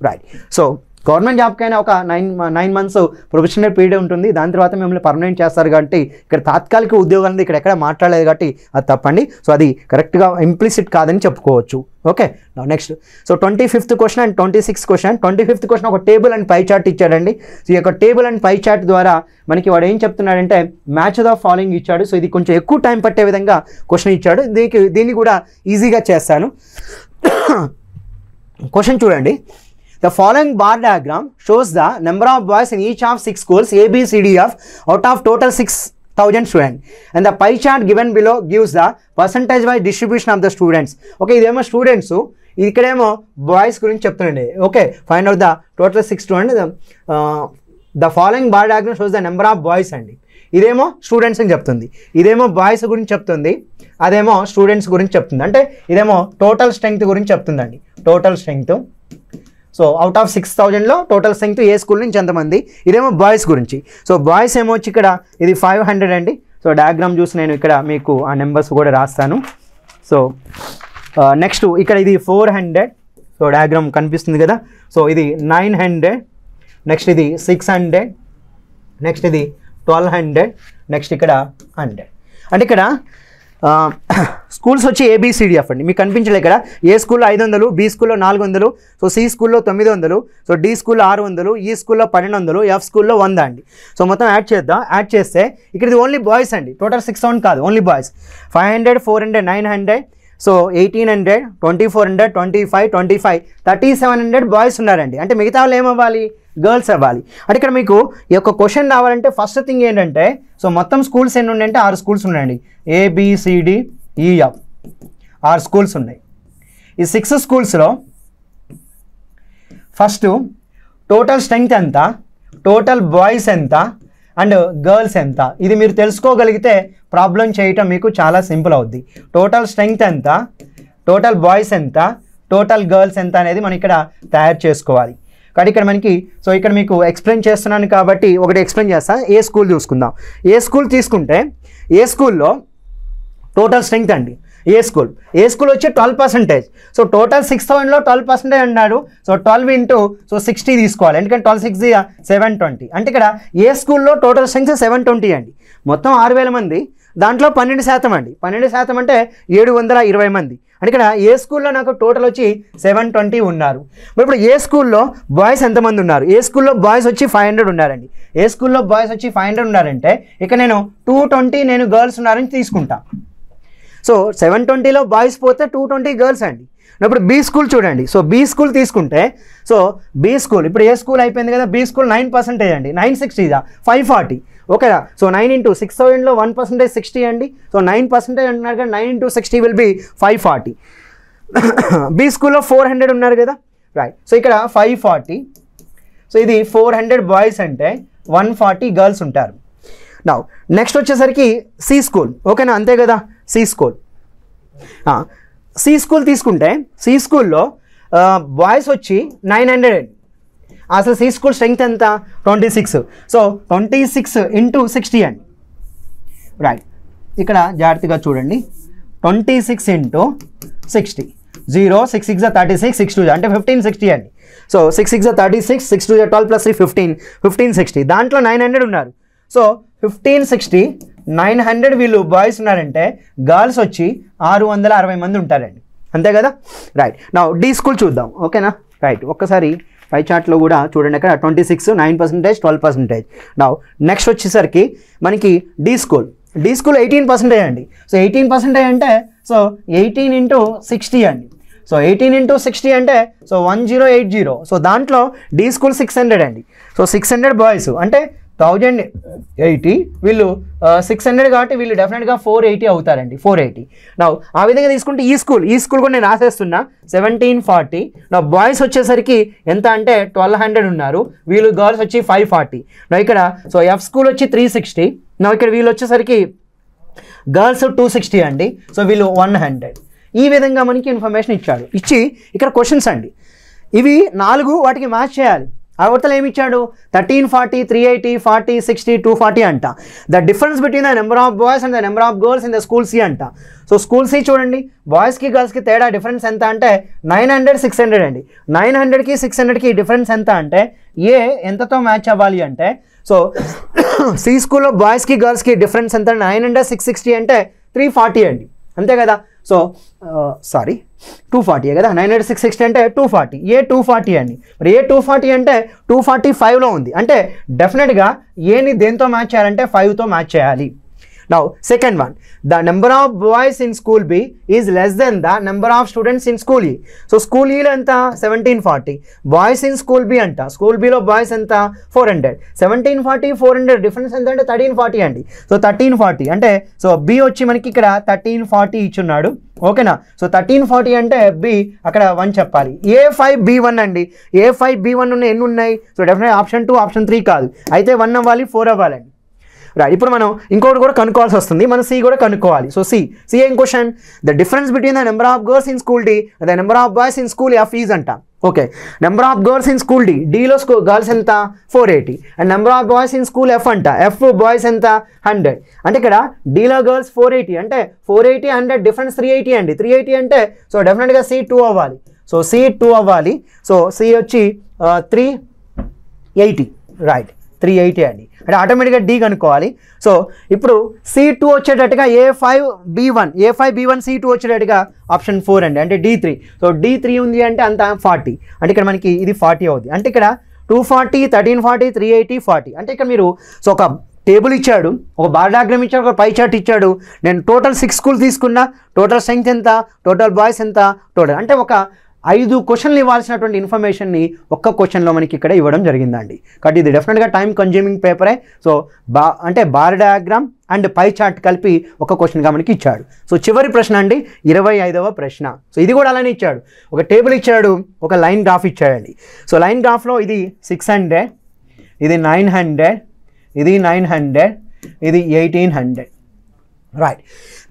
రైట్. సో గవర్నమెంట్ జాబ్కైనా ఒక 9 months ప్రొఫెషనల్ పీరియడ్ ఉంటుంది, దాని తర్వాత మిమ్మల్ని పర్మనెంట్ చేస్తారు. కాబట్టి ఇక్కడ తాత్కాలిక ఉద్యోగాలు అనేది ఇక్కడ ఎక్కడ మాట్లాడలేదు కాబట్టి అది తప్పండి. సో అది కరెక్ట్గా ఇంప్లిసిట్ కాదని చెప్పుకోవచ్చు. Okay. Next so 25th question and 26th question. 25th question ఒక టేబుల్ అండ్ పై చార్ట్ ఇచ్చాడండి. సో ఈ యొక్క టేబుల్ అండ్ పై చార్ట్ ద్వారా మనకి వాడు ఏం చెప్తున్నాడంటే మ్యాచ్ ద ఫాలోయింగ్ ఇచ్చాడు. సో ఇది కొంచెం ఎక్కువ టైం పట్టే విధంగా క్వశ్చన్ ఇచ్చాడు. దీన్ని కూడా ఈజీగా చేస్తాను. క్వశ్చన్ చూడండి. The following bar diagram shows the number of boys in each of 6 schools A, B, C, D, F out of total 6,000 students, and the pie chart given below gives the percentage wise distribution of the students. Okay, ఇదేమో students, ఇక్కడేమో boys గురించి చెప్తుండండి. Okay, find out the total 6 students. The following bar diagram shows the number of boys అండి. ఇదేమో students అని చెప్తుంది, ఇదేమో boys గురించి చెప్తుంది, అదేమో స్టూడెంట్స్ గురించి చెప్తుంది. అంటే ఇదేమో టోటల్ స్ట్రెంగ్త్ గురించి చెప్తుందండి, total strength. So out of 6,000లో టోటల్ స్ట్రెంగ్త్ ఏ స్కూల్ నుంచి ఎంతమంది, ఇదేమో బాయ్స్ గురించి. సో బాయ్స్ ఏమో వచ్చి ఇక్కడ ఇది 500 అండి. సో డయాగ్రామ్ చూసి నేను ఇక్కడ మీకు ఆ నెంబర్స్ కూడా రాస్తాను. సో నెక్స్ట్ ఇక్కడ ఇది 400. సో డయాగ్రామ్ కనిపిస్తుంది కదా. సో ఇది 900, నెక్స్ట్ ఇది 600, నెక్స్ట్ ఇది 1200, నెక్స్ట్ ఇక్కడ 100. అంటే ఇక్కడ స్కూల్స్ వచ్చి ABCDF అండి. మీకు కనిపించలే ఇక్కడ. ఏ స్కూల్లో 500, బి స్కూల్లో 400, సో సి స్కూల్లో 900, సో డి స్కూల్లో 600, ఈ స్కూల్లో 1200, ఎఫ్ స్కూల్లో 100 అండి. సో మొత్తం యాడ్ చేద్దాం. యాడ్ చేస్తే ఇక్కడ ఇది ఓన్లీ బాయ్స్ అండి, టోటల్ 6,000 కాదు, ఓన్లీ బాయ్స్. 500, 400, 900, సో 1800, 2400, 25, 25, 3700 బాయ్స్ ఉన్నారండి. అంటే మిగతా వాళ్ళు ఏమవ్వాలి, గర్ల్స్ అవ్వాలి. అంటే ఇక్కడ మీకు ఈ యొక్క క్వశ్చన్ రావాలంటే ఫస్ట్ థింగ్ ఏంటంటే సో మొత్తం స్కూల్స్ ఎన్ని ఉన్నాయంటే 6 స్కూల్స్ ఉన్నాయండి. ABCDEF 6 స్కూల్స్ ఉన్నాయి. ఈ 6 స్కూల్స్లో ఫస్ట్ టోటల్ స్ట్రెంగ్త్ ఎంత, టోటల్ బాయ్స్ ఎంత అండ్ గర్ల్స్ ఎంత, ఇది మీరు తెలుసుకోగలిగితే ప్రాబ్లం చేయటం మీకు చాలా సింపుల్ అవుద్ది. టోటల్ స్ట్రెంగ్త్ ఎంత, టోటల్ బాయ్స్ ఎంత, టోటల్ గర్ల్స్ ఎంత అనేది మనం ఇక్కడ తయారు చేసుకోవాలి. కాబట్టి ఇక్కడ మనకి సో ఇక్కడ మీకు ఎక్స్ప్లెయిన్ చేస్తున్నాను కాబట్టి ఒకటి ఎక్స్ప్లెయిన్ చేస్తాను. ఏ స్కూల్ చూసుకుందాం. ఏ స్కూల్ తీసుకుంటే ఏ స్కూల్లో టోటల్ స్ట్రెంగ్త్ అండి ఏ స్కూల్ వచ్చి 12%. సో టోటల్ 6,000లో 12% అన్నాడు. సో 12 ఇంటూ 60 తీసుకోవాలి, ఎందుకంటే 12 6 720. అంటే ఇక్కడ ఏ స్కూల్లో టోటల్ స్ట్రెంగ్త్ 720 అండి. మొత్తం 6,000 మంది, దాంట్లో 12% అండి. 12% అంటే 720 మంది. అంటే ఇక్కడ ఏ స్కూల్లో నాకు టోటల్ వచ్చి 720 ఉన్నారు. మరి ఇప్పుడు ఏ స్కూల్లో బాయ్స్ ఎంతమంది ఉన్నారు? ఏ స్కూల్లో బాయ్స్ వచ్చి 500 ఉన్నారండి. ఏ స్కూల్లో బాయ్స్ వచ్చి 500 ఉన్నారంటే ఇక్కడ నేను 220 నేను గర్ల్స్ ఉన్నారని తీసుకుంటా. సో 720లో బాయ్స్ పోతే 220 గర్ల్స్ అండి. ఇప్పుడు బి స్కూల్ చూడండి. సో బి స్కూల్ తీసుకుంటే, సో బి స్కూల్ ఇప్పుడు ఏ స్కూల్ అయిపోయింది కదా, బి స్కూల్ 9% అండి. 960 540 ఓకేనా. సో 9 ఇంటూ 6,000లో 1% 60 అండి. సో 9% అంటున్నారు కదా, 9 ఇంటూ 60 విల్ బి 540. బి స్కూల్లో 400 ఉన్నారు కదా, రైట్. సో ఇక్కడ 540. సో ఇది 400 బాయ్స్ అంటే 140 గర్ల్స్ ఉంటారు. నా నెక్స్ట్ వచ్చేసరికి సి స్కూల్, ఓకేనా, అంతే కదా. సి స్కూల్ తీసుకుంటే సి స్కూల్లో బాయ్స్ వచ్చి 900 అండి. అసలు సి స్కూల్ స్ట్రెంగ్త్ ఎంత? 26. సో 26 ఇంటూ 60 అండి, రైట్. ఇక్కడ జాగ్రత్తగా చూడండి, 26 ఇంటూ 60 0 6 6 36 6 2 అంటే 1560 అండి. So 6 6 36 6 2 12 plus 3 15 1560. దాంట్లో 900 ఉన్నారు. సో 1560 900 వీళ్ళు బాయ్స్ ఉన్నారంటే గర్ల్స్ వచ్చి 660 మంది ఉంటారండి, అంతే కదా, రైట్. నా డి స్కూల్ చూద్దాం, ఓకేనా, రైట్. ఒక్కసారి పై చార్ట్లో కూడా చూడండి, అక్కడ 26 9% 12%. నా నెక్స్ట్ వచ్చేసరికి మనకి డి స్కూల్ 18% అండి. సో 18% అంటే సో 18 ఇంటూ 60 అండి. సో 18 ఇంటూ 60 అంటే సో 1080. సో దాంట్లో డి స్కూల్ 600 అండి. సో 600 బాయ్స్ అంటే 1080, వీళ్ళు 600 కాబట్టి వీళ్ళు డెఫినెట్గా 480 అవుతారండి, 480. నా ఆ విధంగా తీసుకుంటే ఈ స్కూల్ కూడా నేను రాసేస్తున్నా 1740. నా బాయ్స్ వచ్చేసరికి ఎంత అంటే 1200 ఉన్నారు, వీళ్ళు గర్ల్స్ వచ్చి 540. నా ఇక్కడ సో ఎఫ్ స్కూల్ వచ్చి 360. నా ఇక్కడ వీళ్ళు వచ్చేసరికి గర్ల్స్ 260 అండి. సో వీళ్ళు 100. ఈ విధంగా మనకి ఇన్ఫర్మేషన్ ఇచ్చి ఇక్కడ క్వశ్చన్స్ అండి, ఇవి 4 వాటికి మ్యాచ్ చేయాలి. అవతల ఏమి ఇచ్చాడు? 1340 380 40 60 240 అంట. The difference between the number of boys and the number of girls in the school C అంట. సో స్కూల్ సి చూడండి, బాయ్స్కి గర్ల్స్కి తేడా డిఫరెన్స్ ఎంత అంటే 900 600 అండి. 900కి 600కి డిఫరెన్స్ ఎంత అంటే ఏ ఎంతతో మ్యాచ్ అవ్వాలి అంటే, సో సి స్కూల్లో బాయ్స్కి గర్ల్స్కి డిఫరెన్స్ ఎంత? 900 660 అంటే 340 అండి, అంతే కదా. సో సారీ 240 కదా, 900 660 అంటే 240, ఏ 240 అండి. మరి ఏ 240 అంటే 245లో ఉంది, అంటే డెఫినెట్గా ఏని దేంతో మ్యాచ్ చేయాలంటే 5తో మ్యాచ్ చేయాలి. Now second one, the number of boys in school B is less than the number of students in school E. So school E lo enta 1740, boys in school B anta, school B lo boys enta 400. 1740 400 difference enta ante 1340 andi. So 1340 అంటే so B వచ్చి మనకి ఇక్కడ 1340 ఇచ్చున్నాడు, ఓకేనా. So 1340 అంటే B అక్కడ 1 చెప్పాలి. A5B1 అండి. A5B1 ఉన్న ఎన్ని ఉన్నాయి? సో డెఫినెట్ ఆప్షన్ 2 ఆప్షన్ 3 కాదు, అయితే 1 అవ్వాలి 4 అవ్వాలండి, రైట్. ఇప్పుడు మనం ఇంకోటి కూడా కనుక్కోవాల్సి వస్తుంది, మనం సి కూడా కనుక్కోవాలి. సో సి ఏం question? The difference between the number of girls in school D the number of boys in school F is అంట. Okay, number of girls in school D, డిలో గర్ల్స్ ఎంత? 480. And number of boys in school F అంట, F boys ఎంత? 100. అంటే ఇక్కడ డిలో girls 480 అంటే 480 100 difference 380 అండి. 380 అంటే సో డెఫినెట్గా సి 2 అవ్వాలి. సో సి 2 అవ్వాలి. సో సి వచ్చి 380, రైట్, 380 అండి. అంటే ఆటోమేటిక్గా డి కనుక్కోవాలి. సో ఇప్పుడు C2 వచ్చేటట్టుగా A5B1 C2 వచ్చేటట్టుగా ఆప్షన్ 4 అండి, అంటే D3. సో D3 ఉంది అంటే అంత 40, అంటే ఇక్కడ మనకి ఇది 40 అవుతుంది. అంటే ఇక్కడ 240 1340 380 40. అంటే ఇక్కడ మీరు సో ఒక టేబుల్ ఇచ్చాడు, ఒక బార్ డయాగ్రామ్ ఇచ్చాడు, ఒక పై చార్ట్ ఇచ్చాడు. నేను టోటల్ 6 స్కూల్స్ తీసుకున్నా, టోటల్ స్ట్రెంగ్త్ ఎంత, టోటల్ బాయ్స్ ఎంత, టోటల్ అంటే ఒక 5 క్వశ్చన్లు ఇవ్వాల్సినటువంటి ఇన్ఫర్మేషన్ని ఒక్క క్వశ్చన్లో మనకి ఇక్కడ ఇవ్వడం జరిగిందండి. కాబట్టి ఇది డెఫినెట్గా టైం కన్జ్యూమింగ్ పేపరే. సో అంటే bar diagram and pie chart కలిపి ఒక క్వశ్చన్గా మనకి ఇచ్చాడు. సో చివరి ప్రశ్న అండి, 25వ ప్రశ్న. సో ఇది కూడా అలానే ఇచ్చాడు, ఒక టేబుల్ ఇచ్చాడు, ఒక లైన్ గ్రాఫ్ ఇచ్చాడండి. సో లైన్ గ్రాఫ్లో ఇది 600, ఇది 900, ఇది 900, ఇది 1800, right.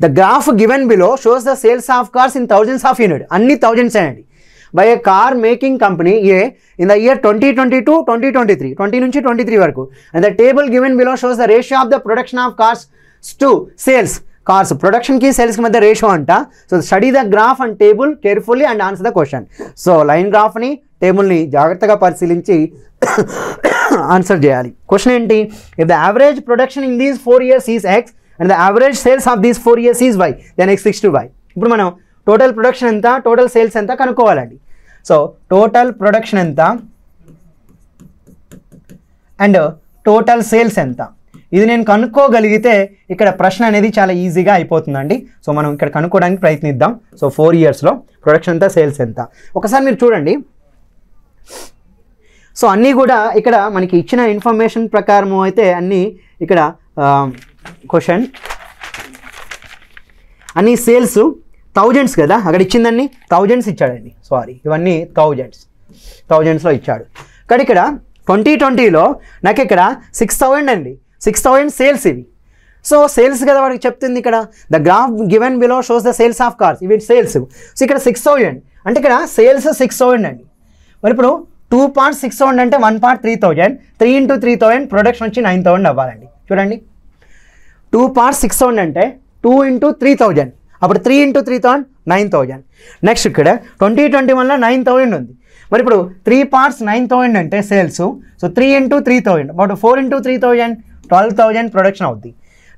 The graph given below shows the sales of cars in thousands of unit, అన్ని థౌజండ్స్ అండి, by a car making company A in the year 2022 2023, 20 నుంచి 23 వరకు. And the table given below shows the ratio of the production of cars to sales. Cars ప్రొడక్షన్కి సేల్స్కి మధ్య ratio అంట. So study the graph and table carefully and answer the question. So line గ్రాఫ్ని టేబుల్ని జాగ్రత్తగా పరిశీలించి ఆన్సర్ చేయాలి. Question ఏంటి? If the average production in these 4 years is X and the average sales of these 4 years is Y, then x = y. ఇప్పుడు మనం total production ఎంత, total sales ఎంత కనుక్కోవాలండి. సో టోటల్ ప్రొడక్షన్ ఎంత అండ్ టోటల్ సేల్స్ ఎంత, ఇది నేను కనుక్కోగలిగితే ఇక్కడ ప్రశ్న అనేది చాలా ఈజీగా అయిపోతుందండి. సో మనం ఇక్కడ కనుక్కోవడానికి ప్రయత్నిద్దాం. సో 4 yearsలో ప్రొడక్షన్ ఎంత, సేల్స్ ఎంత. ఒకసారి మీరు చూడండి. సో అన్నీ కూడా ఇక్కడ మనకి ఇచ్చిన ఇన్ఫర్మేషన్ ప్రకారం అయితే అన్నీ ఇక్కడ క్వశ్చన్ అన్నీ సేల్స్ థౌజండ్స్ కదా, అక్కడ ఇచ్చిందన్నీ థౌజండ్స్ ఇచ్చాడండి. సారీ, ఇవన్నీ థౌజండ్స్లో ఇచ్చాడు. కానీ ఇక్కడ 2020లో నాకు ఇక్కడ 6,000 అండి, 6,000 సేల్స్ ఇవి. సో సేల్స్ కదా వాడికి చెప్తుంది ఇక్కడ. The graph given below shows the sales of cars, ఇవి సేల్స్. సో ఇక్కడ 6,000 అంటే ఇక్కడ సేల్స్ 6,000 అండి. మరి ఇప్పుడు 2 parts 6,000 అంటే 1 part 3,000, 3 × 3,000 ప్రొడక్షన్ వచ్చి 9,000 అవ్వాలండి. చూడండి, 2 parts 6,000 అంటే 2 × 3,000, అప్పుడు 3 × 3,000 9,000. నెక్స్ట్ ఇక్కడ 2021లో 9,000 ఉంది. మరి ఇప్పుడు 3 parts 9,000 అంటే సేల్స్. సో 3 × 3,000, అప్పుడు 4 × 3,000 12,000 ప్రొడక్షన్ అవుద్ది.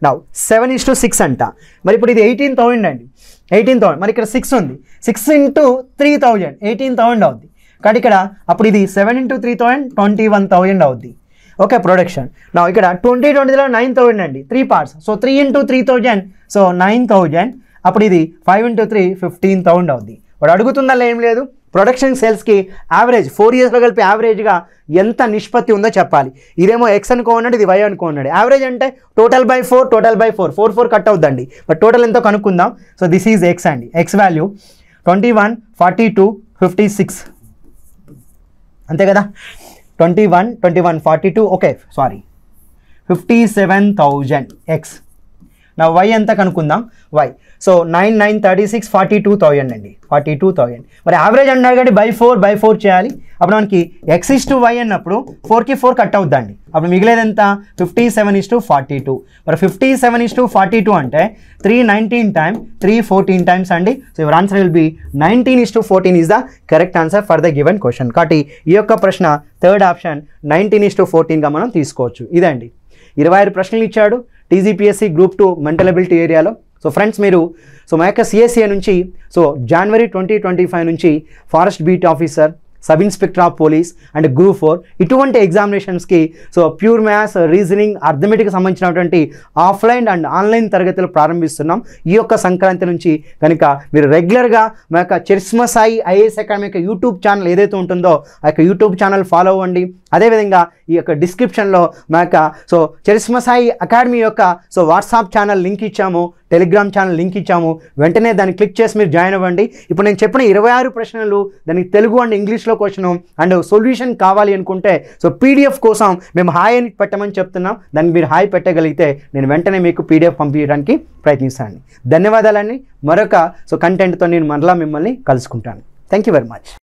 నౌ 7:6 అంట. మరి ఇప్పుడు ఇది 18,000 అండి, 18,000. మరి ఇక్కడ 6 ఉంది, 6 × 3,000 18,000 అవుద్ది. కానీ ఇక్కడ అప్పుడు ఇది 7 × 3,000 21,000 అవుద్ది. Okay, production. నా ఇక్కడ 2020లో 9,000 అండి, 3 parts. So 3 × 3,000 so 9,000. అప్పుడు ఇది 5 × 3 15,000 అవుద్ది. వాడు అడుగుతుందా ఏం లేదు. ప్రొడక్షన్ సేల్స్కి యావరేజ్ 4 yearsలో కలిపి యావరేజ్గా ఎంత నిష్పత్తి ఉందో చెప్పాలి. ఇదేమో ఎక్స్ అనుకోన్నాడు, ఇది వై అనుకోన్నాడు. యావరేజ్ అంటే total by 4, total by 4, 4 4 cut అవుద్దండి. బట్ టోటల్ ఎంతో కనుక్కుందాం. సో దిస్ ఈజ్ ఎక్స్ అండి. ఎక్స్ వాల్యూ 21 42 56 అంతే కదా. 21 42 ఓకే సారీ 57,000 ఎక్స్. నా వై ఎంత కనుక్కుందాం. వై సో 9 9 36 42,000 అండి, 42,000. మరి యావరేజ్ అన్నాడు కాబట్టి బై 4 చేయాలి. అప్పుడు మనకి x = y అన్నప్పుడు 4కి 4 కట్ అవుద్దండి. అప్పుడు మిగిలేదు ఎంత 57:42. మరి 57:42 అంటే 319 times 314 times అండి. So your answer will B 19:14 is the correct answer for the given question. కాబట్టి ఈ యొక్క ప్రశ్న థర్డ్ ఆప్షన్ 19:14గా మనం తీసుకోవచ్చు. ఇదండి 26 ప్రశ్నలు ఇచ్చాడు టీజీపీఎస్సీ గ్రూప్ 2 మెంటల్ ఎబిలిటీ ఏరియాలో. సో ఫ్రెండ్స్ మీరు మా యొక్క సిఎస్సిఏ నుంచి జనవరి 2025 నుంచి forest beat officer, sub inspector of police and group 4 ఇటువంటి ఎగ్జామినేషన్స్కి ప్యూర్ మ్యాథ్స్, రీజనింగ్, అర్థమెటిక్ సంబంధించినటువంటి ఆఫ్లైన్ అండ్ ఆన్లైన్ తరగతులు ప్రారంభిస్తున్నాం. ఈ యొక్క సంక్రాంతి నుంచి కనుక మీరు రెగ్యులర్గా మా యొక్క చరిష్మా సాయి ఐఏఎస్ అకాడమీ యొక్క యూట్యూబ్ ఛానల్ ఏదైతే ఉంటుందో ఆ యొక్క యూట్యూబ్ ఛానల్ ఫాలో అవ్వండి. అదేవిధంగా ఈ యొక్క డిస్క్రిప్షన్లో మా యొక్క చరిష్మా సాయి అకాడమీ యొక్క వాట్సాప్ ఛానల్ లింక్ ఇచ్చాము, టెలిగ్రామ్ ఛానల్ లింక్ ఇచ్చాము. వెంటనే దాన్ని క్లిక్ చేసి మీరు జాయిన్ అవ్వండి. ఇప్పుడు నేను చెప్పిన 26 ప్రశ్నలు దానికి తెలుగు అండ్ ఇంగ్లీష్లో క్వశ్చన్ అండ్ సొల్యూషన్ కావాలి అనుకుంటే పీడిఎఫ్ కోసం మేము హాయ్ అని పెట్టమని చెప్తున్నాం. దానికి మీరు హాయ్ పెట్టగలిగితే నేను వెంటనే మీకు పీడిఎఫ్ పంపించడానికి ప్రయత్నిస్తాను. ధన్యవాదాలండి. మరొక కంటెంట్తో నేను మరలా మిమ్మల్ని కలుసుకుంటాను. Thank you very much.